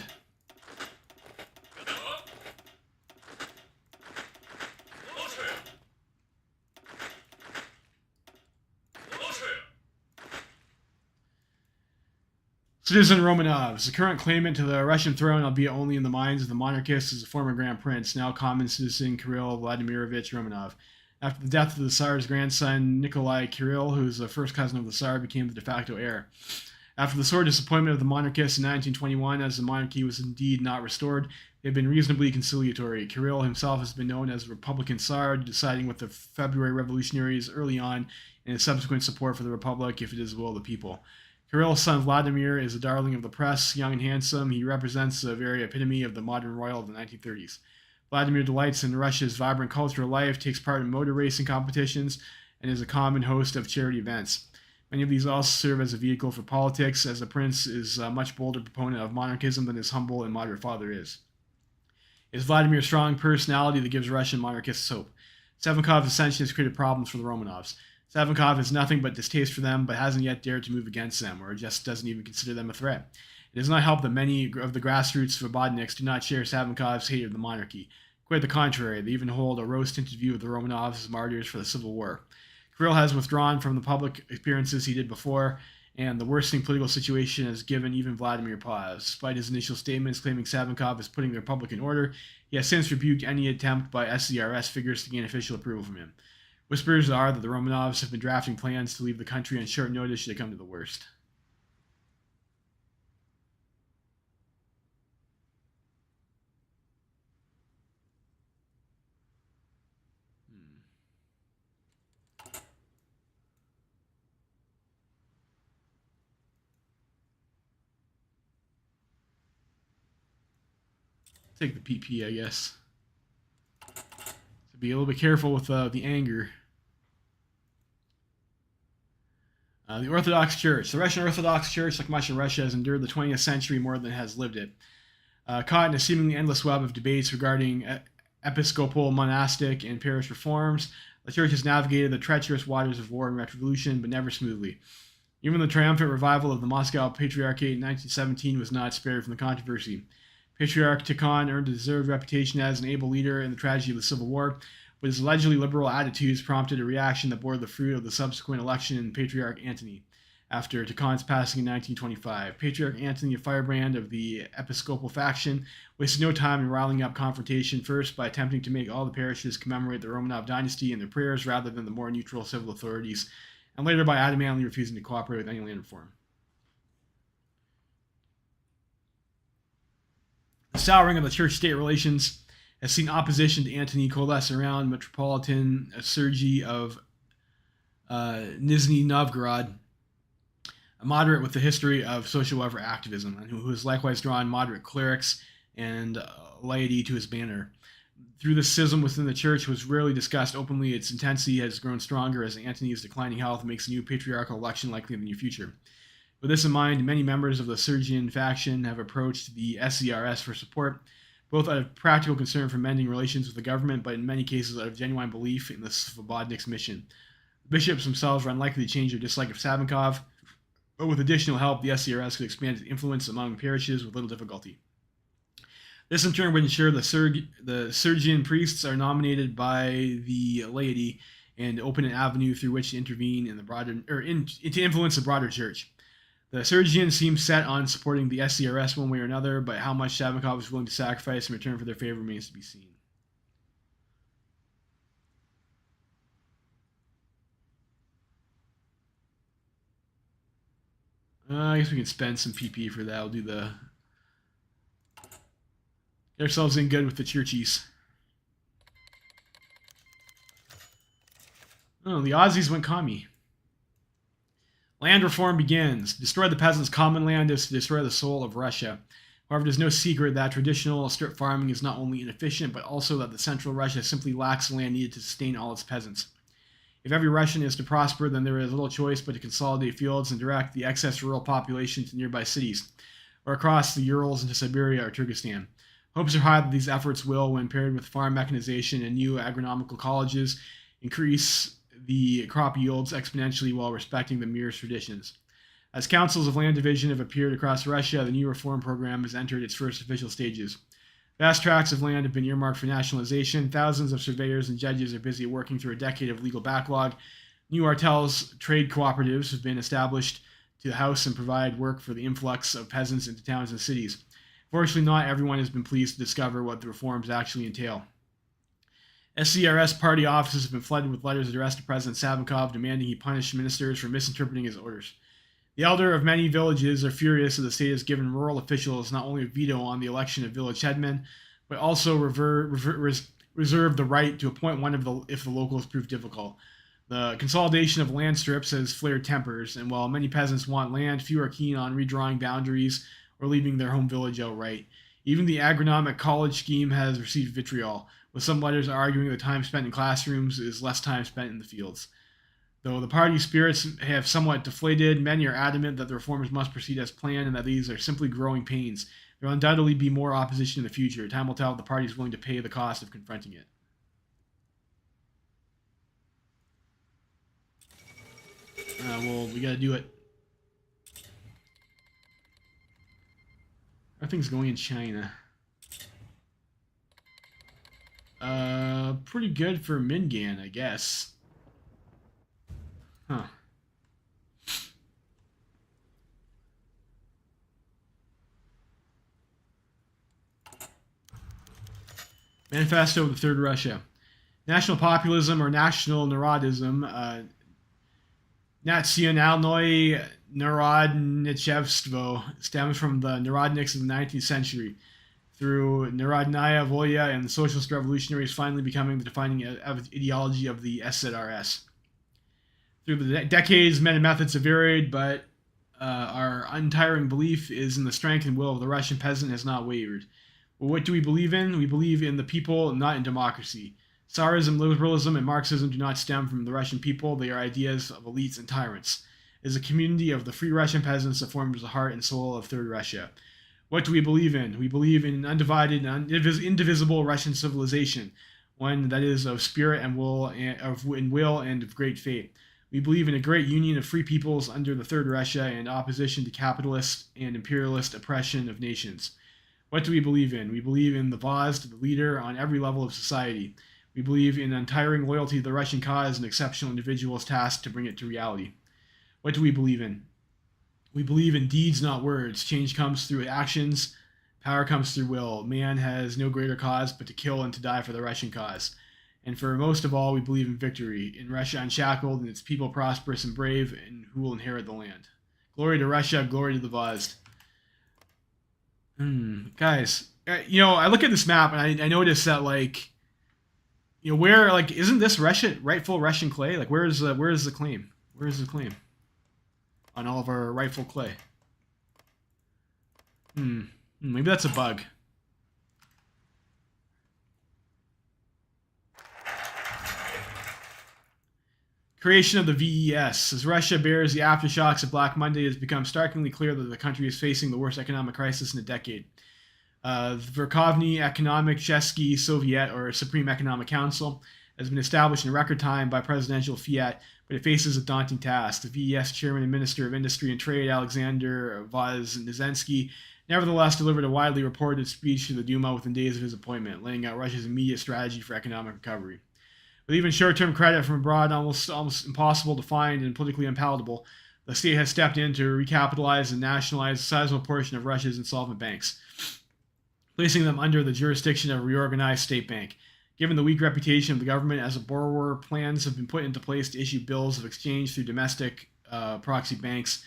Citizen Romanovs, the current claimant to the Russian throne, albeit only in the minds of the monarchists, is a former Grand Prince, now common citizen Kirill Vladimirovich Romanov. After the death of the Tsar's grandson, Nikolai Kirill, who is the first cousin of the Tsar, became the de facto heir. After the sore disappointment of the monarchists in 1921, as the monarchy was indeed not restored, they have been reasonably conciliatory. Kirill himself has been known as a Republican Tsar, deciding with the February revolutionaries early on and his subsequent support for the Republic if it is the will of the people. Kirill's son Vladimir is a darling of the press, young and handsome. He represents the very epitome of the modern royal of the 1930s. Vladimir delights in Russia's vibrant cultural life, takes part in motor racing competitions, and is a common host of charity events. Many of these also serve as a vehicle for politics, as the prince is a much bolder proponent of monarchism than his humble and moderate father is. It is Vladimir's strong personality that gives Russian monarchists hope. Savinkov's ascension has created problems for the Romanovs. Savinkov has nothing but distaste for them, but hasn't yet dared to move against them, or just doesn't even consider them a threat. It does not help that many of the grassroots Svobodniks do not share Savinkov's hate of the monarchy. Quite the contrary, they even hold a rose-tinted view of the Romanovs as martyrs for the Civil War. Kirill has withdrawn from the public appearances he did before, and the worsening political situation has given even Vladimir pause. Despite his initial statements claiming Savinkov is putting the Republic in order, he has since rebuked any attempt by SCRS figures to gain official approval from him. Whispers are that the Romanovs have been drafting plans to leave the country on short notice should it come to the worst. Take the PP, I guess. So be a little bit careful with the anger. The Orthodox Church. The Russian Orthodox Church, like much of Russia, has endured the 20th century more than it has lived it. Caught in a seemingly endless web of debates regarding episcopal, monastic, and parish reforms, the Church has navigated the treacherous waters of war and revolution, but never smoothly. Even the triumphant revival of the Moscow Patriarchate in 1917 was not spared from the controversy. Patriarch Tikhon earned a deserved reputation as an able leader in the tragedy of the Civil War, but his allegedly liberal attitudes prompted a reaction that bore the fruit of the subsequent election in Patriarch Antony after Tikhon's passing in 1925. Patriarch Antony, a firebrand of the episcopal faction, wasted no time in riling up confrontation, first by attempting to make all the parishes commemorate the Romanov dynasty in their prayers rather than the more neutral civil authorities, and later by adamantly refusing to cooperate with any land reform. The souring of the church-state relations has seen opposition to Antony coalesce around Metropolitan Sergei of Nizhny Novgorod, a moderate with a history of social welfare activism, and who has likewise drawn moderate clerics and laity to his banner. Through the schism within the church was rarely discussed openly, its intensity has grown stronger as Antony's declining health makes a new patriarchal election likely in the near future. With this in mind, many members of the Sergian faction have approached the SCRS for support, both out of practical concern for mending relations with the government, but in many cases out of genuine belief in the Svobodnik's mission. The bishops themselves are unlikely to change their dislike of Savinkov, but with additional help, the SCRS could expand its influence among parishes with little difficulty. This in turn would ensure the Sergian priests are nominated by the laity and open an avenue through which to intervene in the broader, to influence the broader church. The Sergians seem set on supporting the SCRS one way or another, but how much Savinkov is willing to sacrifice in return for their favor remains to be seen. I guess we can spend some PP for that. We'll do the... Get ourselves in good with the churchies. Oh, the Aussies went commie. Land reform begins. Destroy the peasants' common land is to destroy the soul of Russia. However, it is no secret that traditional strip farming is not only inefficient, but also that the central Russia simply lacks the land needed to sustain all its peasants. If every Russian is to prosper, then there is little choice but to consolidate fields and direct the excess rural population to nearby cities, or across the Urals into Siberia or Turkestan. Hopes are high that these efforts will, when paired with farm mechanization and new agronomical colleges, increase the crop yields exponentially while respecting the Mir's traditions. As councils of land division have appeared across Russia, the new reform program has entered its first official stages. Vast tracts of land have been earmarked for nationalization. Thousands of surveyors and judges are busy working through a decade of legal backlog. New artels trade cooperatives have been established to house and provide work for the influx of peasants into towns and cities. Fortunately, not everyone has been pleased to discover what the reforms actually entail. SCRS party offices have been flooded with letters addressed to President Savinkov demanding he punish ministers for misinterpreting his orders. The elder of many villages are furious that the state has given rural officials not only a veto on the election of village headmen, but also reserved the right to appoint one if the locals prove difficult. The consolidation of land strips has flared tempers, and while many peasants want land, few are keen on redrawing boundaries or leaving their home village outright. Even the agronomic college scheme has received vitriol, with some letters arguing that time spent in classrooms is less time spent in the fields. Though the party spirits have somewhat deflated, many are adamant that the reforms must proceed as planned and that these are simply growing pains. There will undoubtedly be more opposition in the future. Time will tell if the party is willing to pay the cost of confronting it. Well, we gotta do it. Everything's going in China. Pretty good for Mingan, I guess. Huh. Manifesto of the Third Russia. National populism or national narodism, Nationalnoye Narodnichevstvo, stems from the Narodniks of the 19th century, through Narodnaya Volya and the socialist revolutionaries finally becoming the defining ideology of the SZRS. Through the decades, many methods have varied, but our untiring belief is in the strength and will of the Russian peasant has not wavered. Well, what do we believe in? We believe in the people, not in democracy. Tsarism, liberalism, and Marxism do not stem from the Russian people. They are ideas of elites and tyrants. It is a community of the free Russian peasants that forms the heart and soul of Third Russia. What do we believe in? We believe in an undivided and indivisible Russian civilization, one that is of spirit and will and of great faith. We believe in a great union of free peoples under the Third Russia and opposition to capitalist and imperialist oppression of nations. What do we believe in? We believe in the Voshod, the leader on every level of society. We believe in untiring loyalty to the Russian cause and exceptional individuals tasked to bring it to reality. What do we believe in? We believe in deeds, not words. Change comes through actions. Power comes through will. Man has no greater cause but to kill and to die for the Russian cause. And for most of all, we believe in victory, in Russia unshackled, and its people prosperous and brave, and who will inherit the land. Glory to Russia, glory to the Voshod. Guys, I look at this map and I notice that, like, where, like, isn't this rightful Russian clay? Like, where is the claim? Where is the claim on all of our rightful clay? Maybe that's a bug. Creation of the VES. As Russia bears the aftershocks of Black Monday, it has become starkly clear that the country is facing the worst economic crisis in a decade. The Verkhovny Ekonomический Soviet, or Supreme Economic Council, has been established in record time by presidential fiat, but it faces a daunting task. The VES chairman and Minister of Industry and Trade, Alexander Voznezensky, nevertheless delivered a widely reported speech to the Duma within days of his appointment, laying out Russia's immediate strategy for economic recovery. With even short-term credit from abroad almost impossible to find and politically unpalatable, the state has stepped in to recapitalize and nationalize a sizable portion of Russia's insolvent banks, placing them under the jurisdiction of a reorganized state bank. Given the weak reputation of the government as a borrower, plans have been put into place to issue bills of exchange through domestic proxy banks.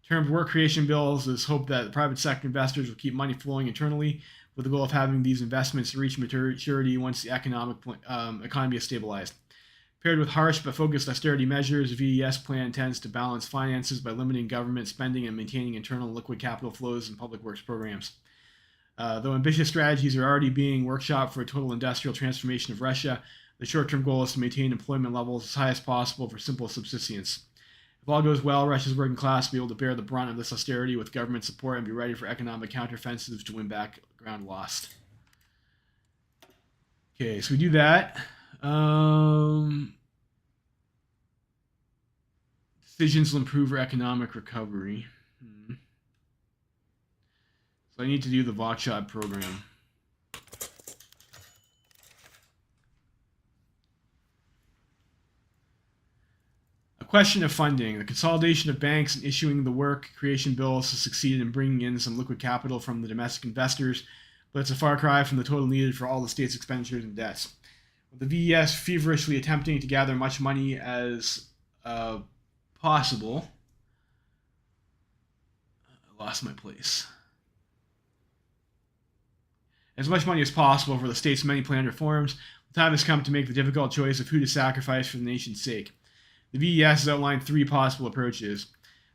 Termed work creation bills, there's hope that the private sector investors will keep money flowing internally, with the goal of having these investments reach maturity once the economy is stabilized. Paired with harsh but focused austerity measures, the VES plan tends to balance finances by limiting government spending and maintaining internal liquid capital flows and public works programs. Though ambitious strategies are already being workshopped for a total industrial transformation of Russia, the short-term goal is to maintain employment levels as high as possible for simple subsistence. If all goes well, Russia's working class will be able to bear the brunt of this austerity with government support and be ready for economic counteroffensives to win back ground lost. Okay, so we do that. Decisions will improve our economic recovery. So I need to do the Voshod program. Question of funding. The consolidation of banks and issuing the work creation bills has succeeded in bringing in some liquid capital from the domestic investors, but it's a far cry from the total needed for all the state's expenditures and debts. With the VES feverishly attempting to gather much money as possible, I lost my place. As much money as possible for the state's many planned reforms, the time has come to make the difficult choice of who to sacrifice for the nation's sake. The VES has outlined 3 possible approaches.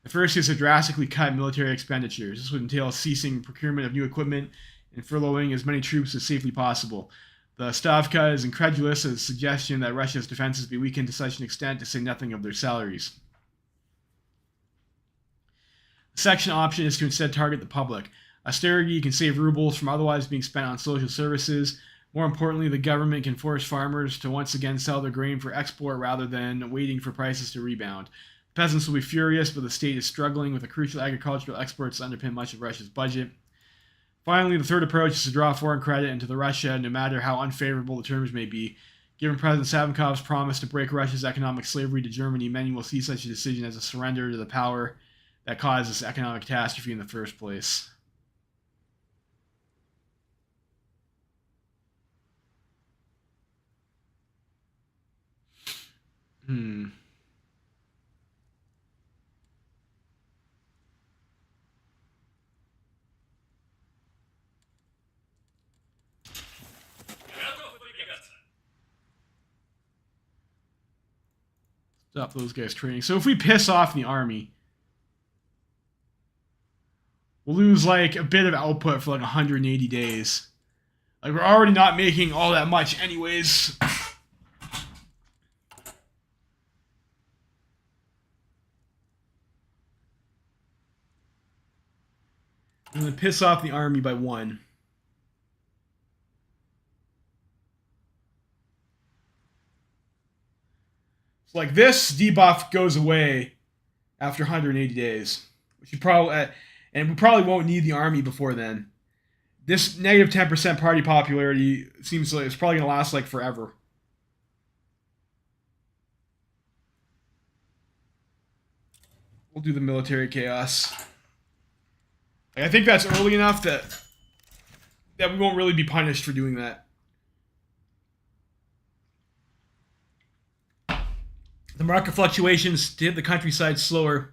The first is to drastically cut military expenditures. This would entail ceasing procurement of new equipment and furloughing as many troops as safely possible. The Stavka is incredulous at the suggestion that Russia's defenses be weakened to such an extent, to say nothing of their salaries. The second option is to instead target the public. Austerity can save rubles from otherwise being spent on social services. More importantly, the government can force farmers to once again sell their grain for export rather than waiting for prices to rebound. The peasants will be furious, but the state is struggling with the crucial agricultural exports that underpin much of Russia's budget. Finally, the third approach is to draw foreign credit into the Russia, no matter how unfavorable the terms may be. Given President Savinkov's promise to break Russia's economic slavery to Germany, many will see such a decision as a surrender to the power that caused this economic catastrophe in the first place. Stop those guys training. So if we piss off the army, we'll lose like a bit of output for like 180 days. Like, we're already not making all that much anyways. I'm going to piss off the army by 1. So like, this debuff goes away after 180 days. Which you probably, and we probably won't need the army before then. This negative 10% party popularity seems like it's probably going to last like forever. We'll do the military chaos. I think that's early enough that we won't really be punished for doing that. The market fluctuations hit the countryside slower,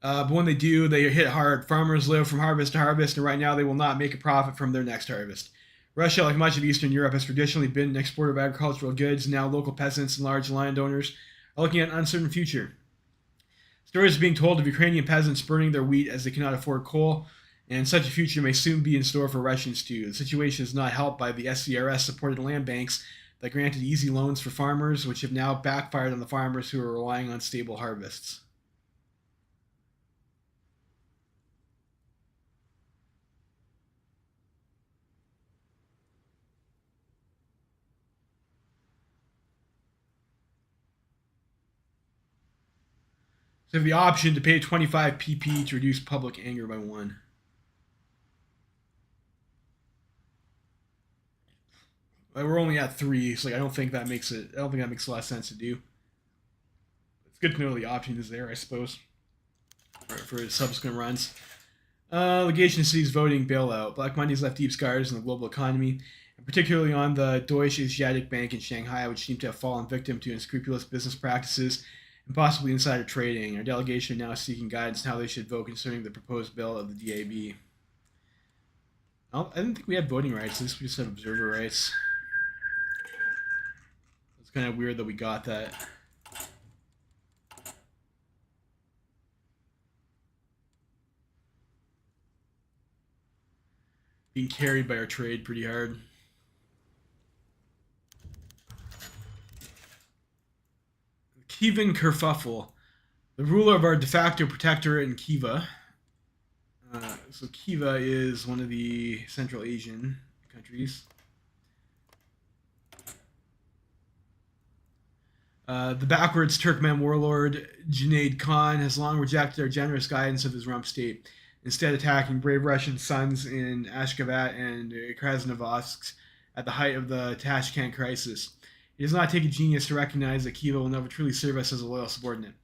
but when they do, they hit hard. Farmers live from harvest to harvest, and right now they will not make a profit from their next harvest. Russia, like much of Eastern Europe, has traditionally been an exporter of agricultural goods, and now local peasants and large landowners are looking at an uncertain future. Stories are being told of Ukrainian peasants burning their wheat as they cannot afford coal, and such a future may soon be in store for Russians too. The situation is not helped by the SCRS-supported land banks that granted easy loans for farmers, which have now backfired on the farmers who are relying on stable harvests. So we have the option to pay 25 PP to reduce public anger by 1. We're only at 3, so like, I don't think that makes a lot of sense to do. It's good to know the option is there, I suppose, for subsequent runs. Legation cities voting bailout. Black money has left deep scars in the global economy, and particularly on the Deutsche Asiatic Bank in Shanghai, which seemed to have fallen victim to unscrupulous business practices and possibly insider trading. Our delegation are now seeking guidance on how they should vote concerning the proposed bill of the DAB. I didn't think we had voting rights. At least we just have observer rights. It's kind of weird that we got that. Being carried by our trade pretty hard. Kievan Kerfuffle, the ruler of our de facto protectorate in Khiva. So Khiva is one of the Central Asian countries. The backwards Turkmen warlord Junaid Khan has long rejected our generous guidance of his rump state, instead attacking brave Russian sons in Ashgabat and Krasnovodsk at the height of the Tashkent crisis. It does not take a genius to recognize that Khiva will never truly serve us as a loyal subordinate.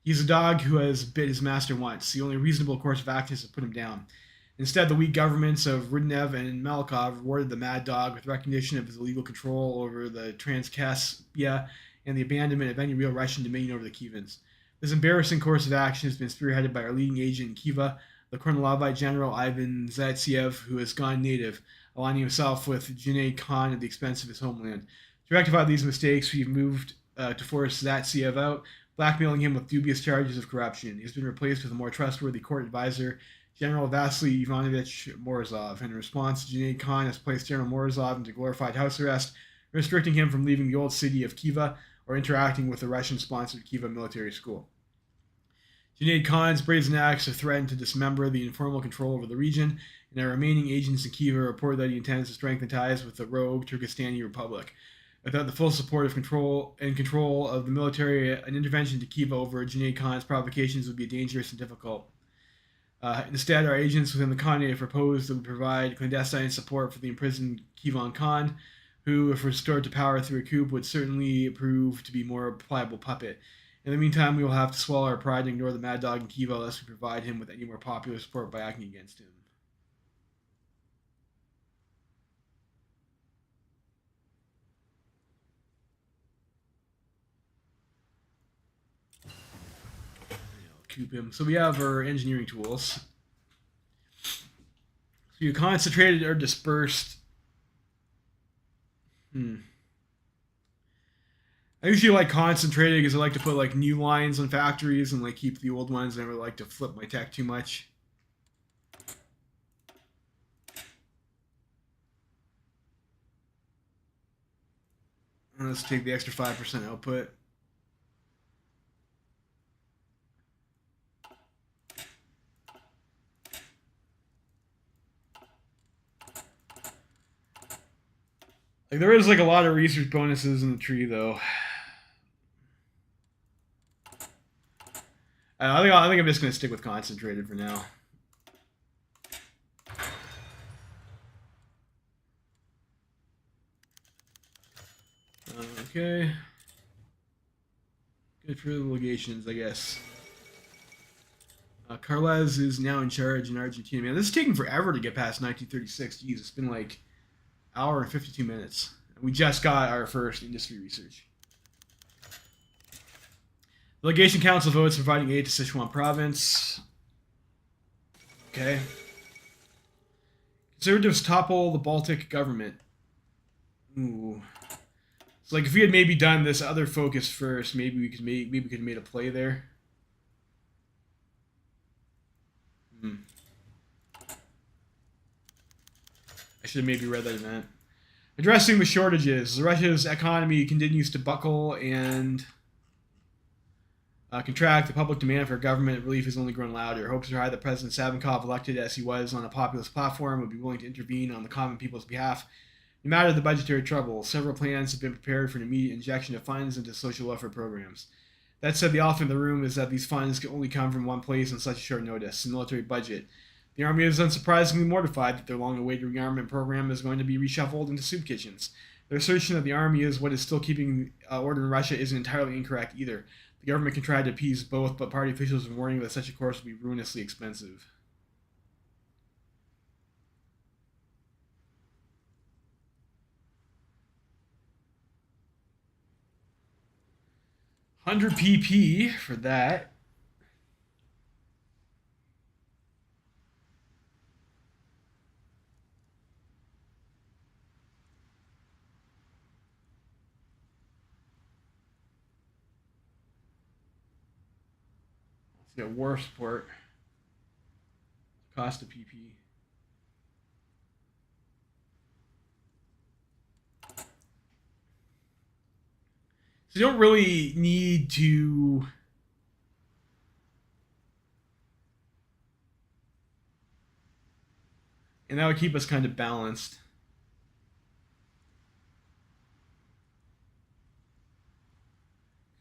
He's a dog who has bit his master once. The only reasonable course of action is to put him down. Instead, the weak governments of Rudenev and Malikov rewarded the mad dog with recognition of his illegal control over the Transcaspia and the abandonment of any real Russian dominion over the Khivans. This embarrassing course of action has been spearheaded by our leading agent in Khiva, the Kornilovite general Ivan Zaitsev, who has gone native, aligning himself with Junaid Khan at the expense of his homeland. To rectify these mistakes, we've moved to force Zaitsev out, blackmailing him with dubious charges of corruption. He has been replaced with a more trustworthy court advisor, General Vasily Ivanovich Morozov. In response, Junaid Khan has placed General Morozov into glorified house arrest, restricting him from leaving the old city of Khiva or interacting with the Russian-sponsored Khiva military school. Junaid Khan's brazen acts have threatened to dismember the informal control over the region, and our remaining agents in Khiva report that he intends to strengthen ties with the rogue Turkestani Republic. Without the full support of control of the military, an intervention to Khiva over Junaid Khan's provocations would be dangerous and difficult. Instead, our agents within the Khanate have proposed that we provide clandestine support for the imprisoned Kievan Khan, who, if restored to power through a coup, would certainly prove to be a more pliable puppet. In the meantime, we will have to swallow our pride and ignore the mad dog in Khiva unless we provide him with any more popular support by acting against him. Coup him. So we have our engineering tools. So you concentrated or dispersed. I usually like concentrated because I like to put like new lines on factories and like keep the old ones. I never like to flip my tech too much. And let's take the extra 5% output. Like there is like a lot of research bonuses in the tree though. I think I'm just gonna stick with concentrated for now. Okay. Good for the legations, I guess. Carles is now in charge in Argentina. Man, this is taking forever to get past 1936. Jeez, it's been like an hour and 52 minutes. We just got our first industry research. The Legation Council votes providing aid to Sichuan province. Okay. Conservatives topple the Baltic government. Ooh. So like if we had maybe done this other focus first, maybe we could have made a play there. I should have maybe read that event. Addressing the shortages. Russia's economy continues to buckle and contract. The public demand for government relief has only grown louder. Hopes are high that President Savinkov, elected as he was on a populist platform, would be willing to intervene on the common people's behalf. No matter the budgetary trouble, several plans have been prepared for an immediate injection of funds into social welfare programs. That said, the elephant in the room is that these funds can only come from one place on such a short notice, the military budget. The Army is unsurprisingly mortified that their long-awaited rearmament program is going to be reshuffled into soup kitchens. Their assertion that the Army is what is still keeping order in Russia isn't entirely incorrect either. The government can try to appease both, but party officials have been warning that such a course will be ruinously expensive. $100 PP for that. Let's get war support. Cost of PP. So you don't really need to and that would keep us kind of balanced.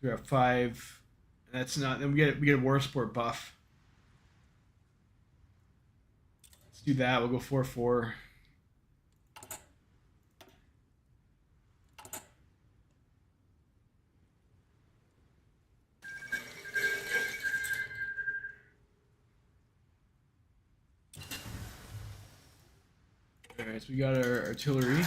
We have 5. That's not. Then we get a war support buff. Let's do that. We'll go 4/4. Alright, so we got our artillery.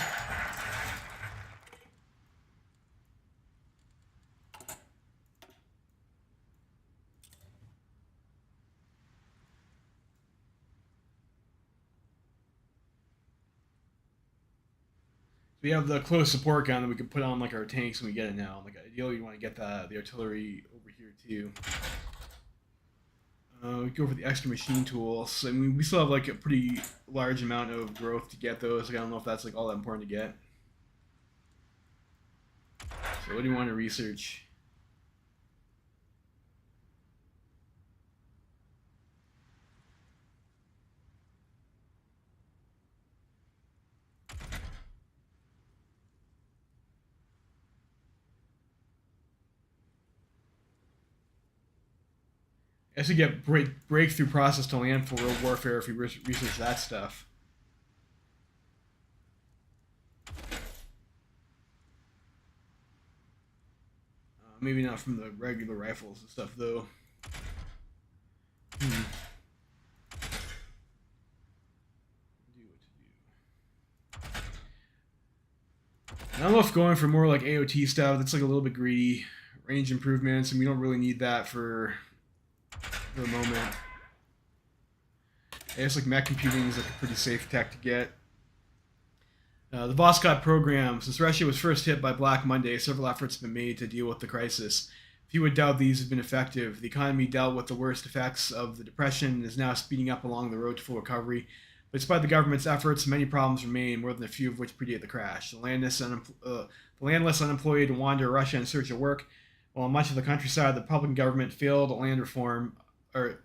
We have the close support gun that we can put on like our tanks when we get it now. Like ideally, you want to get the artillery over here too. We go for the extra machine tools. I mean, we still have like a pretty large amount of growth to get those. Like, I don't know if that's like all that important to get. So what do you want to research? I guess we get breakthrough process to land for real warfare if we research that stuff. Maybe not from the regular rifles and stuff though. Hmm. I don't know if going for more like AOT stuff, that's like a little bit greedy. Range improvements, and we don't really need that for the moment. I guess like mech computing is like a pretty safe tech to get. The Voshod program. Since Russia was first hit by Black Monday, several efforts have been made to deal with the crisis. Few would doubt these have been effective. The economy dealt with the worst effects of the depression and is now speeding up along the road to full recovery. But despite the government's efforts, many problems remain, more than a few of which predate the crash. The landless unemployed wander Russia in search of work, while in much of the countryside, the Republican government failed land reform, or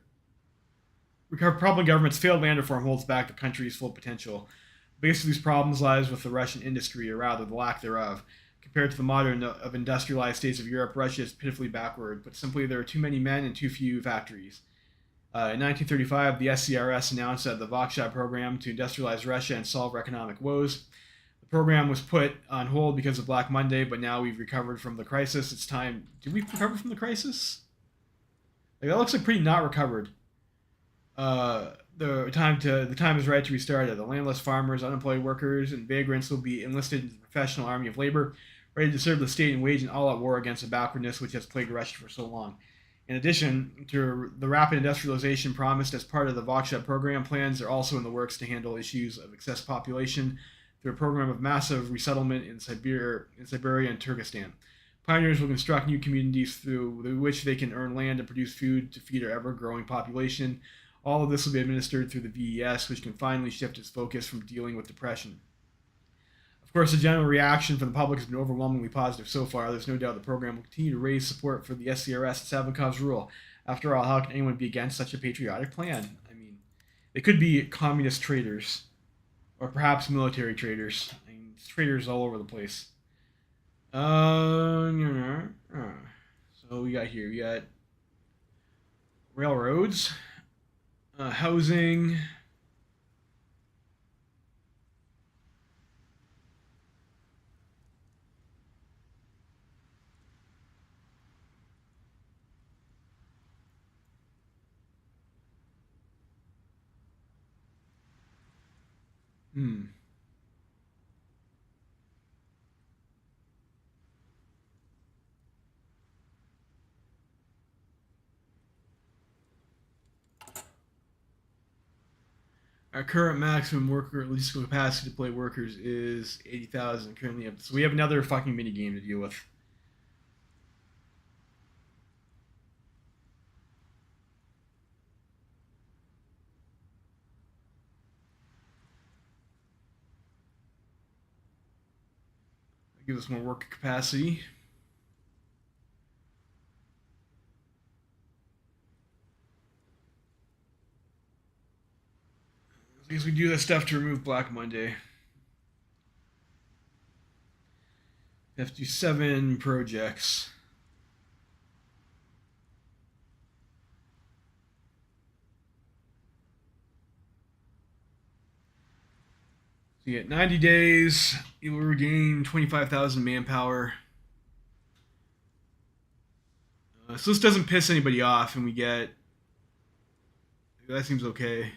Republican government's failed land reform holds back the country's full potential. The biggest of these problems lies with the Russian industry, or rather, the lack thereof. Compared to the modern of industrialized states of Europe, Russia is pitifully backward, but simply there are too many men and too few factories. In 1935, the SCRS announced that the Voshod program to industrialize Russia and solve economic woes. The program was put on hold because of Black Monday, but now we've recovered from the crisis. It's time. Did we recover from the crisis? Like, that looks like pretty not recovered. The time is right to restart it. The landless farmers, unemployed workers, and vagrants will be enlisted into the professional army of labor, ready to serve the state and wage an all-out war against the backwardness which has plagued Russia for so long. In addition to the rapid industrialization promised as part of the Voshod program, plans are also in the works to handle issues of excess population through a program of massive resettlement in Siberia and Turkestan. Pioneers will construct new communities through which they can earn land and produce food to feed our ever-growing population. All of this will be administered through the VES, which can finally shift its focus from dealing with depression. Of course, the general reaction from the public has been overwhelmingly positive so far. There's no doubt the program will continue to raise support for the SCRS and Savinkov's rule. After all, how can anyone be against such a patriotic plan? I mean, they could be communist traitors, or perhaps military traitors. I mean, traitors all over the place. So we got here. We got railroads. Housing. Hmm. Our current maximum worker logistical capacity to deploy workers is 80,000 currently. So we have another fucking mini game to deal with. Give us more worker capacity. I guess we do this stuff to remove Black Monday. We have to do 7 projects. So you get 90 days. You will regain 25,000 manpower. So this doesn't piss anybody off, and we get. That seems okay.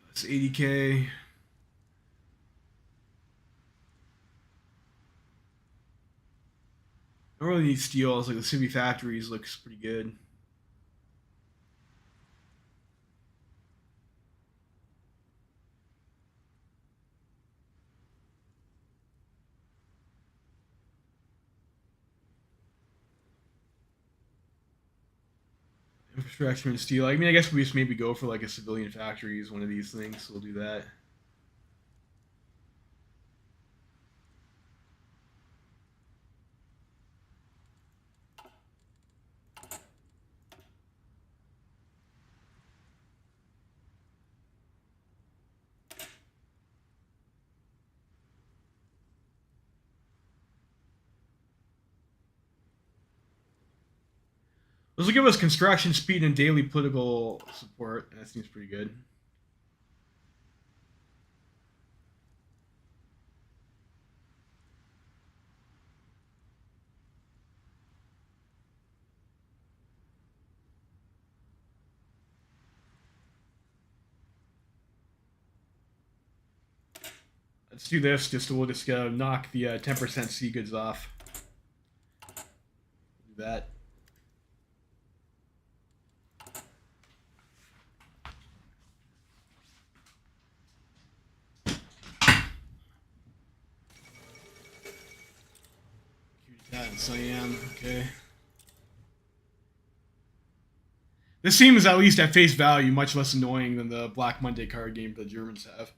That's 80K. I don't really need steel. It's like the city factories looks pretty good. Infrastructure and steel. I mean, I guess we just maybe go for like a civilian factory is one of these things. So we'll do that. This will give us construction speed and daily political support. That seems pretty good. Let's do this. We'll just knock the 10% sea goods off. Do that. So I am okay. This seems, at least at face value, much less annoying than the Black Monday card game the Germans have.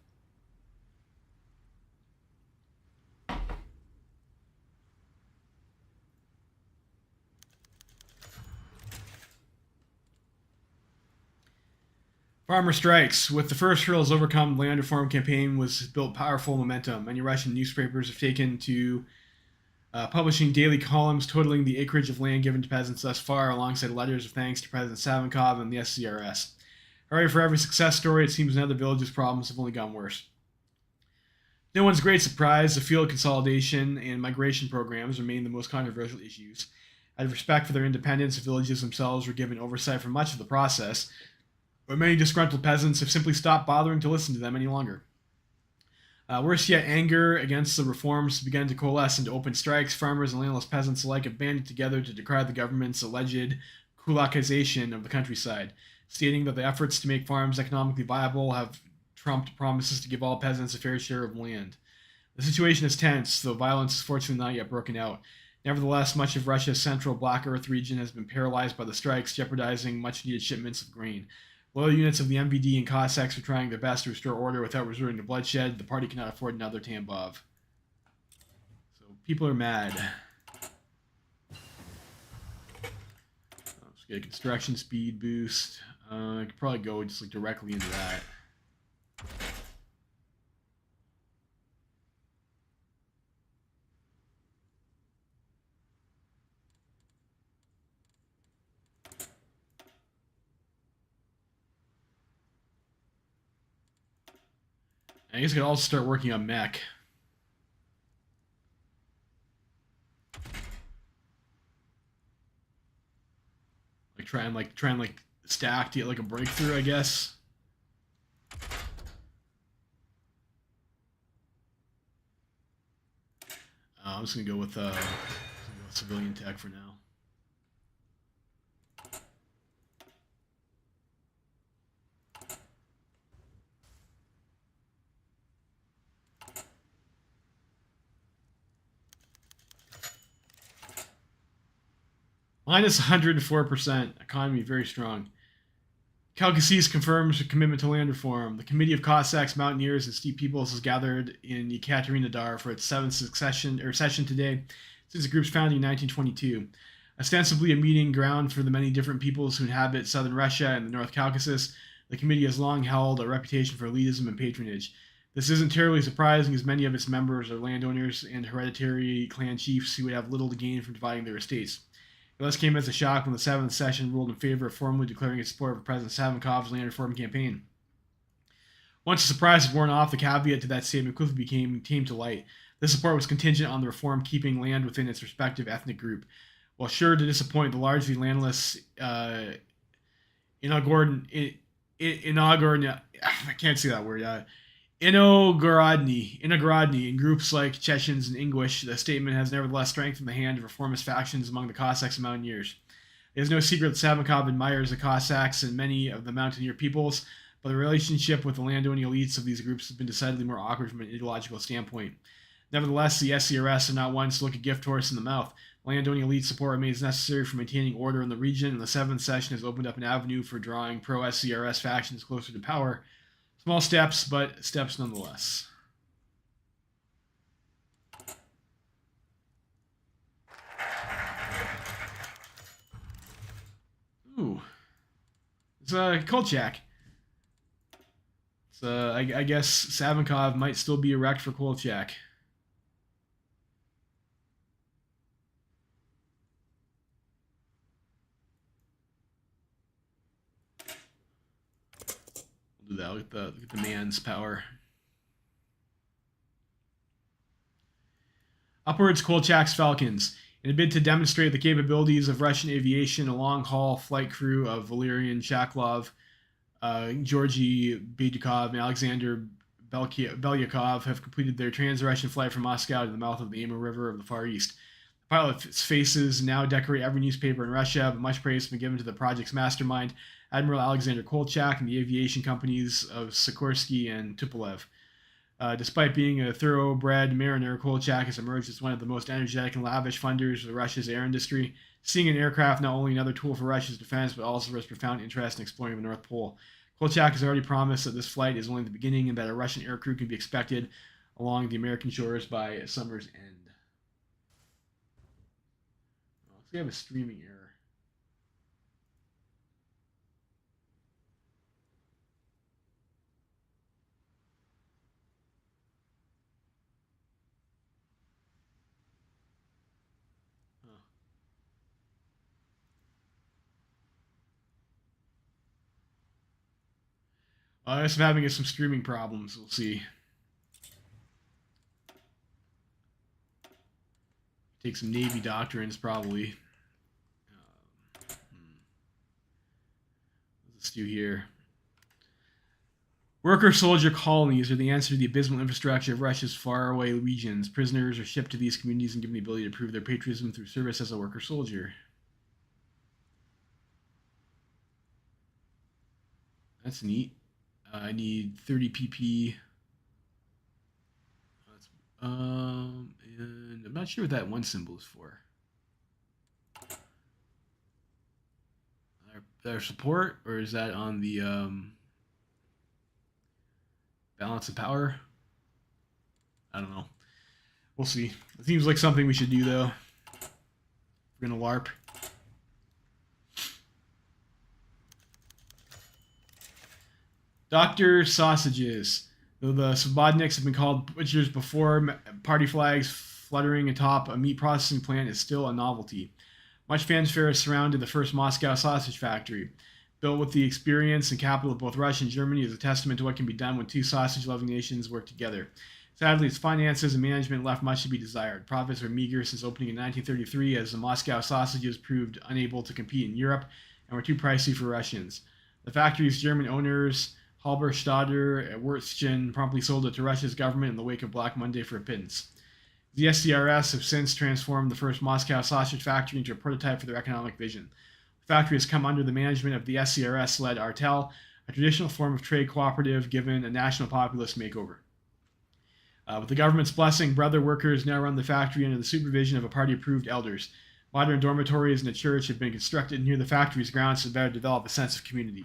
Farmer strikes. With the first hurdles overcome, the land reform campaign was built powerful momentum. Many Russian newspapers have taken to publishing daily columns totaling the acreage of land given to peasants thus far, alongside letters of thanks to President Savinkov and the SCRS. However, for every success story, it seems another village's problems have only gotten worse. No one's great surprise, the field consolidation and migration programs remain the most controversial issues. Out of respect for their independence, the villages themselves were given oversight for much of the process, but many disgruntled peasants have simply stopped bothering to listen to them any longer. Worse yet, anger against the reforms began to coalesce into open strikes. Farmers and landless peasants alike have banded together to decry the government's alleged kulakization of the countryside, stating that the efforts to make farms economically viable have trumped promises to give all peasants a fair share of land. The situation is tense, though violence is fortunately not yet broken out. Nevertheless, much of Russia's central Black Earth region has been paralyzed by the strikes, jeopardizing much-needed shipments of grain. Loyal units of the MVD and Cossacks are trying their best to restore order without resorting to bloodshed. The party cannot afford another Tambov. So people are mad. Let's get a construction speed boost. I could probably go just like directly into that. I guess I could also start working on mech. Try and stack to get like a breakthrough, I guess. I'm just gonna go with civilian tech for now. Minus 104%. Economy very strong. Caucasus confirms a commitment to land reform. The Committee of Cossacks, Mountaineers, and Steppe Peoples has gathered in Yekaterinodar for its seventh session today since the group's founding in 1922. Ostensibly a meeting ground for the many different peoples who inhabit southern Russia and the North Caucasus, the committee has long held a reputation for elitism and patronage. This isn't terribly surprising, as many of its members are landowners and hereditary clan chiefs who would have little to gain from dividing their estates. It thus came as a shock when the seventh session ruled in favor of formally declaring its support for President Savinkov's land reform campaign. Once the surprise had worn off, the caveat to that statement quickly came to light. This support was contingent on the reform keeping land within its respective ethnic group. While sure to disappoint the largely landless Inogrodny, in groups like Chechens and English, the statement has nevertheless strengthened the hand of reformist factions among the Cossacks and Mountaineers. It is no secret that Savinkov admires the Cossacks and many of the Mountaineer peoples, but the relationship with the landowning elites of these groups has been decidedly more awkward from an ideological standpoint. Nevertheless, the SCRS are not ones to look a gift horse in the mouth. Landowning elite support remains necessary for maintaining order in the region, and the 7th session has opened up an avenue for drawing pro-SCRS factions closer to power. Small steps, but steps nonetheless. Ooh. It's Kolchak. It's, I guess Savinkov might still be erect for Kolchak. We'll do that. Look at the man's power. Upwards, Kolchak's Falcons. In a bid to demonstrate the capabilities of Russian aviation, a long-haul flight crew of Valerian Shaklov, Georgy Bedyakov, and Alexander Belyakov have completed their trans-Russian flight from Moscow to the mouth of the Amur River of the Far East. The pilot's faces now decorate every newspaper in Russia, but much praise has been given to the project's mastermind, Admiral Alexander Kolchak, and the aviation companies of Sikorsky and Tupolev. Despite being a thoroughbred mariner, Kolchak has emerged as one of the most energetic and lavish funders of Russia's air industry, seeing an aircraft not only another tool for Russia's defense, but also for its profound interest in exploring the North Pole. Kolchak has already promised that this flight is only the beginning and that a Russian aircrew can be expected along the American shores by summer's end. Looks like we have a streaming error. I guess I'm having some streaming problems. We'll see. Take some Navy doctrines, probably. Let's do here. Worker-soldier colonies are the answer to the abysmal infrastructure of Russia's faraway regions. Prisoners are shipped to these communities and given the ability to prove their patriotism through service as a worker-soldier. That's neat. I need 30 PP. And I'm not sure what that one symbol is for. Their support, or is that on the balance of power? I don't know. We'll see. It seems like something we should do, though. We're gonna LARP. Dr. Sausages. Though the Svobodniks have been called butchers before, party flags fluttering atop a meat processing plant is still a novelty. Much fanfare has surrounded the first Moscow sausage factory. Built with the experience and capital of both Russia and Germany, is a testament to what can be done when two sausage-loving nations work together. Sadly, its finances and management left much to be desired. Profits were meager since opening in 1933, as the Moscow sausages proved unable to compete in Europe and were too pricey for Russians. The factory's German owners, Halberstadter Wurzchen, promptly sold it to Russia's government in the wake of Black Monday for a pittance. The SCRS have since transformed the first Moscow sausage factory into a prototype for their economic vision. The factory has come under the management of the SCRS-led Artel, a traditional form of trade cooperative given a national populist makeover. With the government's blessing, brother workers now run the factory under the supervision of a party-approved elders. Modern dormitories and a church have been constructed near the factory's grounds to better develop a sense of community.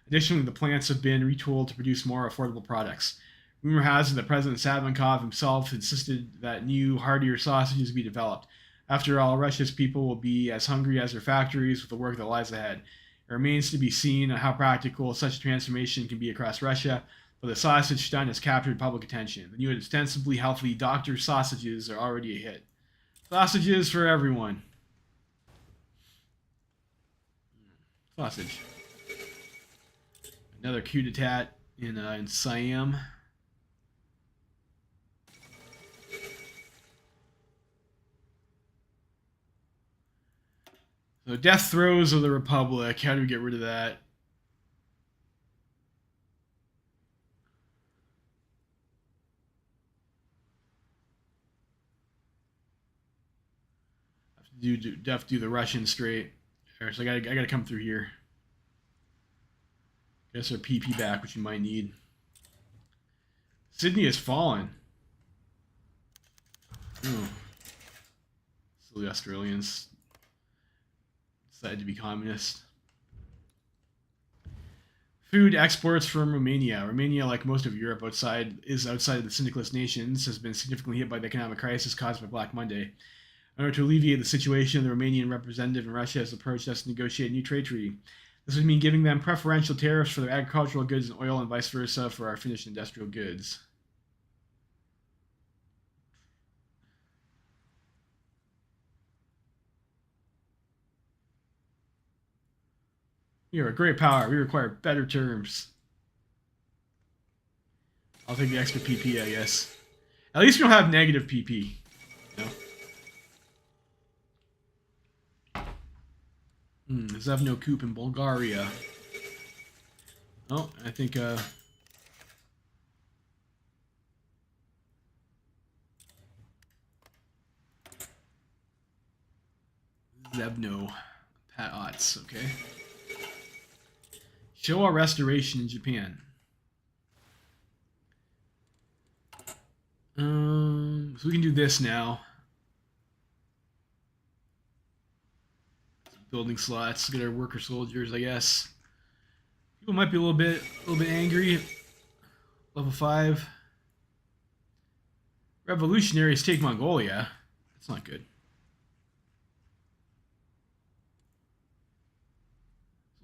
Additionally, the plants have been retooled to produce more affordable products. Rumor has it that President Savinkov himself insisted that new, heartier sausages be developed. After all, Russia's people will be as hungry as their factories with the work that lies ahead. It remains to be seen how practical such a transformation can be across Russia, but the sausage stunt has captured public attention. The new ostensibly healthy Dr. Sausages are already a hit. Sausages for everyone. Sausage. Another coup d'etat in Siam. So death throes of the Republic. How do we get rid of that? Have to do the Russian straight. All right, so I gotta come through here. Guess our PP back, which you might need. Sydney has fallen. Oh, so the Australians decided to be communist. Food exports from Romania. Romania, like most of Europe, is outside of the syndicalist nations, has been significantly hit by the economic crisis caused by Black Monday. In order to alleviate the situation, the Romanian representative in Russia has approached us to negotiate a new trade treaty. This would mean giving them preferential tariffs for their agricultural goods and oil, and vice versa for our finished industrial goods. We are a great power. We require better terms. I'll take the extra PP, I guess. At least we don't have negative PP. You know? There's have no coup in Bulgaria. Oh, I think Zebno. Pat Otts, okay. Showa Restoration in Japan. So we can do this now. Building slots, get our worker soldiers, I guess. People might be a little bit angry. Level 5. Revolutionaries take Mongolia. That's not good.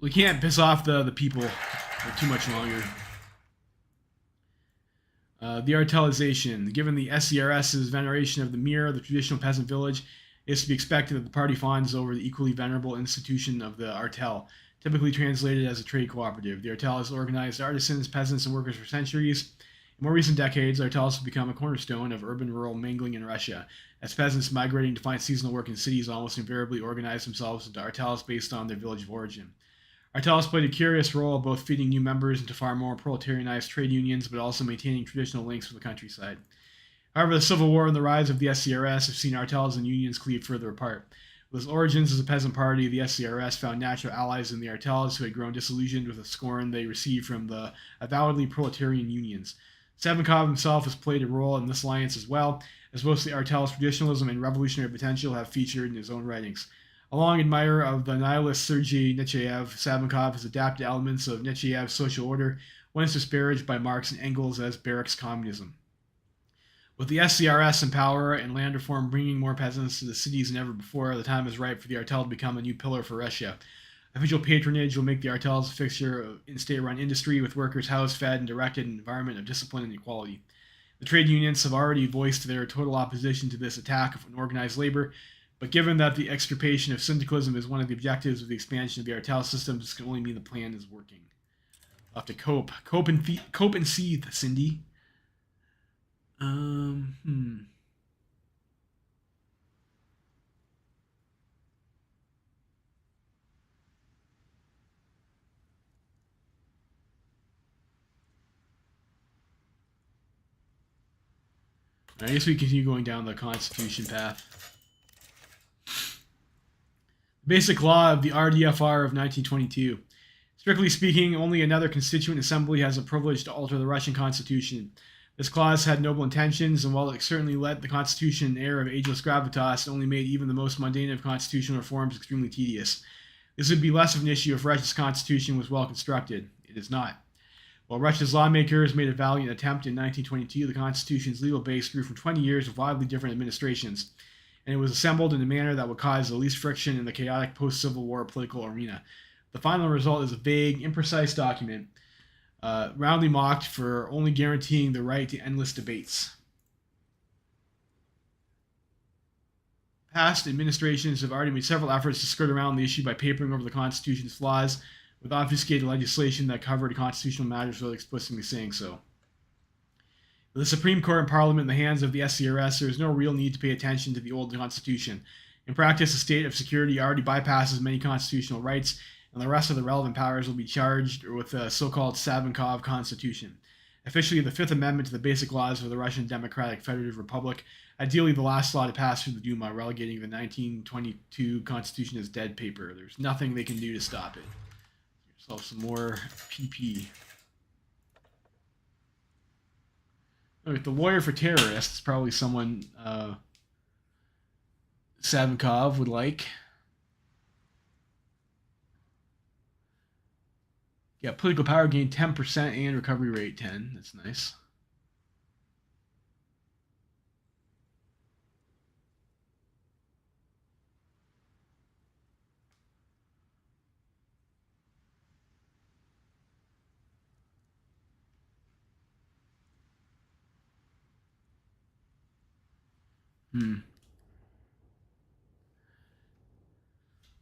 We can't piss off the people for too much longer. The Artelization. Given the SCRS's veneration of the mirror, the traditional peasant village, it is to be expected that the party fawns over the equally venerable institution of the Artel, typically translated as a trade cooperative. The Artel has organized artisans, peasants, and workers for centuries. In more recent decades, Artels have become a cornerstone of urban-rural mingling in Russia, as peasants migrating to find seasonal work in cities almost invariably organize themselves into Artels based on their village of origin. Artels played a curious role of both feeding new members into far more proletarianized trade unions, but also maintaining traditional links with the countryside. However, the Civil War and the rise of the SCRS have seen Artels and unions cleave further apart. With its origins as a peasant party, the SCRS found natural allies in the Artels, who had grown disillusioned with the scorn they received from the avowedly proletarian unions. Savinkov himself has played a role in this alliance as well, as both the Artel's traditionalism and revolutionary potential have featured in his own writings. A long admirer of the nihilist Sergei Nechayev, Savinkov has adapted elements of Nechayev's social order, once disparaged by Marx and Engels as barracks communism. With the SCRS in power and land reform bringing more peasants to the cities than ever before, the time is ripe for the Artel to become a new pillar for Russia. Official patronage will make the Artels a fixture in state-run industry, with workers housed, fed, and directed in an environment of discipline and equality. The trade unions have already voiced their total opposition to this attack on organized labor, but given that the extirpation of syndicalism is one of the objectives of the expansion of the Artel system, this can only mean the plan is working. We'll have to cope and seethe, Cindy. I guess we continue going down the Constitution path. Basic law of the RDFR of 1922. Strictly speaking, only another constituent assembly has the privilege to alter the Russian Constitution. This clause had noble intentions, and while it certainly let the Constitution an air of ageless gravitas, it only made even the most mundane of constitutional reforms extremely tedious. This would be less of an issue if Russia's Constitution was well constructed. It is not. While Russia's lawmakers made a valiant attempt in 1922, the Constitution's legal base grew from 20 years of wildly different administrations, and it was assembled in a manner that would cause the least friction in the chaotic post-Civil War political arena. The final result is a vague, imprecise document, roundly mocked for only guaranteeing the right to endless debates. Past administrations have already made several efforts to skirt around the issue by papering over the Constitution's flaws with obfuscated legislation that covered constitutional matters without explicitly saying so. With the Supreme Court and Parliament in the hands of the SCRS, there is no real need to pay attention to the old Constitution. In practice, the state of security already bypasses many constitutional rights, and the rest of the relevant powers will be charged with the so-called Savinkov Constitution. Officially, the Fifth Amendment to the Basic Laws of the Russian Democratic Federative Republic, ideally the last law to pass through the Duma, relegating the 1922 Constitution as dead paper. There's nothing they can do to stop it. Get yourself some more PP. All right, the lawyer for terrorists, probably someone Savinkov would like. Yeah, political power gain 10% and recovery rate 10. That's nice.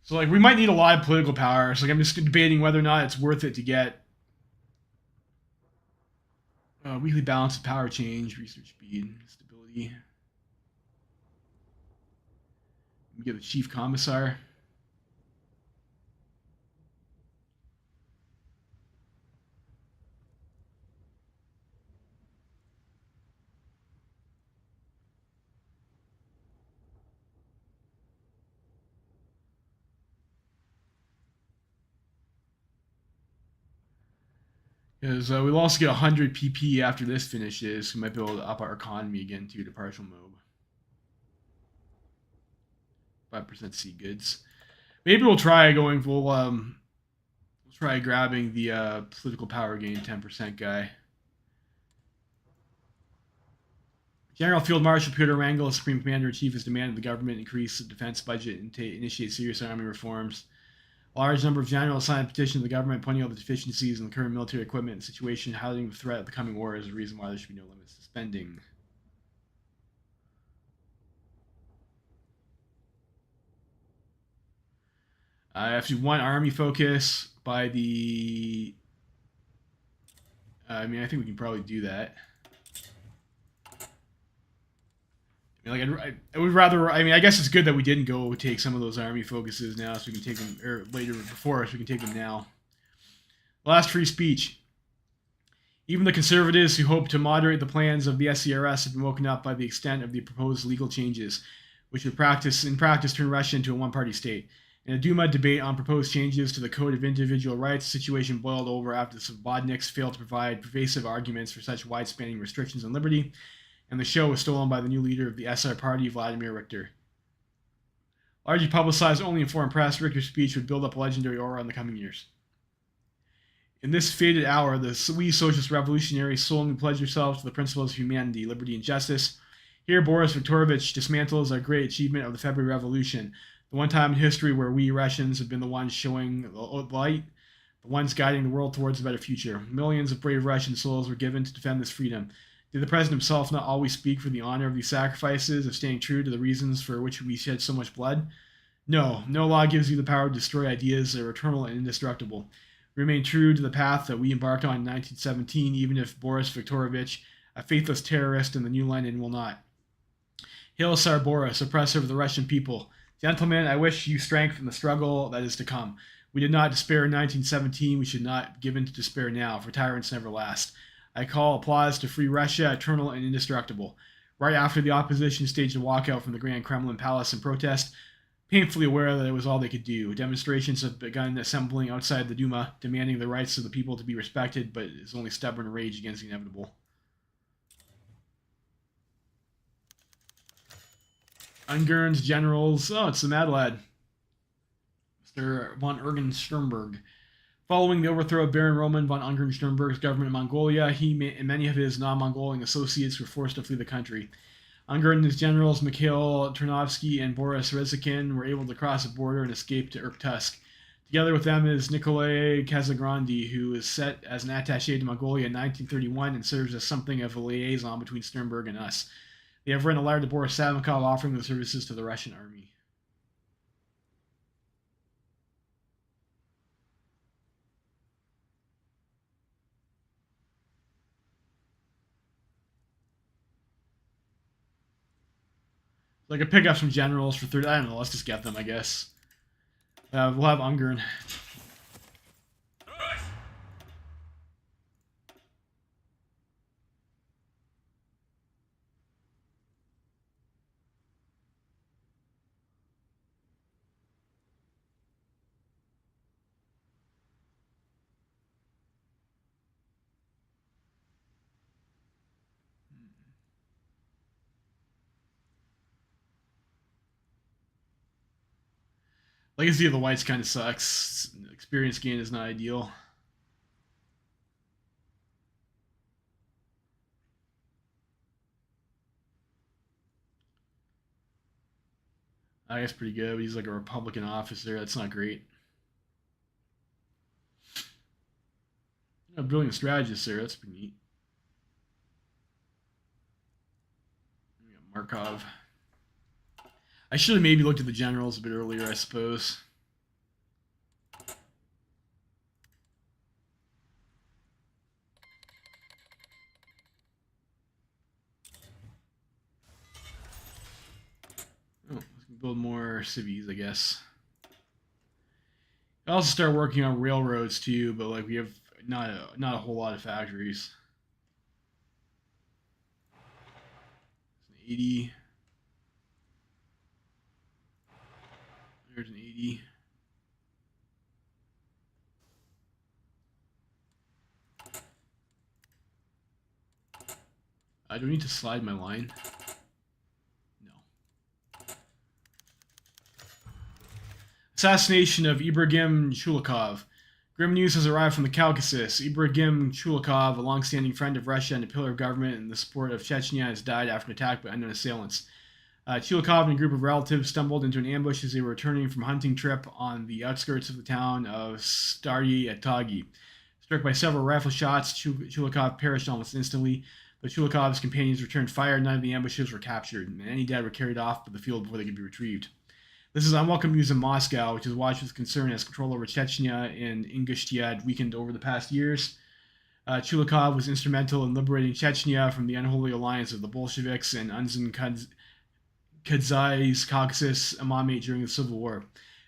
So like we might need a lot of political power. So like I'm just debating whether or not it's worth it to get weekly balance of power change, research speed, stability. We get the chief commissar. Because we'll also get 100 PP after this finishes. We might be able to up our economy again too to partial mob. 5% C goods. Maybe we'll try going full. We'll try grabbing the political power gain 10% guy. General Field Marshal Peter Wrangel, Supreme Commander-in-Chief, has demanded the government increase the defense budget and initiate serious army reforms. A large number of generals signed a petition to the government pointing out the deficiencies in the current military equipment and situation, highlighting the threat of the coming war as a reason why there should be no limits to spending. I have to do one army focus by the. I mean, I think we can probably do that. I mean, like, I would rather. I mean, I guess it's good that we didn't go take some of those army focuses now, so we can take them, or later before, so we can take them now. Last free speech. Even the conservatives who hope to moderate the plans of the SCRS have been woken up by the extent of the proposed legal changes, which would in practice turn Russia into a one-party state. In a Duma debate on proposed changes to the Code of Individual Rights, the situation boiled over after the Svobodniks failed to provide pervasive arguments for such wide-spanning restrictions on liberty, and the show was stolen by the new leader of the SR party, Vladimir Richter. Largely publicized only in foreign press, Richter's speech would build up a legendary aura in the coming years. In this fated hour, the Swedish socialist revolutionaries solemnly pledge themselves to the principles of humanity, liberty, and justice. Here, Boris Viktorovich dismantles a great achievement of the February Revolution, the one time in history where we Russians have been the ones showing the light, the ones guiding the world towards a better future. Millions of brave Russian souls were given to defend this freedom. Did the president himself not always speak for the honor of these sacrifices, of staying true to the reasons for which we shed so much blood? No, no law gives you the power to destroy ideas that are eternal and indestructible. Remain true to the path that we embarked on in 1917, even if Boris Viktorovich, a faithless terrorist in the New Lenin, will not. Hail Tsar Boris, oppressor of the Russian people. Gentlemen, I wish you strength in the struggle that is to come. We did not despair in 1917. We should not give in to despair now, for tyrants never last. I call applause to free Russia, eternal and indestructible. Right after the opposition staged a walkout from the Grand Kremlin Palace in protest, painfully aware that it was all they could do, demonstrations have begun assembling outside the Duma, demanding the rights of the people to be respected, but it's only stubborn rage against the inevitable. Ungern's generals. Oh, it's the Mad Lad. Mr. von Eugen-Sternberg. Following the overthrow of Baron Roman von Ungern-Sternberg's government in Mongolia, he and many of his non-Mongolian associates were forced to flee the country. Ungern and his generals Mikhail Ternovsky and Boris Rezikin were able to cross the border and escape to Irkutsk. Together with them is Nikolai Kazagrandi, who is set as an attaché to Mongolia in 1931 and serves as something of a liaison between Sternberg and us. They have written a letter to Boris Savinkov offering the services to the Russian army. So I could pick up some generals for 30. I don't know. Let's just get them, I guess. We'll have Ungern. Legacy of the Whites kind of sucks. Experience gain is not ideal. I guess pretty good, but he's like a Republican officer. That's not great. A brilliant strategist there. That's pretty neat. Markov. I should have maybe looked at the generals a bit earlier, I suppose. Oh, let's build more cities, I guess. I also start working on railroads too, but like we have not a whole lot of factories. 80. There's an 80. I don't need to slide my line. No. Assassination of Ibrahim Chulikov. Grim news has arrived from the Caucasus. Ibrahim Chulikov, a long-standing friend of Russia and a pillar of government in the support of Chechnya, has died after an attack by unknown assailants. Chulikov and a group of relatives stumbled into an ambush as they were returning from a hunting trip on the outskirts of the town of Stary Etagi. Struck by several rifle shots, Chulikov perished almost instantly. But Chulikov's companions returned fire. None of the ambushes were captured, and any dead were carried off the field before they could be retrieved. This is unwelcome news in Moscow, which is watched with concern as control over Chechnya and Ingushetia had weakened over the past years. Chulikov was instrumental in liberating Chechnya from the unholy alliance of the Bolsheviks and Unzin Kadzai's Caucasus imamate during the Civil War.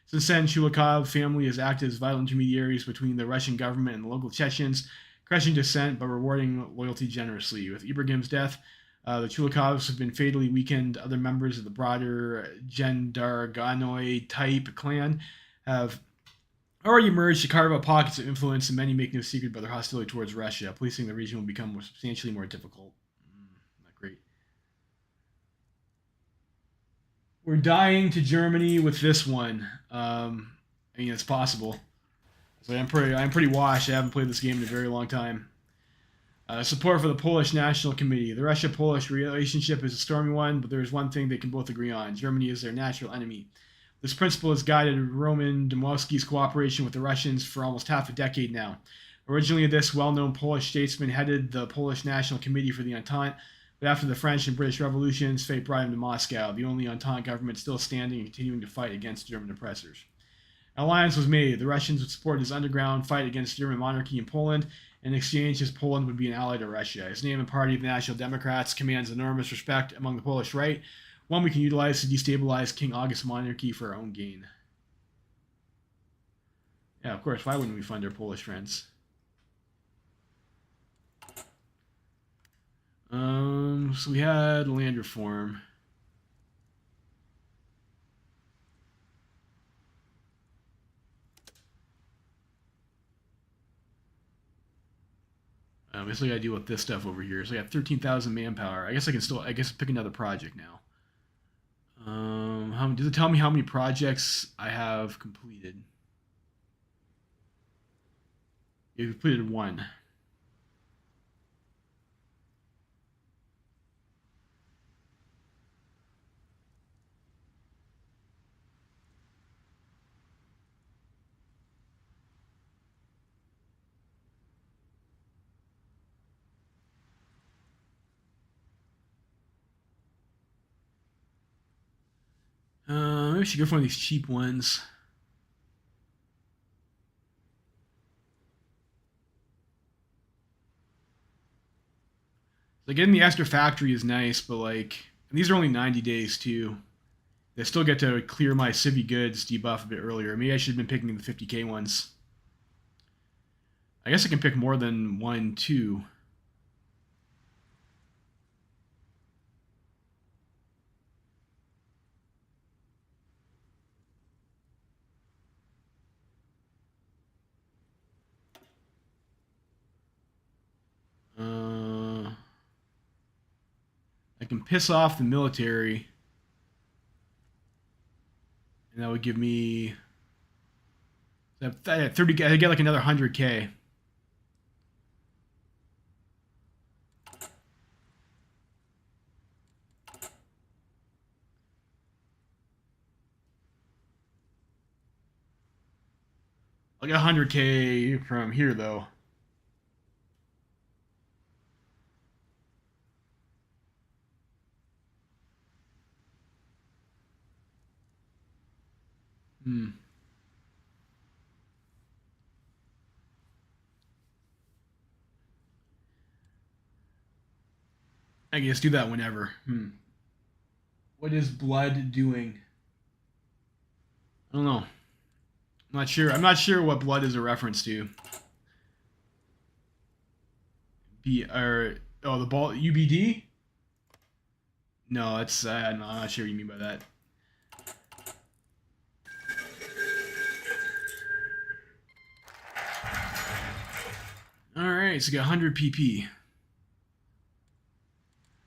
Since then, Chulikov family has acted as vital intermediaries between the Russian government and the local Chechens, crushing dissent but rewarding loyalty generously. With Ibrahim's death, the Chulikovs have been fatally weakened. Other members of the broader Gendarganoi type clan have already emerged to carve out pockets of influence, and many make no secret about their hostility towards Russia. Policing the region will become substantially more difficult. Not great. We're dying to Germany with this one. I mean, it's possible. So I'm pretty washed. I haven't played this game in a very long time. Support for the Polish National Committee. The Russia-Polish relationship is a stormy one, but there is one thing they can both agree on. Germany is their natural enemy. This principle has guided Roman Dmowski's cooperation with the Russians for almost half a decade now. Originally, this well-known Polish statesman headed the Polish National Committee for the Entente, but after the French and British revolutions, fate brought him to Moscow, the only Entente government still standing and continuing to fight against German oppressors. An alliance was made. The Russians would support his underground fight against German monarchy in Poland. In exchange, his Poland would be an ally to Russia. His name and party, the National Democrats, commands enormous respect among the Polish right, one we can utilize to destabilize King August's monarchy for our own gain. Yeah, of course, why wouldn't we fund our Polish friends? So we had land reform. I guess I gotta deal with this stuff over here. So I got 13,000 manpower. I guess I can pick another project now. Does it tell me how many projects I have completed? You completed one. Maybe I should go for one of these cheap ones. So getting the extra factory is nice, but like, and these are only 90 days too. I still get to clear my civvy goods debuff a bit earlier. Maybe I should have been picking the 50k ones. I guess I can pick more than one, two. I can piss off the military, and that would give me At 30, I get like another 100K. I'll get 100K from here though. I guess do that whenever. What is blood doing? I don't know. I'm not sure. I'm not sure what blood is a reference to. The ball UBD? No, that's I'm not sure what you mean by that. All right, so we got 100 PP.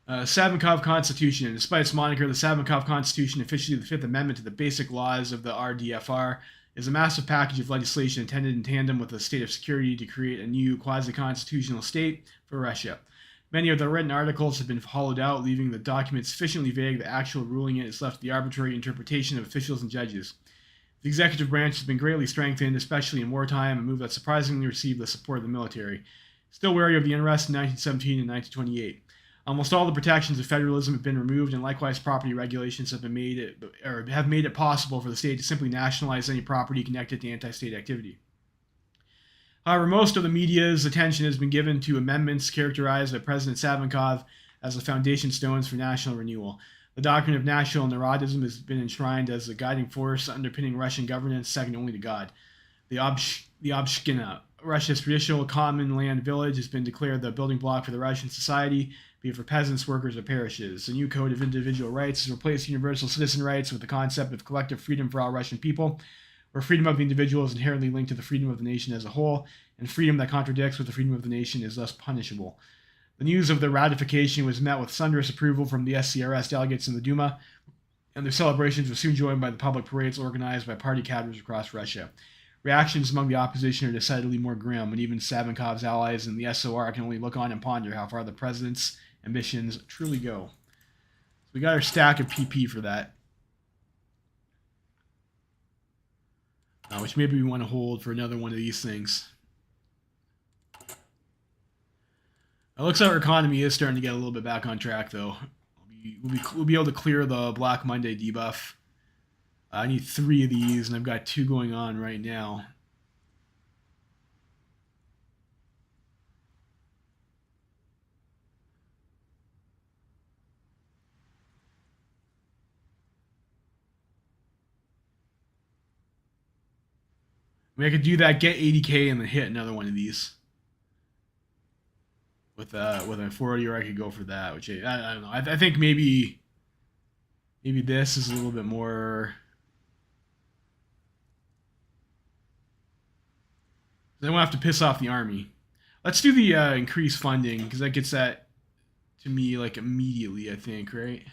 Savinkov Constitution. Despite its moniker, the Savinkov Constitution, officially the Fifth Amendment to the Basic Laws of the RDFR, is a massive package of legislation intended in tandem with the state of security to create a new quasi-constitutional state for Russia. Many of the written articles have been hollowed out, leaving the document sufficiently vague that actual ruling it is left to the arbitrary interpretation of officials and judges. The executive branch has been greatly strengthened, especially in wartime, a move that surprisingly received the support of the military. Still wary of the unrest in 1917 and 1928. Almost all the protections of federalism have been removed, and likewise property regulations have made it possible for the state to simply nationalize any property connected to anti-state activity. However, most of the media's attention has been given to amendments characterized by President Savinkov as the foundation stones for national renewal. The doctrine of national neurotism has been enshrined as the guiding force underpinning Russian governance, second only to God. The Obshchina, Russia's traditional common land village, has been declared the building block for the Russian society, be it for peasants, workers, or parishes. The new Code of Individual Rights has replaced universal citizen rights with the concept of collective freedom for all Russian people, where freedom of the individual is inherently linked to the freedom of the nation as a whole, and freedom that contradicts with the freedom of the nation is thus punishable. The news of the ratification was met with thunderous approval from the SCRS delegates in the Duma, and their celebrations were soon joined by the public parades organized by party cadres across Russia. Reactions among the opposition are decidedly more grim, and even Savinkov's allies in the SOR can only look on and ponder how far the president's ambitions truly go. So we got our stack of PP for that. Which maybe we want to hold for another one of these things. It looks like our economy is starting to get a little bit back on track, though. We'll be able to clear the Black Monday debuff. I need 3 of these, and I've got 2 going on right now. I mean, I could do that, get 80K, and then hit another one of these with a 40, or I could go for that, which I don't know. I think maybe this is a little bit more. I won't have to piss off the army. Let's do the increased funding, because that gets that to me like immediately, I think, right?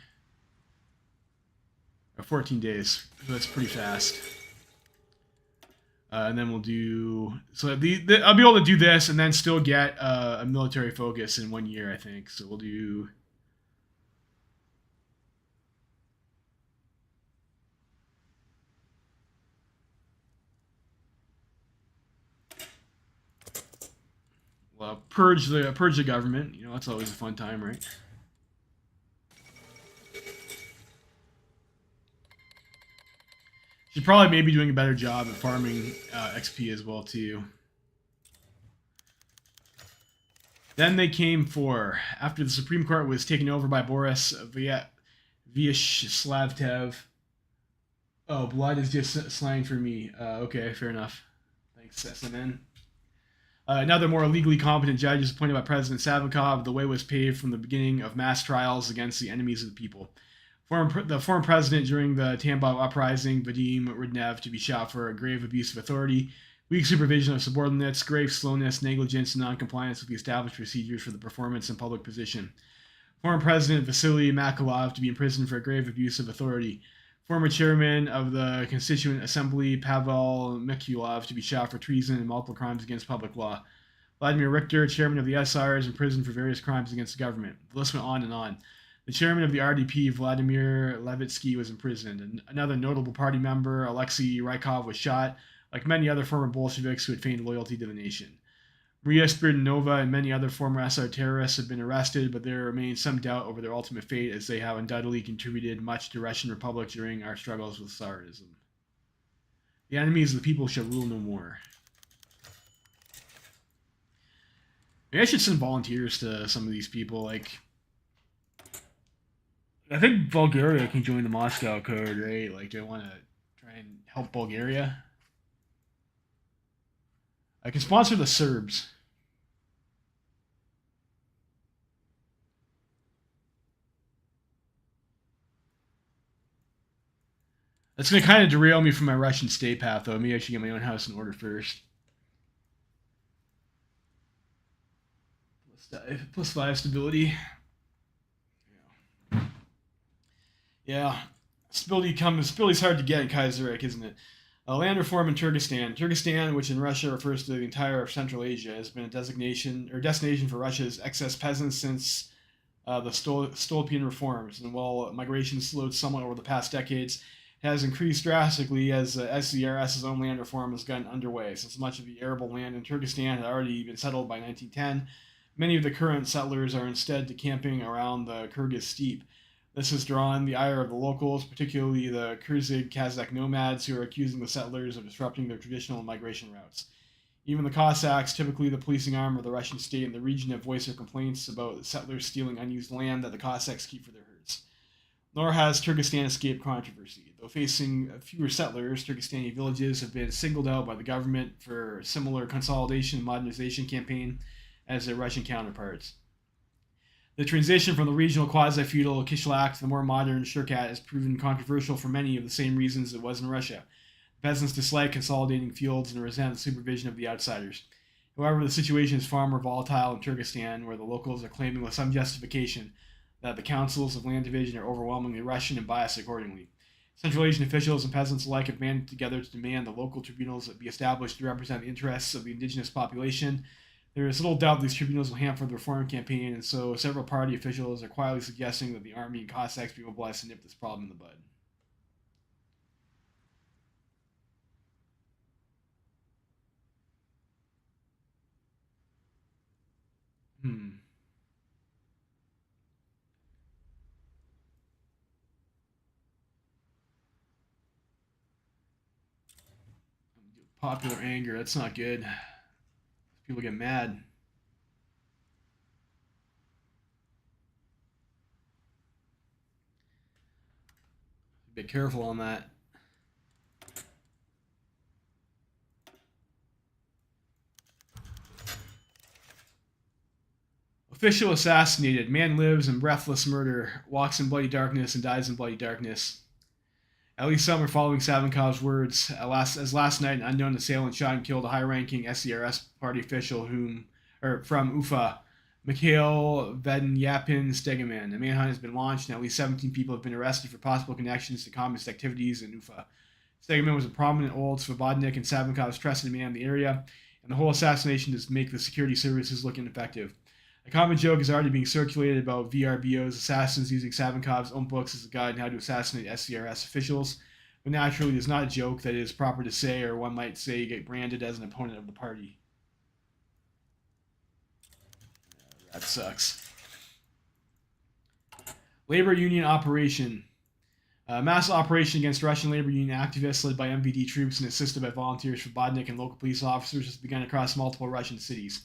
14 days. So that's pretty fast. And then we'll do... So I'll be able to do this and then still get a military focus in 1 year, I think. So we'll do... Well, purge the government. You know, that's always a fun time, right? Should probably maybe doing a better job at farming XP as well, too. Then they came for, after the Supreme Court was taken over by Boris Vyashlavtev. Oh, blood is just slang for me. Okay, fair enough. Thanks, SMN. Another more legally competent judge is appointed by President Savinkov. The way was paved from the beginning of mass trials against the enemies of the people. The former president during the Tambov uprising, Vadim Rudnev, to be shot for a grave abuse of authority, weak supervision of subordinates, grave slowness, negligence, and noncompliance with the established procedures for the performance in public position. Former President Vasily Makalov to be imprisoned for a grave abuse of authority. Former chairman of the Constituent Assembly Pavel Mikulov to be shot for treason and multiple crimes against public law. Vladimir Richter, chairman of the SR, is in prison for various crimes against the government. The list went on and on. The chairman of the RDP, Vladimir Levitsky, was imprisoned. And another notable party member, Alexei Rykov, was shot, like many other former Bolsheviks who had feigned loyalty to the nation. Maria Spiridonova and many other former SR terrorists have been arrested, but there remains some doubt over their ultimate fate, as they have undoubtedly contributed much to Russian Republic during our struggles with Tsarism. The enemies of the people shall rule no more. Maybe I should send volunteers to some of these people. Like, I think Bulgaria can join the Moscow Code, right? Like, do I want to try and help Bulgaria? I can sponsor the Serbs. That's going to kind of derail me from my Russian state path, though. Maybe I should get my own house in order first. +5 stability. Yeah. Stability's hard to get in Kaiserreich, isn't it? Land reform in Turkestan. Turkestan, which in Russia refers to the entire of Central Asia, has been a destination for Russia's excess peasants since the Stolpian reforms. And while migration slowed somewhat over the past decades, it has increased drastically as SCRS's own land reform has gotten underway. Since much of the arable land in Turkestan had already been settled by 1910, many of the current settlers are instead decamping around the Kyrgyz steppe. This has drawn the ire of the locals, particularly the Kyrgyz Kazakh nomads who are accusing the settlers of disrupting their traditional migration routes. Even the Cossacks, typically the policing arm of the Russian state in the region, have voiced their complaints about settlers stealing unused land that the Cossacks keep for their herds. Nor has Turkestan escaped controversy. Though facing fewer settlers, Turkestani villages have been singled out by the government for a similar consolidation and modernization campaign as their Russian counterparts. The transition from the regional quasi-feudal Kishlak to the more modern Shirkat has proven controversial for many of the same reasons it was in Russia. The peasants dislike consolidating fields and resent the supervision of the outsiders. However, the situation is far more volatile in Turkestan, where the locals are claiming with some justification that the councils of land division are overwhelmingly Russian and biased accordingly. Central Asian officials and peasants alike have banded together to demand the local tribunals that be established to represent the interests of the indigenous population. There is little doubt these tribunals will hamper the reform campaign, and so several party officials are quietly suggesting that the army and Cossacks be mobilized to nip this problem in the bud. Popular anger, that's not good. People get mad. Be careful on that. Official assassinated. Man lives in breathless murder, walks in bloody darkness, and dies in bloody darkness. At least some are following Savinkov's words, as last night an unknown assailant shot and killed a high-ranking SCRS party official from Ufa, Mikhail Vedyapin Stegeman. A manhunt has been launched, and at least 17 people have been arrested for possible connections to communist activities in Ufa. Stegeman was a prominent old Svobodnik and Savinkov's trusted man in the area, and the whole assassination does make the security services look ineffective. A common joke is already being circulated about VRBO's assassins using Savinkov's own books as a guide on how to assassinate SCRS officials, but naturally it is not a joke that is proper to say, or one might say get branded as an opponent of the party. That sucks. Labor union operation. A mass operation against Russian labor union activists led by MVD troops and assisted by volunteers from Bodnik and local police officers has begun across multiple Russian cities.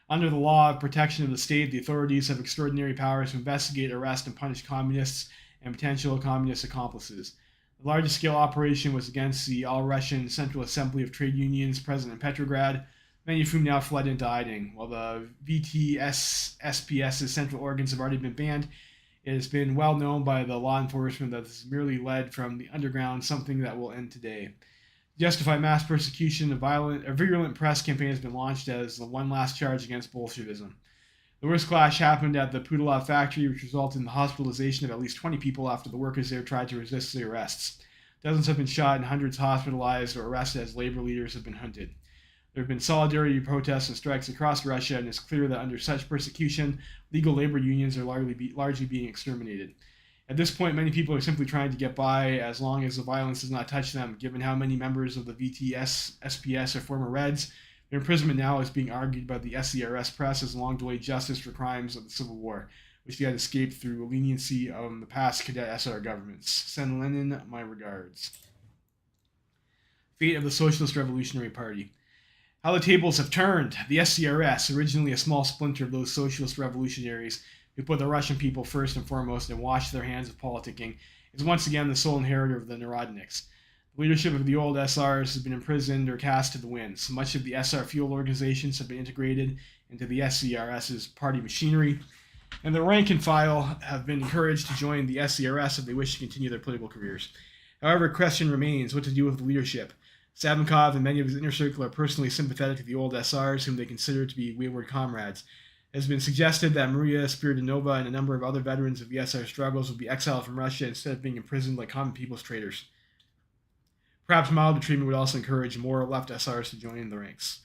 Under the law of protection of the state, the authorities have extraordinary powers to investigate, arrest, and punish communists and potential communist accomplices. The largest scale operation was against the All-Russian Central Assembly of Trade Unions present in Petrograd, many of whom now fled into hiding. While the VTS-SPS's central organs have already been banned, it has been well known by the law enforcement that this is merely led from the underground, something that will end today. To justify mass persecution, a virulent press campaign has been launched as the one last charge against Bolshevism. The worst clash happened at the Pudilov factory, which resulted in the hospitalization of at least 20 people after the workers there tried to resist the arrests. Dozens have been shot and hundreds hospitalized or arrested as labor leaders have been hunted. There have been solidarity protests and strikes across Russia, and it's clear that under such persecution, legal labor unions are largely being exterminated. At this point, many people are simply trying to get by as long as the violence does not touch them. Given how many members of the VTS SPS are former Reds, their imprisonment now is being argued by the SCRS press as long-delayed justice for crimes of the Civil War, which they had escaped through leniency of the past cadet SR governments. Send Lenin my regards. Fate of the Socialist Revolutionary Party. How the tables have turned. The SCRS, originally a small splinter of those socialist revolutionaries who put the Russian people first and foremost and washed their hands of politicking, is once again the sole inheritor of the Narodniks. The leadership of the old SRs has been imprisoned or cast to the winds. Much of the SR fuel organizations have been integrated into the SCRS's party machinery, and the rank and file have been encouraged to join the SCRS if they wish to continue their political careers. However, a question remains what to do with the leadership. Savinkov and many of his inner circle are personally sympathetic to the old SRs, whom they consider to be wayward comrades. It has been suggested that Maria Spiridonova and a number of other veterans of the SR struggles will be exiled from Russia instead of being imprisoned like common people's traitors. Perhaps milder treatment would also encourage more left SRs to join in the ranks.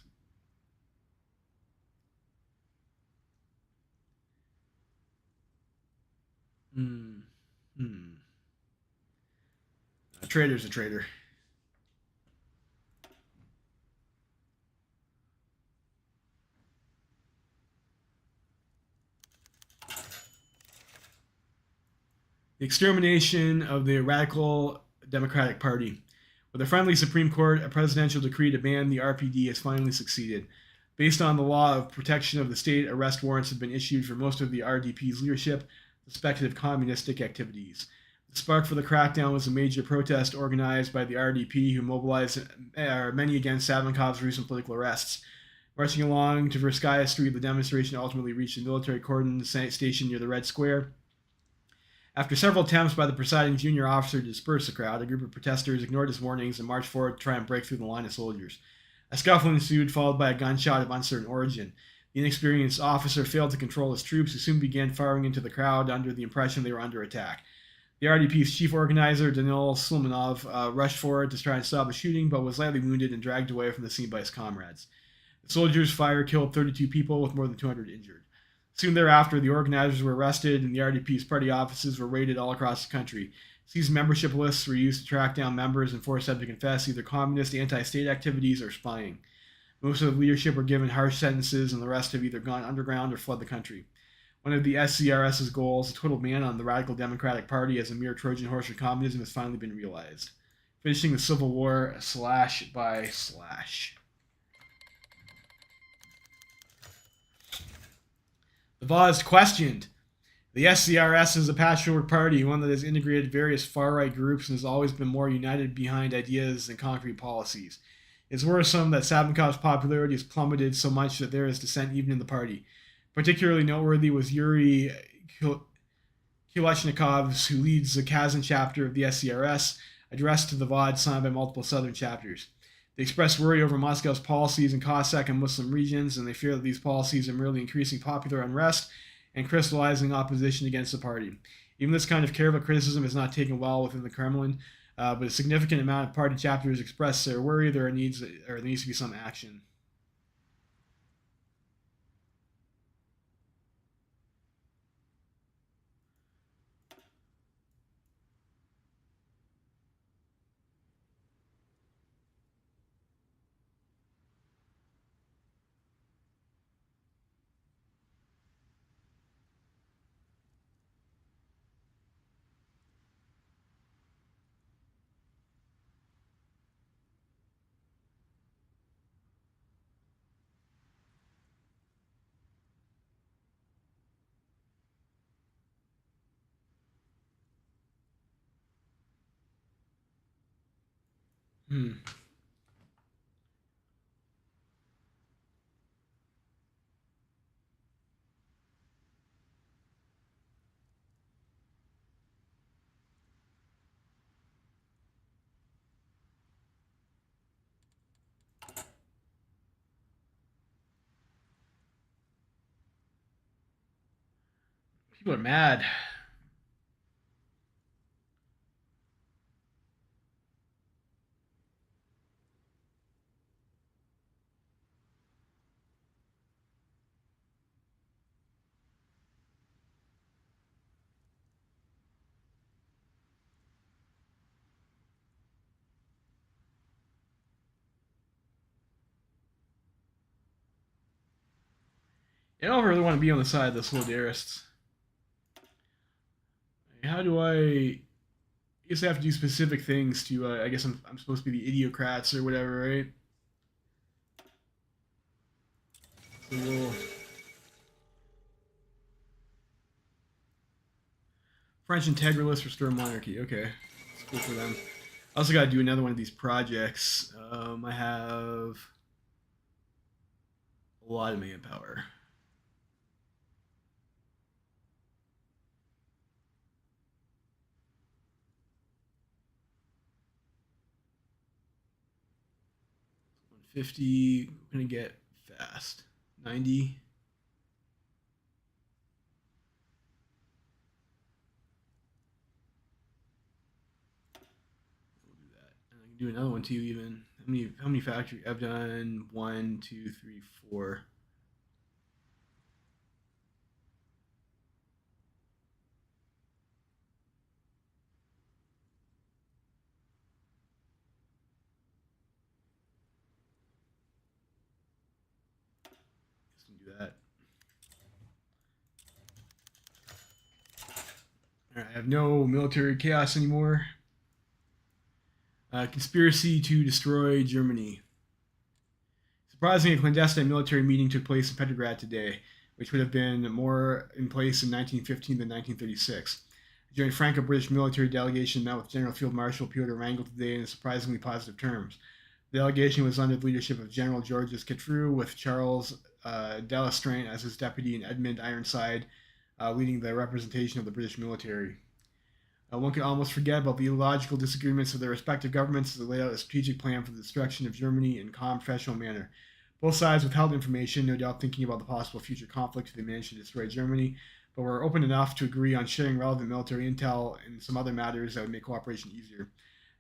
A traitor's a traitor. The extermination of the radical Democratic Party. With a friendly Supreme Court, a presidential decree to ban the RPD has finally succeeded. Based on the law of protection of the state, arrest warrants have been issued for most of the RDP's leadership, suspected of communistic activities. The spark for the crackdown was a major protest organized by the RDP, who mobilized many against Savinkov's recent political arrests. Marching along to Tverskaya Street, the demonstration ultimately reached a military cordon station near the Red Square. After several attempts by the presiding junior officer to disperse the crowd, a group of protesters ignored his warnings and marched forward to try and break through the line of soldiers. A scuffle ensued, followed by a gunshot of uncertain origin. The inexperienced officer failed to control his troops, who soon began firing into the crowd under the impression they were under attack. The RDP's chief organizer, Danil Sulmanov, rushed forward to try and stop the shooting, but was lightly wounded and dragged away from the scene by his comrades. The soldiers' fire killed 32 people, with more than 200 injured. Soon thereafter, the organizers were arrested and the RDP's party offices were raided all across the country. Seized membership lists were used to track down members and force them to confess either communist anti-state activities or spying. Most of the leadership were given harsh sentences and the rest have either gone underground or fled the country. One of the SCRS's goals, a total ban on the Radical Democratic Party as a mere Trojan horse for communism, has finally been realized. Finishing the Civil War / by /. The Voz questioned. The SCRS is a patchwork party, one that has integrated various far-right groups and has always been more united behind ideas than concrete policies. It's worrisome that Savinkov's popularity has plummeted so much that there is dissent even in the party. Particularly noteworthy was Yuri Kuleshnikov's, who leads the Kazan chapter of the SCRS, addressed to the VOD signed by multiple southern chapters. They expressed worry over Moscow's policies in Cossack and Muslim regions, and they fear that these policies are merely increasing popular unrest and crystallizing opposition against the party. Even this kind of careful criticism is not taken well within the Kremlin, but a significant amount of party chapters express their worry there needs to be some action. Hmm. People are mad. I don't really want to be on the side of the solidarists. How do I guess I have to do specific things to. I guess I'm supposed to be the idiocrats or whatever, right? So we'll French integralists restore monarchy. Okay, it's cool for them. I also got to do another one of these projects. I have a lot of manpower. $150. We're gonna get fast. 90. We'll do that. And I can do another one too. Even how many factory? I've done 1, 2, 3, 4. Do that. All right, I have no military chaos anymore. Conspiracy to destroy Germany. Surprisingly, a clandestine military meeting took place in Petrograd today, which would have been more in place in 1915 than 1936. A joint Franco-British military delegation met with General Field Marshal Pyotr Wrangel today in surprisingly positive terms. The delegation was under the leadership of General Georges Catroux, with Charles Delestraint as his deputy and Edmund Ironside leading the representation of the British military. One can almost forget about the illogical disagreements of their respective governments as they laid out a strategic plan for the destruction of Germany in a calm, professional manner. Both sides withheld information, no doubt thinking about the possible future conflict if they managed to destroy Germany, but were open enough to agree on sharing relevant military intel and some other matters that would make cooperation easier.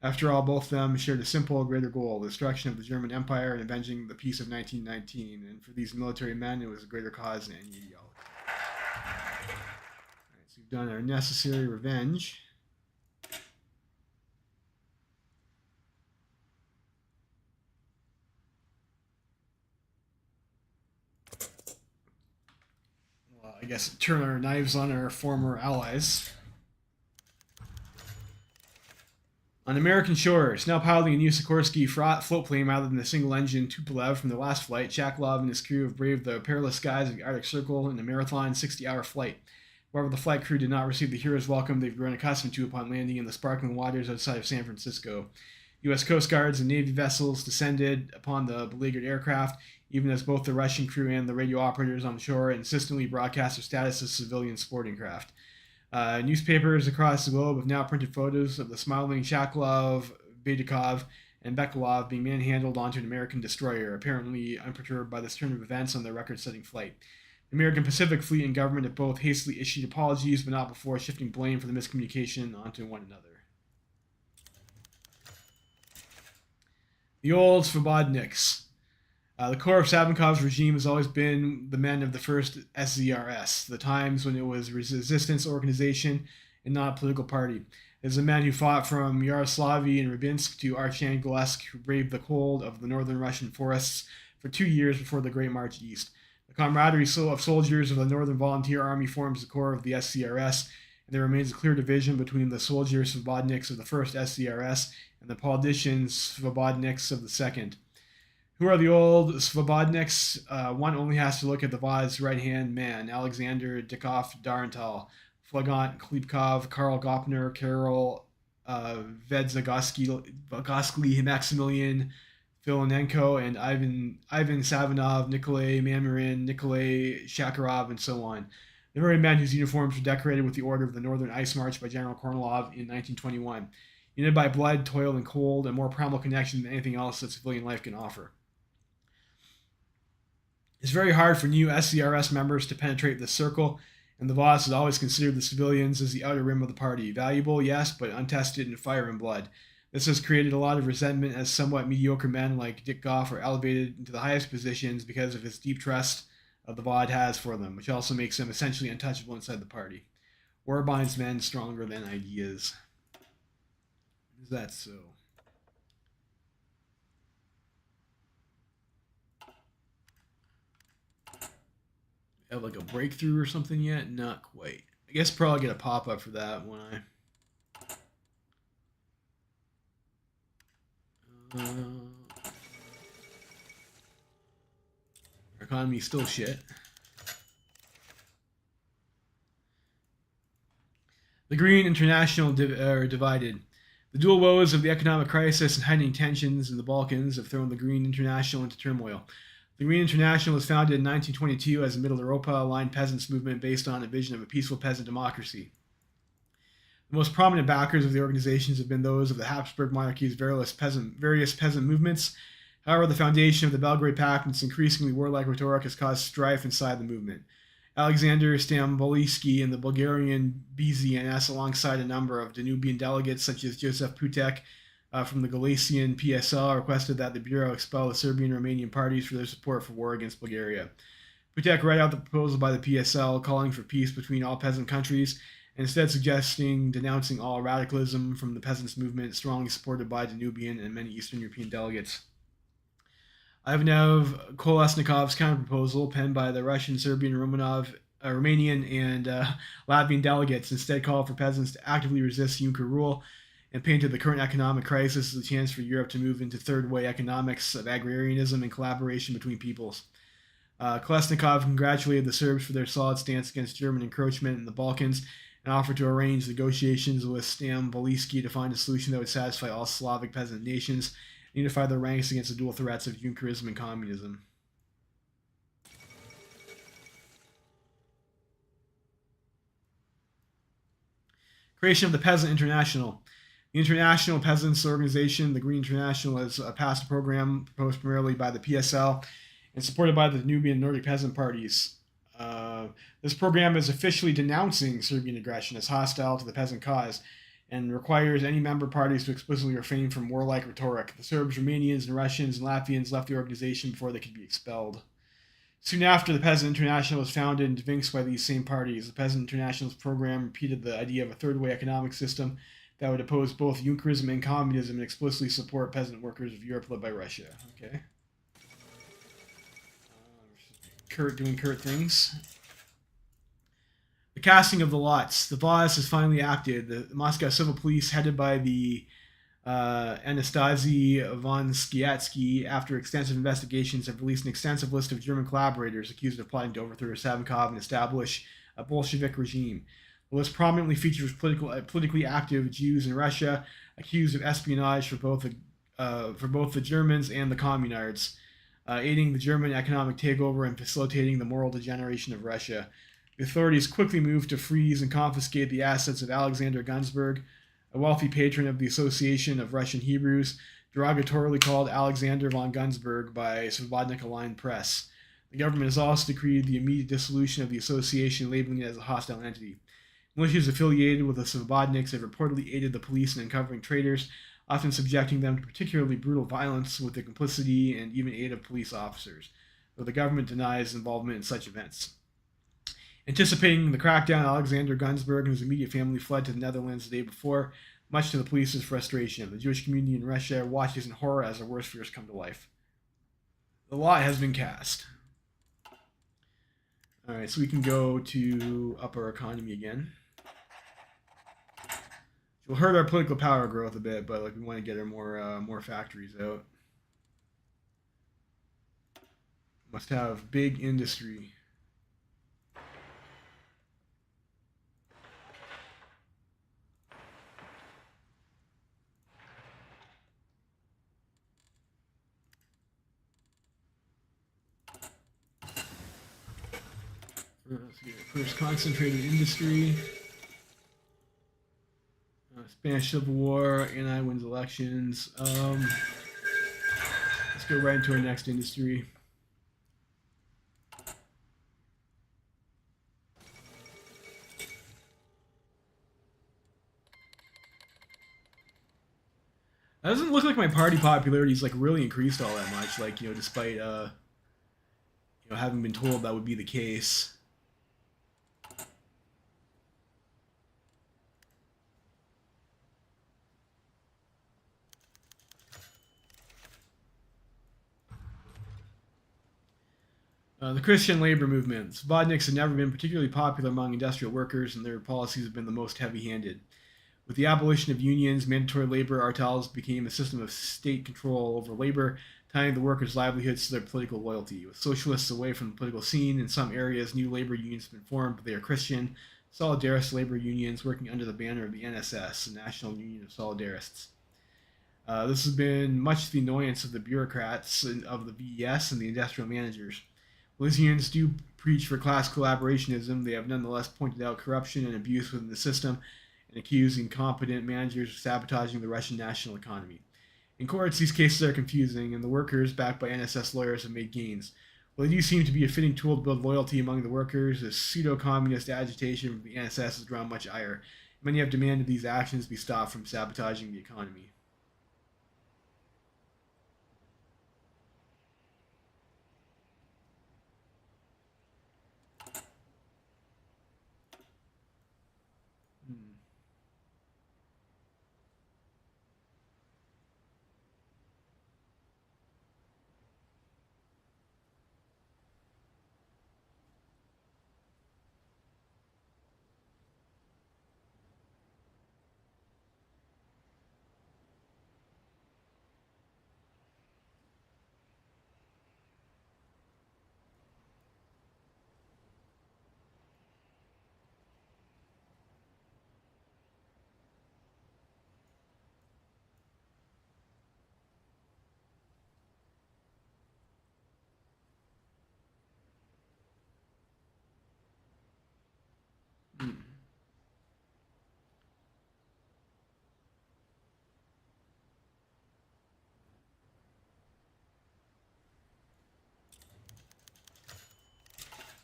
After all, both of them shared a simple, greater goal: the destruction of the German Empire and avenging the peace of 1919. And for these military men, it was a greater cause than any ideology. All right, so we've done our necessary revenge. Well, I guess turn our knives on our former allies. On American shores, now piloting a new Sikorsky float plane rather than a single-engine Tupolev from their last flight, Shaklov and his crew have braved the perilous skies of the Arctic Circle in a marathon 60-hour flight. However, the flight crew did not receive the hero's welcome they've grown accustomed to upon landing in the sparkling waters outside of San Francisco. U.S. Coast Guards and Navy vessels descended upon the beleaguered aircraft, even as both the Russian crew and the radio operators on shore insistently broadcast their status as civilian sporting craft. Newspapers across the globe have now printed photos of the smiling Shaklov, Baidakov, and Bekalov being manhandled onto an American destroyer, apparently unperturbed by this turn of events on their record-setting flight. The American Pacific Fleet and government have both hastily issued apologies, but not before shifting blame for the miscommunication onto one another. The old Svobodniks. The core of Savinkov's regime has always been the men of the first SZRS, the times when it was a resistance organization and not a political party. It is the men who fought from Yaroslavl and Rybinsk to Archangelsk, who braved the cold of the northern Russian forests for 2 years before the Great March East. The camaraderie of soldiers of the Northern Volunteer Army forms the core of the SCRS, and there remains a clear division between the soldier Svobodniks of the first SCRS and the politicians Svobodniks of the second. Who are the old Svobodniks? One only has to look at the Vod's right-hand man, Alexander Dikov Darental, Flagant Klipkov, Karl Gopner, Karol Vedzagoski, Maximilian Filonenko, and Ivan Savinov, Nikolai Mamirin, Nikolai Shakarov, and so on. The very men whose uniforms were decorated with the Order of the Northern Ice March by General Kornilov in 1921. United by blood, toil, and cold, a more primal connection than anything else that civilian life can offer. It's very hard for new SCRS members to penetrate this circle, And the Voss has always considered the civilians as the outer rim of the party. Valuable, yes, but untested in fire and blood. This has created a lot of resentment as somewhat mediocre men like Dick Goff are elevated into the highest positions because of his deep trust of the VOD has for them, which also makes them essentially untouchable inside the party. War binds men stronger than ideas. Is that so? Have like a breakthrough or something yet? Not quite. I guess probably get a pop-up for that when I... our economy's still shit. The Green International are divided. The dual woes of the economic crisis and heightening tensions in the Balkans have thrown the Green International into turmoil. The Green International was founded in 1922 as a Middle Europa-aligned peasants' movement based on a vision of a peaceful peasant democracy. The most prominent backers of the organizations have been those of the Habsburg monarchy's various peasant movements. However, the foundation of the Belgrade Pact and its increasingly warlike rhetoric has caused strife inside the movement. Alexander Stambolijski and the Bulgarian BZNS, alongside a number of Danubian delegates such as Josef Putek from the Galician PSL, requested that the Bureau expel the Serbian and Romanian parties for their support for war against Bulgaria. Putek read out the proposal by the PSL, calling for peace between all peasant countries, and instead suggesting denouncing all radicalism from the peasants' movement, strongly supported by Danubian and many Eastern European delegates. Ivanov Kolesnikov's counterproposal, penned by the Russian, Serbian, Romanian, and Latvian delegates, instead called for peasants to actively resist Juncker rule and painted the current economic crisis as a chance for Europe to move into third-way economics of agrarianism and collaboration between peoples. Kolesnikov congratulated the Serbs for their solid stance against German encroachment in the Balkans and offered to arrange negotiations with Stambolijski to find a solution that would satisfy all Slavic peasant nations and unify their ranks against the dual threats of Junkerism and communism. Creation of the Peasant International. The International Peasants Organization, the Green International, has passed a program proposed primarily by the PSL and supported by the Danubian and Nordic peasant parties. This program is officially denouncing Serbian aggression as hostile to the peasant cause and requires any member parties to explicitly refrain from warlike rhetoric. The Serbs, Romanians, and Russians and Latvians left the organization before they could be expelled. Soon after, the Peasant International was founded and devinced by these same parties. The Peasant International's program repeated the idea of a third-way economic system that would oppose both Junkerism and communism and explicitly support peasant workers of Europe led by Russia. Okay. Kurt doing Kurt things. The casting of the lots. The Voss has finally acted. The Moscow Civil Police, headed by the Anastasi von Skiatsky, after extensive investigations, have released an extensive list of German collaborators accused of plotting to overthrow Savinkov and establish a Bolshevik regime. The list prominently features politically active Jews in Russia, accused of espionage for both the Germans and the Communards, aiding the German economic takeover and facilitating the moral degeneration of Russia. The authorities quickly moved to freeze and confiscate the assets of Alexander Gunsberg, a wealthy patron of the Association of Russian Hebrews, derogatorily called Alexander von Gunsberg by Svobodnik-aligned press. The government has also decreed the immediate dissolution of the association, labeling it as a hostile entity. Militias affiliated with the Svobodniks have reportedly aided the police in uncovering traitors, often subjecting them to particularly brutal violence with the complicity and even aid of police officers, though the government denies involvement in such events. Anticipating the crackdown, Alexander Gunsberg and his immediate family fled to the Netherlands the day before, much to the police's frustration. The Jewish community in Russia watches in horror as their worst fears come to life. The lot has been cast. Alright, so we can go to up our economy again. It will hurt our political power growth a bit, but we want to get our more factories out. Must have big industry. Let's get first concentrated industry. Spanish Civil War, Anti wins elections. Let's go right into our next industry. doesn't look like my party popularity's like really increased all that much. Like, despite having been told that would be the case. The Christian labor movements. Vodniks have never been particularly popular among industrial workers, and their policies have been the most heavy-handed. With the abolition of unions, mandatory labor artels became a system of state control over labor, tying the workers' livelihoods to their political loyalty. With socialists away from the political scene, in some areas new labor unions have been formed, but they are Christian, solidarist labor unions working under the banner of the NSS, the National Union of Solidarists. This has been much to the annoyance of the bureaucrats of the VES and the industrial managers. While these unions do preach for class collaborationism, they have nonetheless pointed out corruption and abuse within the system and accused incompetent managers of sabotaging the Russian national economy. In courts, these cases are confusing, and the workers, backed by NSS lawyers, have made gains. While they do seem to be a fitting tool to build loyalty among the workers, the pseudo-communist agitation from the NSS has drawn much ire. Many have demanded these actions be stopped from sabotaging the economy. Hmm.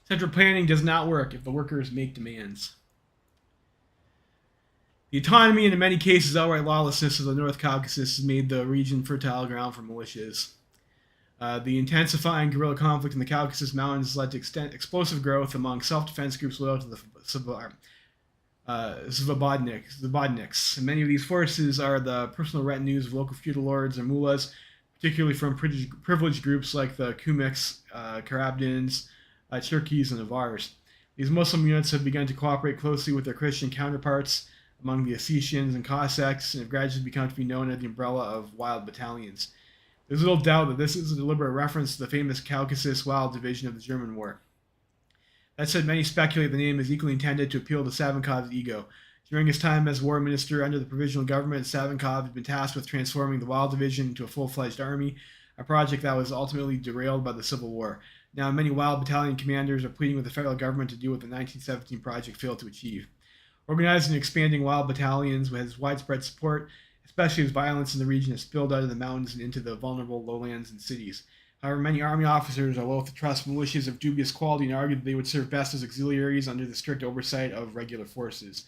Central planning does not work if the workers make demands. The autonomy and in many cases outright lawlessness of the North Caucasus has made the region fertile ground for militias. The intensifying guerrilla conflict in the Caucasus Mountains led to explosive growth among self-defense groups loyal to the Zabodniks. And many of these forces are the personal retinues of local feudal lords or mullahs, particularly from privileged groups like the Kumyks, Karabdins, Cherkis, and Avars. These Muslim units have begun to cooperate closely with their Christian counterparts among the Ossetians and Cossacks and have gradually become to be known under the umbrella of wild battalions. There's little doubt that this is a deliberate reference to the famous Caucasus Wild Division of the German War. That said, many speculate the name is equally intended to appeal to Savinkov's ego. During his time as war minister under the provisional government, Savinkov had been tasked with transforming the Wild Division into a full-fledged army, a project that was ultimately derailed by the Civil War. Now, many Wild Battalion commanders are pleading with the federal government to do what the 1917 project failed to achieve. Organizing and expanding Wild Battalions has widespread support, especially as violence in the region has spilled out of the mountains and into the vulnerable lowlands and cities. However, many Army officers are loath to trust militias of dubious quality and argue that they would serve best as auxiliaries under the strict oversight of regular forces.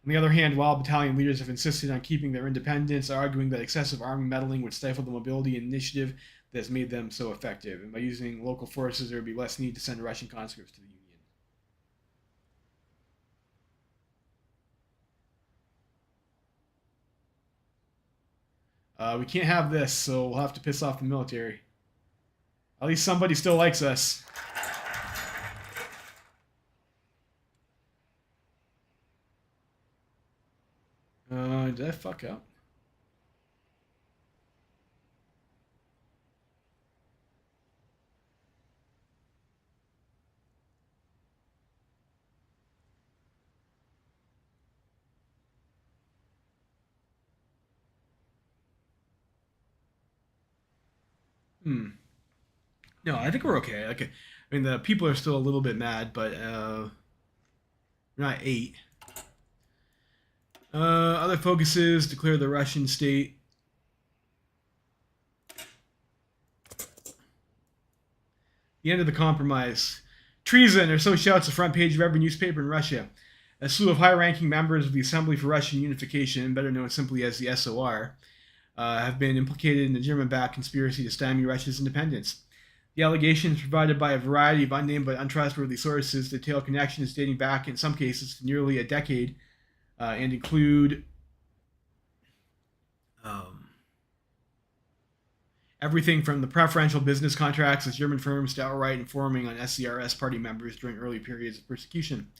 On the other hand, Wild Battalion leaders have insisted on keeping their independence, arguing that excessive Army meddling would stifle the mobility and initiative that has made them so effective. And by using local forces, there would be less need to send Russian conscripts to the Union. We can't have this, so we'll have to piss off the military. At least somebody still likes us. Did I fuck up? No, I think we're okay. Okay. I mean, the people are still a little bit mad, but we're not 8. Other focuses: declare the Russian state. The end of the compromise. Treason, or so shouts the front page of every newspaper in Russia. A slew of high-ranking members of the Assembly for Russian Unification, better known simply as the SOR, have been implicated in the German-backed conspiracy to stymie Russia's independence. The allegations, provided by a variety of unnamed but untrustworthy sources, detail connections dating back, in some cases, to nearly a decade, and include um, everything from the preferential business contracts with German firms to outright informing on SCRS party members during early periods of persecution.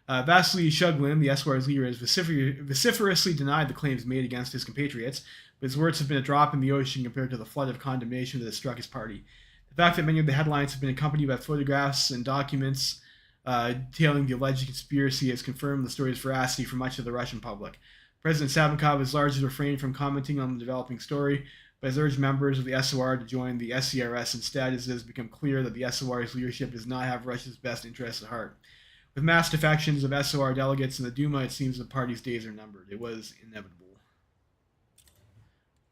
Vasily Shuglin, the SYR's leader, has vociferously denied the claims made against his compatriots, but his words have been a drop in the ocean compared to the flood of condemnation that has struck his party. The fact that many of the headlines have been accompanied by photographs and documents detailing the alleged conspiracy has confirmed the story's veracity for much of the Russian public. President Savinkov has largely refrained from commenting on the developing story, but has urged members of the SOR to join the SCRS instead, as it has become clear that the SOR's leadership does not have Russia's best interests at heart. With mass defections of SOR delegates in the Duma, it seems the party's days are numbered. It was inevitable.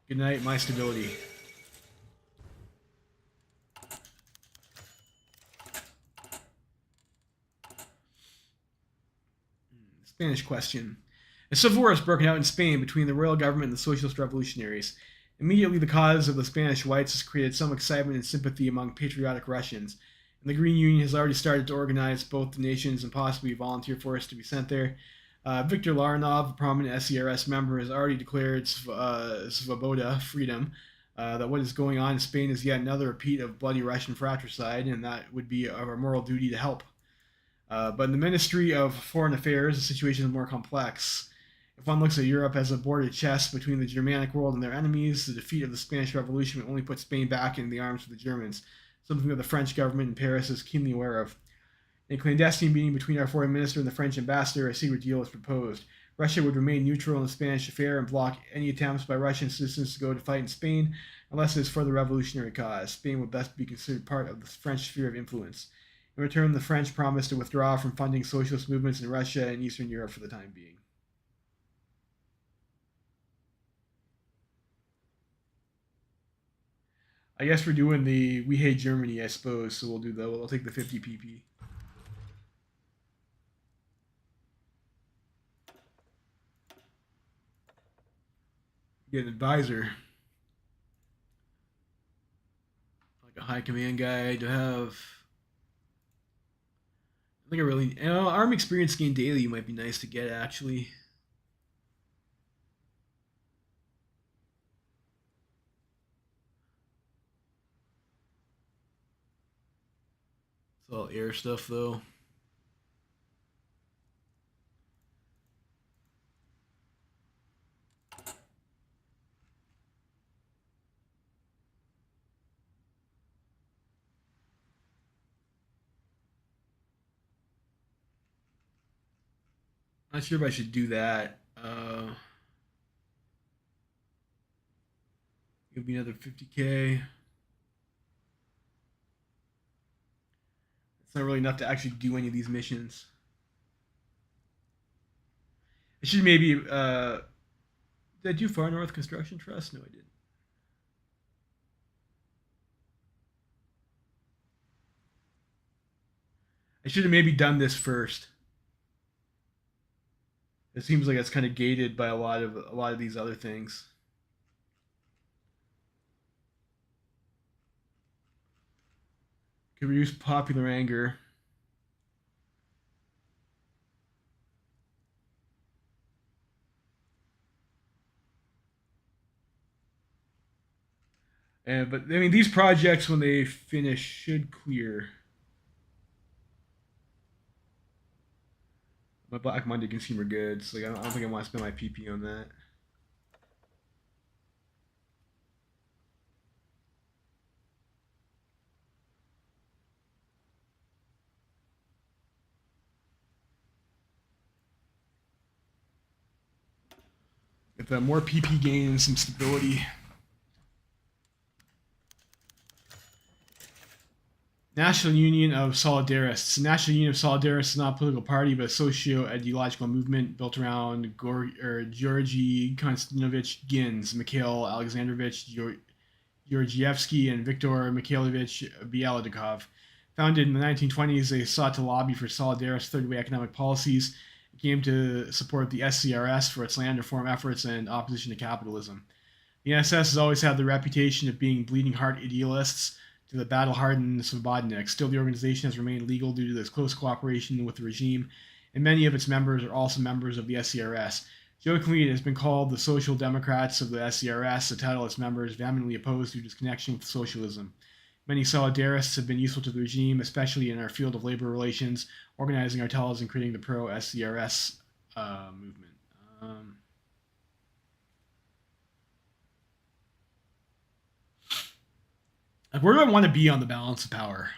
Good night, my stability. Spanish question. A civil war has broken out in Spain between the royal government and the socialist revolutionaries. Immediately, the cause of the Spanish whites has created some excitement and sympathy among patriotic Russians, and the Green Union has already started to organize both the nations and possibly a volunteer force to be sent there. Viktor Laranov, a prominent SCRS member, has already declared Svoboda, freedom, that what is going on in Spain is yet another repeat of bloody Russian fratricide, and that would be our moral duty to help. But in the Ministry of Foreign Affairs, the situation is more complex. If one looks at Europe as a board of chess between the Germanic world and their enemies, the defeat of the Spanish Revolution would only put Spain back in the arms of the Germans, something that the French government in Paris is keenly aware of. In a clandestine meeting between our foreign minister and the French ambassador, a secret deal was proposed. Russia would remain neutral in the Spanish affair and block any attempts by Russian citizens to go to fight in Spain, unless it is for the revolutionary cause. Spain would thus be considered part of the French sphere of influence. In return, the French promised to withdraw from funding socialist movements in Russia and Eastern Europe for the time being. I guess we're doing the We Hate Germany, I suppose, so we'll take the 50 pp. Get an advisor. Like a high command guy to have. I think I really, arm experience gain daily might be nice to get, actually. It's all air stuff, though. Not sure if I should do that. It'll be another 50K. It's not really enough to actually do any of these missions. I should maybe. Did I do Far North Construction Trust? No, I didn't. I should have maybe done this first. It seems like it's kind of gated by a lot of these other things. Could reduce popular anger. But I mean, these projects when they finish should clear. My Black Monday consumer goods. Like I don't think I want to spend my PP on that. If more PP gain and some stability. National Union of Solidarists. The National Union of Solidarists is not a political party, but a socio-ideological movement built around Georgy Konstantinovich Gins, Mikhail Alexandrovich Georgievsky, and Viktor Mikhailovich Bialydikov. Founded in the 1920s, they sought to lobby for Solidarist third-way economic policies. It came to support the SCRS for its land reform efforts and opposition to capitalism. The SS has always had the reputation of being bleeding heart idealists to the battle-hardened Svobodniks. Still, the organization has remained legal due to its close cooperation with the regime, and many of its members are also members of the SCRS. Jokingly, it has been called the Social Democrats of the SCRS, a title its members vehemently oppose due to its connection with socialism. Many solidarists have been useful to the regime, especially in our field of labor relations, organizing ourselves and creating the pro-SCRS movement. Where do I want to be on the balance of power?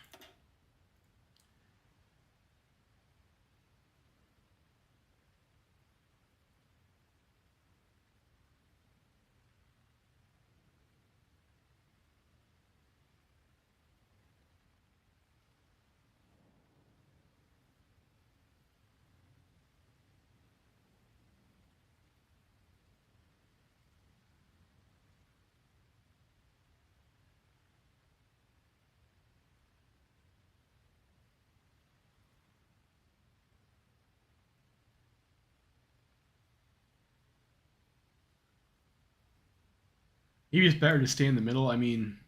Maybe it's better to stay in the middle. I mean,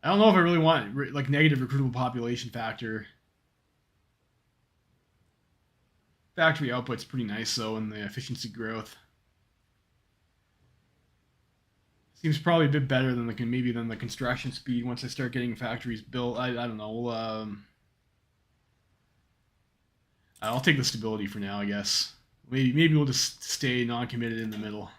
I don't know if I really want like negative recruitable population factor. Factory output's pretty nice though, and the efficiency growth seems probably a bit better than the construction speed once I start getting factories built. I don't know. I'll take the stability for now, I guess. Maybe we'll just stay non-committed in the middle.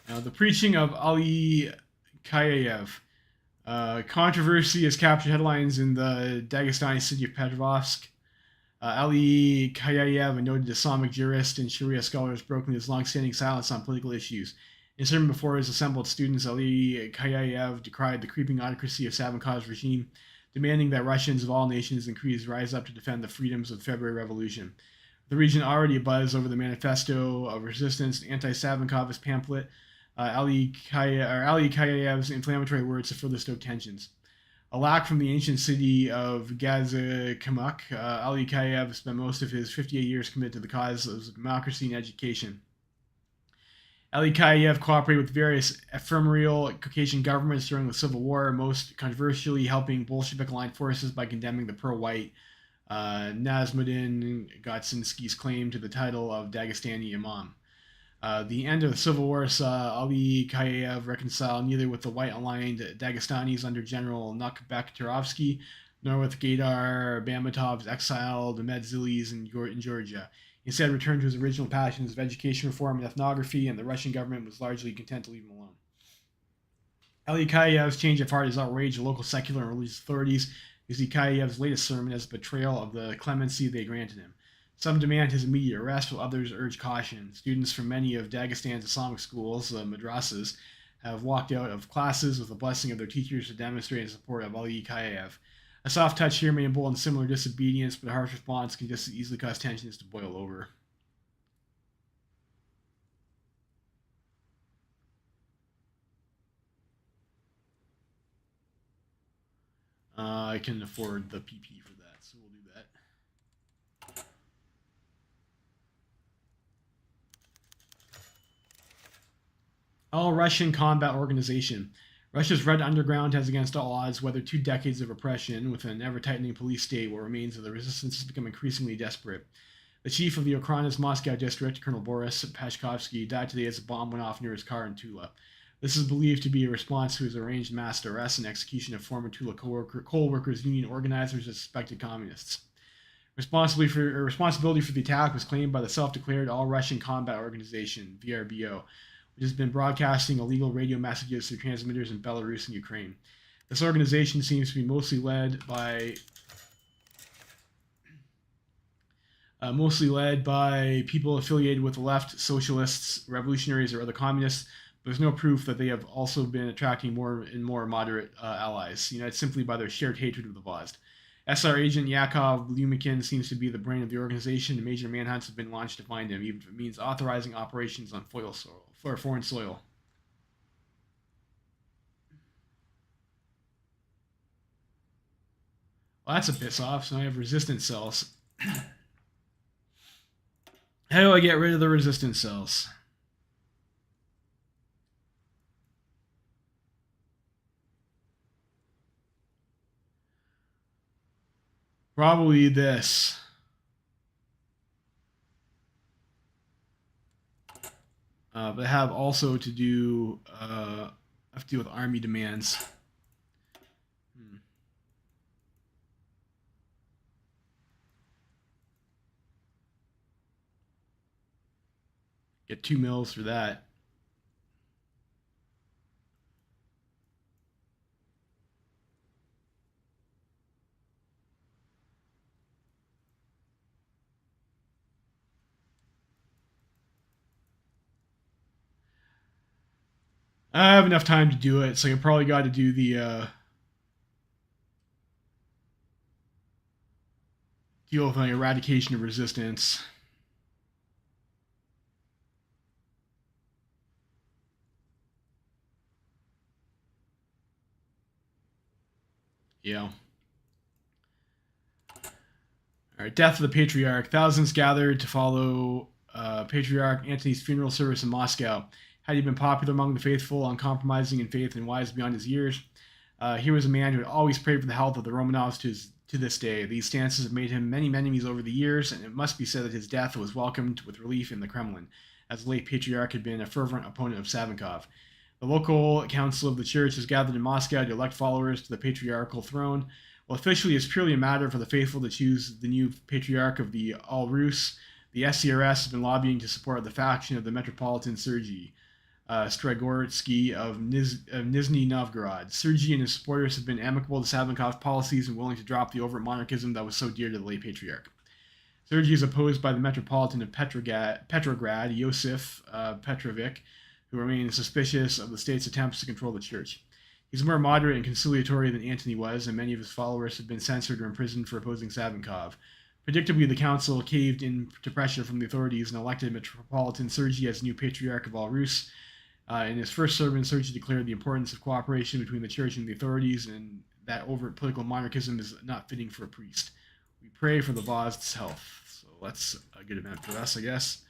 Now, the preaching of Ali Kayev. Controversy has captured headlines in the Dagestani city of Petrovsk. Ali Kayayev, a noted Islamic jurist and Sharia scholar, has broken his long-standing silence on political issues. In a sermon before his assembled students, Ali Kayayev decried the creeping autocracy of Savinkov's regime, demanding that Russians of all nations and creeds rise up to defend the freedoms of the February Revolution. The region already abuzz over the manifesto of resistance to anti-Savinkov's pamphlet. Ali Kayayev's inflammatory words have further stoked tensions. A lack from the ancient city of Gazikemuk, Ali Kayev spent most of his 58 years committed to the cause of democracy and education. Ali Kayev cooperated with various ephemeral Caucasian governments during the Civil War, most controversially helping Bolshevik-aligned forces by condemning the pro-white Nazmuddin Gotsinsky's claim to the title of Dagestani Imam. The end of the Civil War saw Ali Kayev reconcile neither with the white-aligned Dagestanis under General Nukbek Turovsky, nor with Gaidar Bamatov's exiled Medzilis in Georgia. He instead returned to his original passions of education reform and ethnography, and the Russian government was largely content to leave him alone. Ali Kayev's change of heart has outraged the local secular and religious authorities, who see Kayev's latest sermon as a betrayal of the clemency they granted him. Some demand his immediate arrest, while others urge caution. Students from many of Dagestan's Islamic schools, madrasas, have walked out of classes with the blessing of their teachers to demonstrate in support of Ali Kayev. A soft touch here may embolden similar disobedience, but a harsh response can just as easily cause tensions to boil over. I can afford the PP for that, so we'll do that. All Russian Combat Organization. Russia's Red Underground has, against all odds, weathered 2 decades of repression with an ever-tightening police state where remains of the resistance has become increasingly desperate. The chief of the Ukraina's Moscow district, Colonel Boris Pashkovsky, died today as a bomb went off near his car in Tula. This is believed to be a response to his arranged mass arrest and execution of former Tula coal workers union organizers as suspected communists. Responsibility for the attack was claimed by the self-declared All-Russian Combat Organization, VRBO, which has been broadcasting illegal radio messages through transmitters in Belarus and Ukraine. This organization seems to be mostly led by people affiliated with the left, socialists, revolutionaries, or other communists. But there's no proof that they have also been attracting more and more moderate allies, united simply by their shared hatred of the Voshod. SR agent Yakov Lumikin seems to be the brain of the organization, and major manhunts have been launched to find him, even if it means authorizing operations on foreign soil. Well, that's a piss off, so I have resistance cells. How do I get rid of the resistance cells? Probably this. But I have also to do I have to deal with army demands. Get 2 mils for that. I have enough time to do it, so I probably got to do the deal with my eradication of resistance. Yeah. All right, death of the patriarch. Thousands gathered to follow Patriarch Antony's funeral service in Moscow. Had he been popular among the faithful, uncompromising in faith and wise beyond his years, he was a man who had always prayed for the health of the Romanovs to this day. These stances have made him many enemies over the years, and it must be said that his death was welcomed with relief in the Kremlin, as the late patriarch had been a fervent opponent of Savinkov. The local council of the church has gathered in Moscow to elect followers to the patriarchal throne. While officially it's purely a matter for the faithful to choose the new patriarch of the All Rus, the SCRS has been lobbying to support the faction of the Metropolitan Sergei Stregorsky of Nizhny Novgorod. Sergei and his supporters have been amicable to Savinkov's policies and willing to drop the overt monarchism that was so dear to the late patriarch. Sergei is opposed by the Metropolitan of Petrograd, Yosif Petrovic, who remains suspicious of the state's attempts to control the church. He's more moderate and conciliatory than Antony was, and many of his followers have been censored or imprisoned for opposing Savinkov. Predictably, the council caved in to pressure from the authorities and elected Metropolitan Sergei as new patriarch of all Rus. In his first sermon, Sergei declared the importance of cooperation between the church and the authorities, and that overt political monarchism is not fitting for a priest. We pray for the Vozd's health. So that's a good event for us, I guess.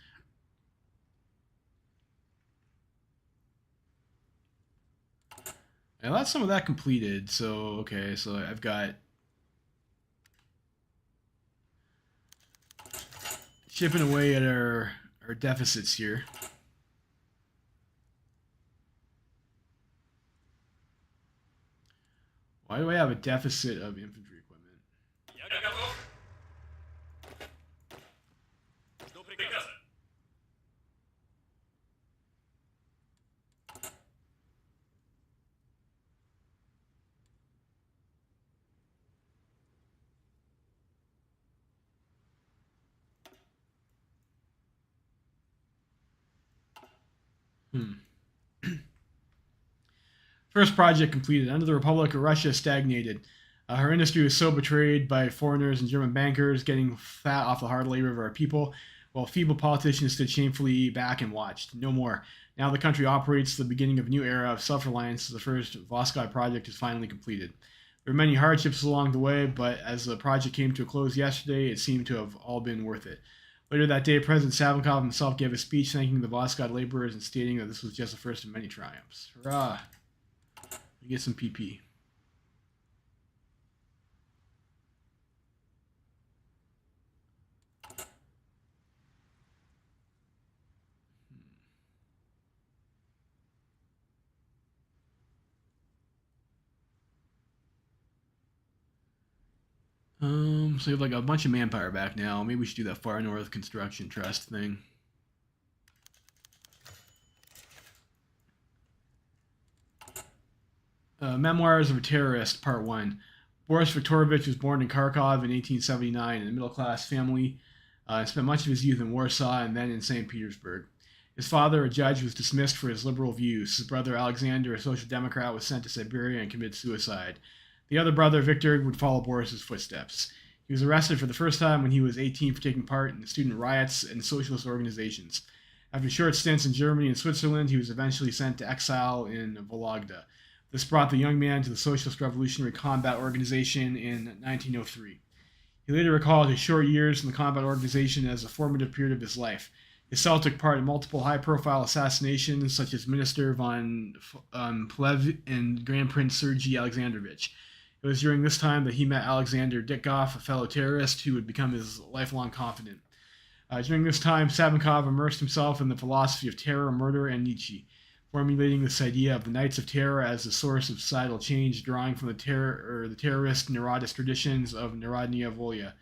And that's some of that completed. So, okay, so I've got chipping away at our deficits here. Why do I have a deficit of infantry equipment? First project completed. Under the Republic of Russia stagnated. Her industry was so betrayed by foreigners and German bankers, getting fat off the hard labor of our people, while feeble politicians stood shamefully back and watched. No more. Now the country operates the beginning of a new era of self-reliance as the first Voshod project is finally completed. There were many hardships along the way, but as the project came to a close yesterday, it seemed to have all been worth it. Later that day, President Savinkov himself gave a speech thanking the Voshod laborers and stating that this was just the first of many triumphs. Hurrah! You get some PP. So we have like a bunch of manpower back now. Maybe we should do that Far North Construction Trust thing. Memoirs of a Terrorist, Part 1. Boris Viktorovich was born in Kharkov in 1879 in a middle-class family and spent much of his youth in Warsaw and then in St. Petersburg. His father, a judge, was dismissed for his liberal views. His brother, Alexander, a social democrat, was sent to Siberia and committed suicide. The other brother, Victor, would follow Boris's footsteps. He was arrested for the first time when he was 18 for taking part in the student riots and socialist organizations. After short stints in Germany and Switzerland, he was eventually sent to exile in Vologda. This brought the young man to the Socialist Revolutionary Combat Organization in 1903. He later recalled his short years in the combat organization as a formative period of his life. His cell took part in multiple high-profile assassinations, such as Minister von Plehve and Grand Prince Sergei Alexandrovich. It was during this time that he met Alexander Ditkov, a fellow terrorist who would become his lifelong confidant. During this time, Savinkov immersed himself in the philosophy of terror, murder, and Nietzsche, formulating this idea of the Knights of Terror as the source of societal change, drawing from the terrorist neurotic traditions of Narodnaya Volya.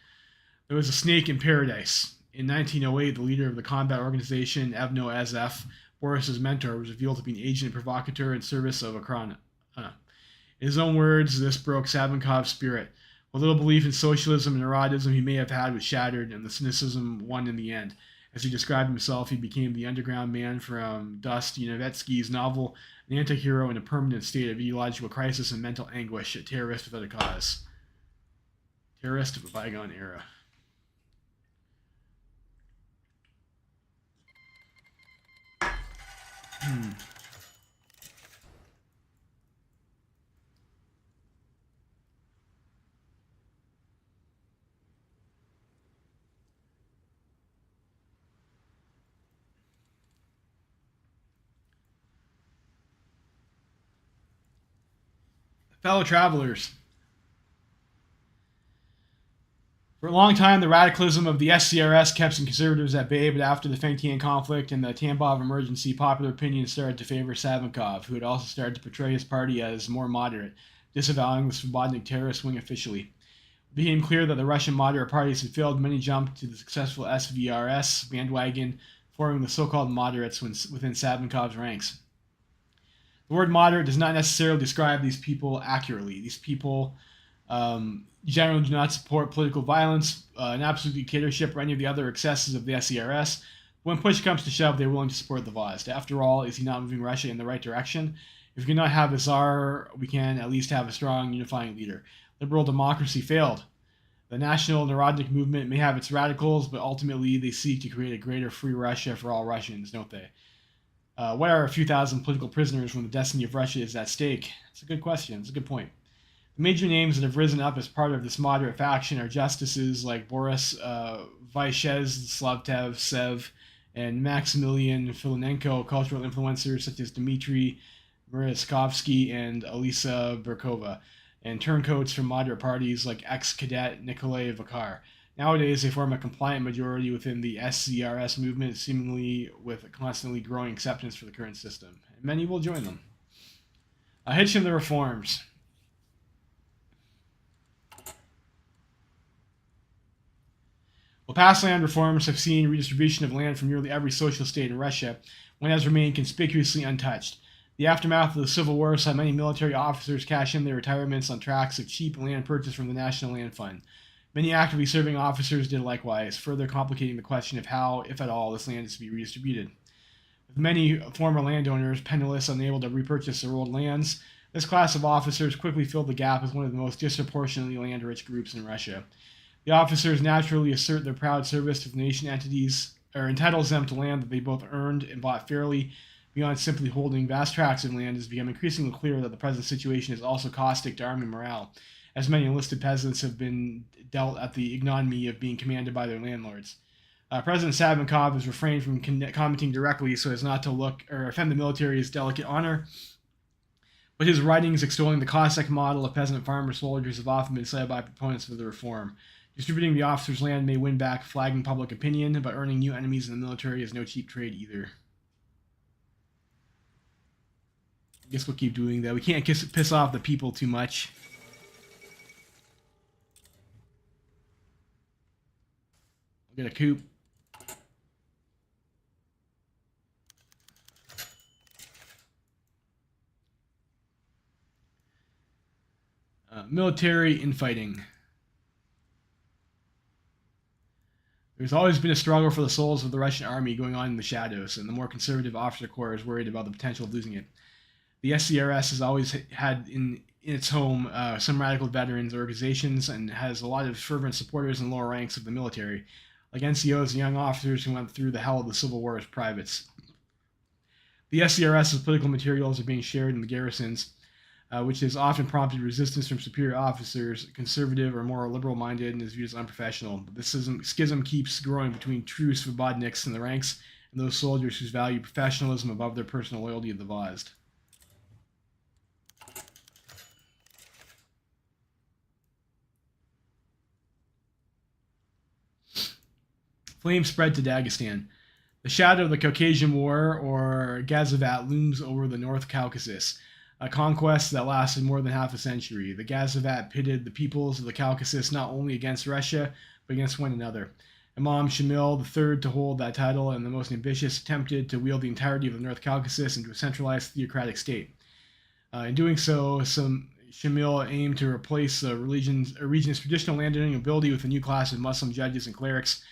There was a snake in paradise. In 1908, the leader of the combat organization, Evno Azef, Boris's mentor, was revealed to be an agent and provocateur in service of Ukraine. In his own words, this broke Savinkov's spirit. What little belief in socialism and erotism he may have had was shattered, and the cynicism won in the end. As he described himself, he became the underground man from Dostoevsky's novel, an anti-hero in a permanent state of ideological crisis and mental anguish, a terrorist without a cause. Terrorist of a bygone era. Fellow travelers, for a long time, the radicalism of the SCRS kept some conservatives at bay, but after the Fengtian conflict and the Tambov emergency, popular opinion started to favor Savinkov, who had also started to portray his party as more moderate, disavowing the Svobodnik terrorist wing officially. It became clear that the Russian moderate parties had failed. Many jumped to the successful SVRS bandwagon, forming the so-called moderates within Savinkov's ranks. The word moderate does not necessarily describe these people accurately. These people generally do not support political violence, an absolute dictatorship, or any of the other excesses of the SCRS. When push comes to shove, they're willing to support the Voshod. After all, is he not moving Russia in the right direction? If we cannot have a czar, we can at least have a strong, unifying leader. Liberal democracy failed. The national Narodnik movement may have its radicals, but ultimately they seek to create a greater free Russia for all Russians, don't they? What are a few thousand political prisoners when the destiny of Russia is at stake? It's a good question. It's a good point. The major names that have risen up as part of this moderate faction are justices like Boris Vysheslav Sev and Maximilian Filinenko, cultural influencers such as Dmitry Myriskovsky and Alisa Berkova, and turncoats from moderate parties like ex-cadet Nikolai Vakar. Nowadays, they form a compliant majority within the SCRS movement, seemingly with a constantly growing acceptance for the current system. And many will join them. A hitch in the reforms. While past land reforms have seen redistribution of land from nearly every social state in Russia, one has remained conspicuously untouched. The aftermath of the Civil War saw many military officers cash in their retirements on tracts of cheap land purchased from the National Land Fund. Many actively serving officers did likewise, further complicating the question of how, if at all, this land is to be redistributed. With many former landowners penniless, unable to repurchase their old lands, this class of officers quickly filled the gap as one of the most disproportionately land-rich groups in Russia. The officers naturally assert their proud service to the nation entities, or entitles them to land that they both earned and bought fairly. Beyond simply holding vast tracts of land, it has become increasingly clear that the present situation is also caustic to army morale, as many enlisted peasants have been dealt at the ignominy of being commanded by their landlords. President Savinkov has refrained from commenting directly so as not to look or offend the military's delicate honor, but his writings extolling the Cossack model of peasant farmer soldiers have often been cited by proponents of the reform. Distributing the officers' land may win back flagging public opinion, but earning new enemies in the military is no cheap trade either. I guess we'll keep doing that. We can't piss off the people too much. We'll get a coup. Military infighting. There's always been a struggle for the souls of the Russian army going on in the shadows, and the more conservative officer corps is worried about the potential of losing it. The SCRS has always had in in its home some radical veterans organizations and has a lot of fervent supporters in lower ranks of the military, like NCOs and young officers who went through the hell of the Civil War as privates. The SCRS's political materials are being shared in the garrisons, which has often prompted resistance from superior officers, conservative or more liberal-minded, and is viewed as unprofessional. But this schism keeps growing between true svobodniks in the ranks and those soldiers who value professionalism above their personal loyalty to the Vozd. Flames spread to Dagestan. The shadow of the Caucasian War, or Gazavat, looms over the North Caucasus, a conquest that lasted more than half a century. The Gazavat pitted the peoples of the Caucasus not only against Russia, but against one another. Imam Shamil, the third to hold that title and the most ambitious, attempted to wield the entirety of the North Caucasus into a centralized theocratic state. In doing so, Shamil aimed to replace the region's traditional landowning ability with a new class of Muslim judges and clerics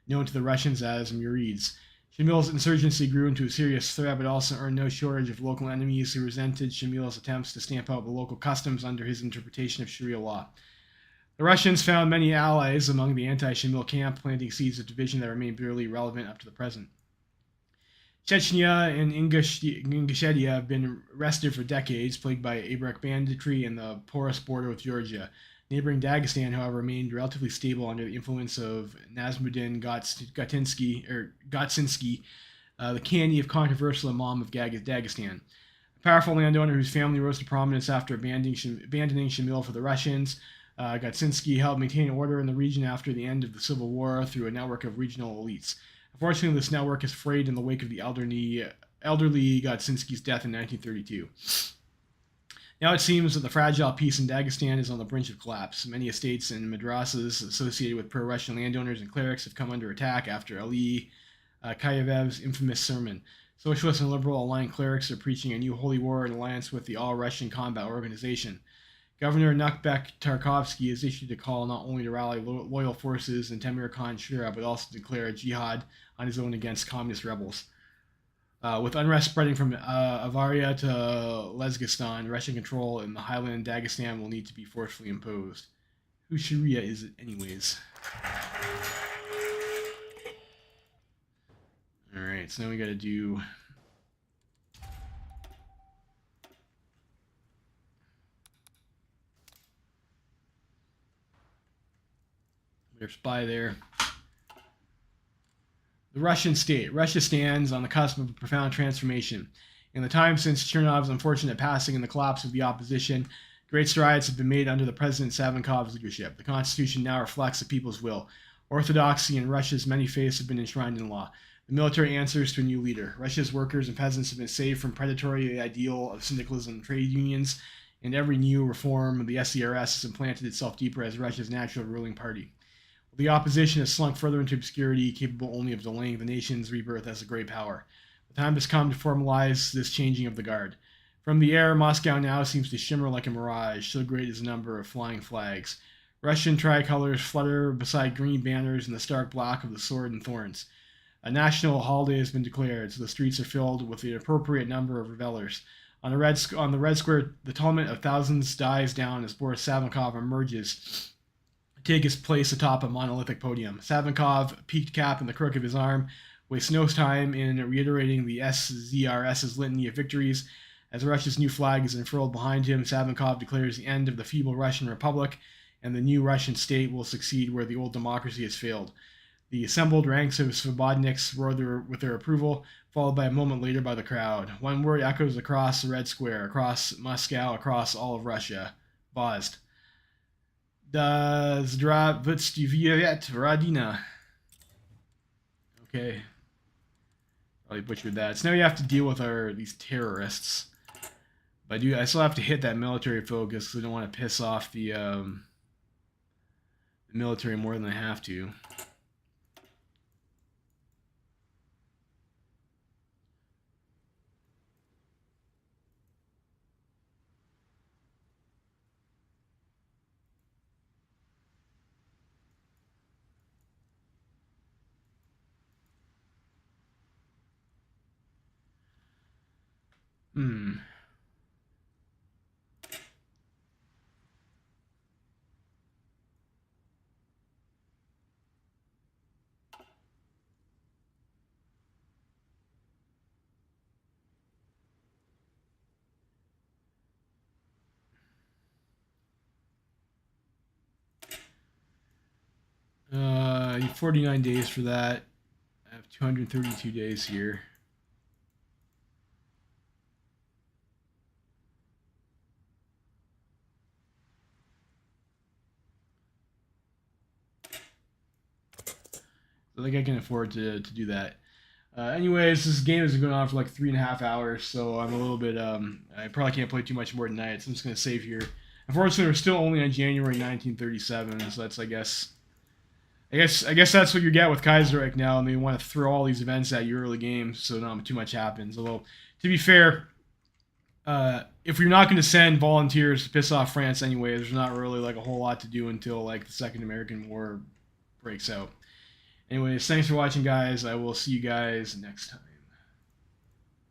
known to the Russians as murids. Shamil's insurgency grew into a serious threat, but also earned no shortage of local enemies who resented Shamil's attempts to stamp out the local customs under his interpretation of Sharia law. The Russians found many allies among the anti-Shamil camp, planting seeds of division that remain barely relevant up to the present. Chechnya and Ingushetia have been wrested for decades, plagued by Abrek banditry and the porous border with Georgia. Neighboring Dagestan, however, remained relatively stable under the influence of Nazmuddin Gotinsky, the Khani of controversial Imam of Dagestan. A powerful landowner whose family rose to prominence after abandoning Shamil for the Russians, Gotinsky helped maintain order in the region after the end of the Civil War through a network of regional elites. Unfortunately, this network is frayed in the wake of the elderly Gotinsky's death in 1932. Now it seems that the fragile peace in Dagestan is on the brink of collapse. Many estates and madrasas associated with pro-Russian landowners and clerics have come under attack after Ali Kayevev's infamous sermon. Socialist and liberal aligned clerics are preaching a new holy war in alliance with the All-Russian Combat Organization. Governor Nukbek Tarkovsky has issued a call not only to rally loyal forces in Temir Khan Shura, but also to declare a jihad on his own against communist rebels. With unrest spreading from Avaria to Lezgistan, Russian control in the highland Dagestan will need to be forcefully imposed. Whose Sharia is it anyways? Alright, so now we gotta do... There's spy there. The Russian state. Russia stands on the cusp of a profound transformation. In the time since Chernov's unfortunate passing and the collapse of the opposition, great strides have been made under the President Savinkov's leadership. The Constitution now reflects the people's will. Orthodoxy and Russia's many faiths have been enshrined in law. The military answers to a new leader. Russia's workers and peasants have been saved from predatory ideal of syndicalism and trade unions, and every new reform of the SCRS has implanted itself deeper as Russia's natural ruling party. The opposition has slunk further into obscurity, capable only of delaying the nation's rebirth as a great power. The time has come to formalize this changing of the guard. From the air, Moscow now seems to shimmer like a mirage, so great is the number of flying flags. Russian tricolors flutter beside green banners in the stark black of the sword and thorns. A national holiday has been declared, so the streets are filled with the appropriate number of revelers. On the red square, the tumult of thousands dies down as Boris Savinkov emerges take his place atop a monolithic podium. Savinkov, peaked cap in the crook of his arm, wastes no time in reiterating the SZRS's litany of victories. As Russia's new flag is unfurled behind him, Savinkov declares the end of the feeble Russian Republic, and the new Russian state will succeed where the old democracy has failed. The assembled ranks of Svobodniks roar with their approval, followed by a moment later by the crowd. One word echoes across the Red Square, across Moscow, across all of Russia. Vozd. Da Zdravstvuyet Radina. Okay. Probably butchered that. So now we have to deal with these terrorists. But I still have to hit that military focus because I don't want to piss off the military more than I have to. 49 days for that. I have 232 days here. I think I can afford to do that. Anyways, this game has been going on for like 3.5 hours, so I'm a little bit, I probably can't play too much more tonight, so I'm just going to save here. Unfortunately, we're still only on January 1937, so that's, I guess that's what you get with Kaiserreich now, and they want to throw all these events at you early games, so not too much happens. Although, to be fair, if you're not going to send volunteers to piss off France anyway, there's not really like a whole lot to do until like the Second American War breaks out. Anyways, thanks for watching, guys. I will see you guys next time.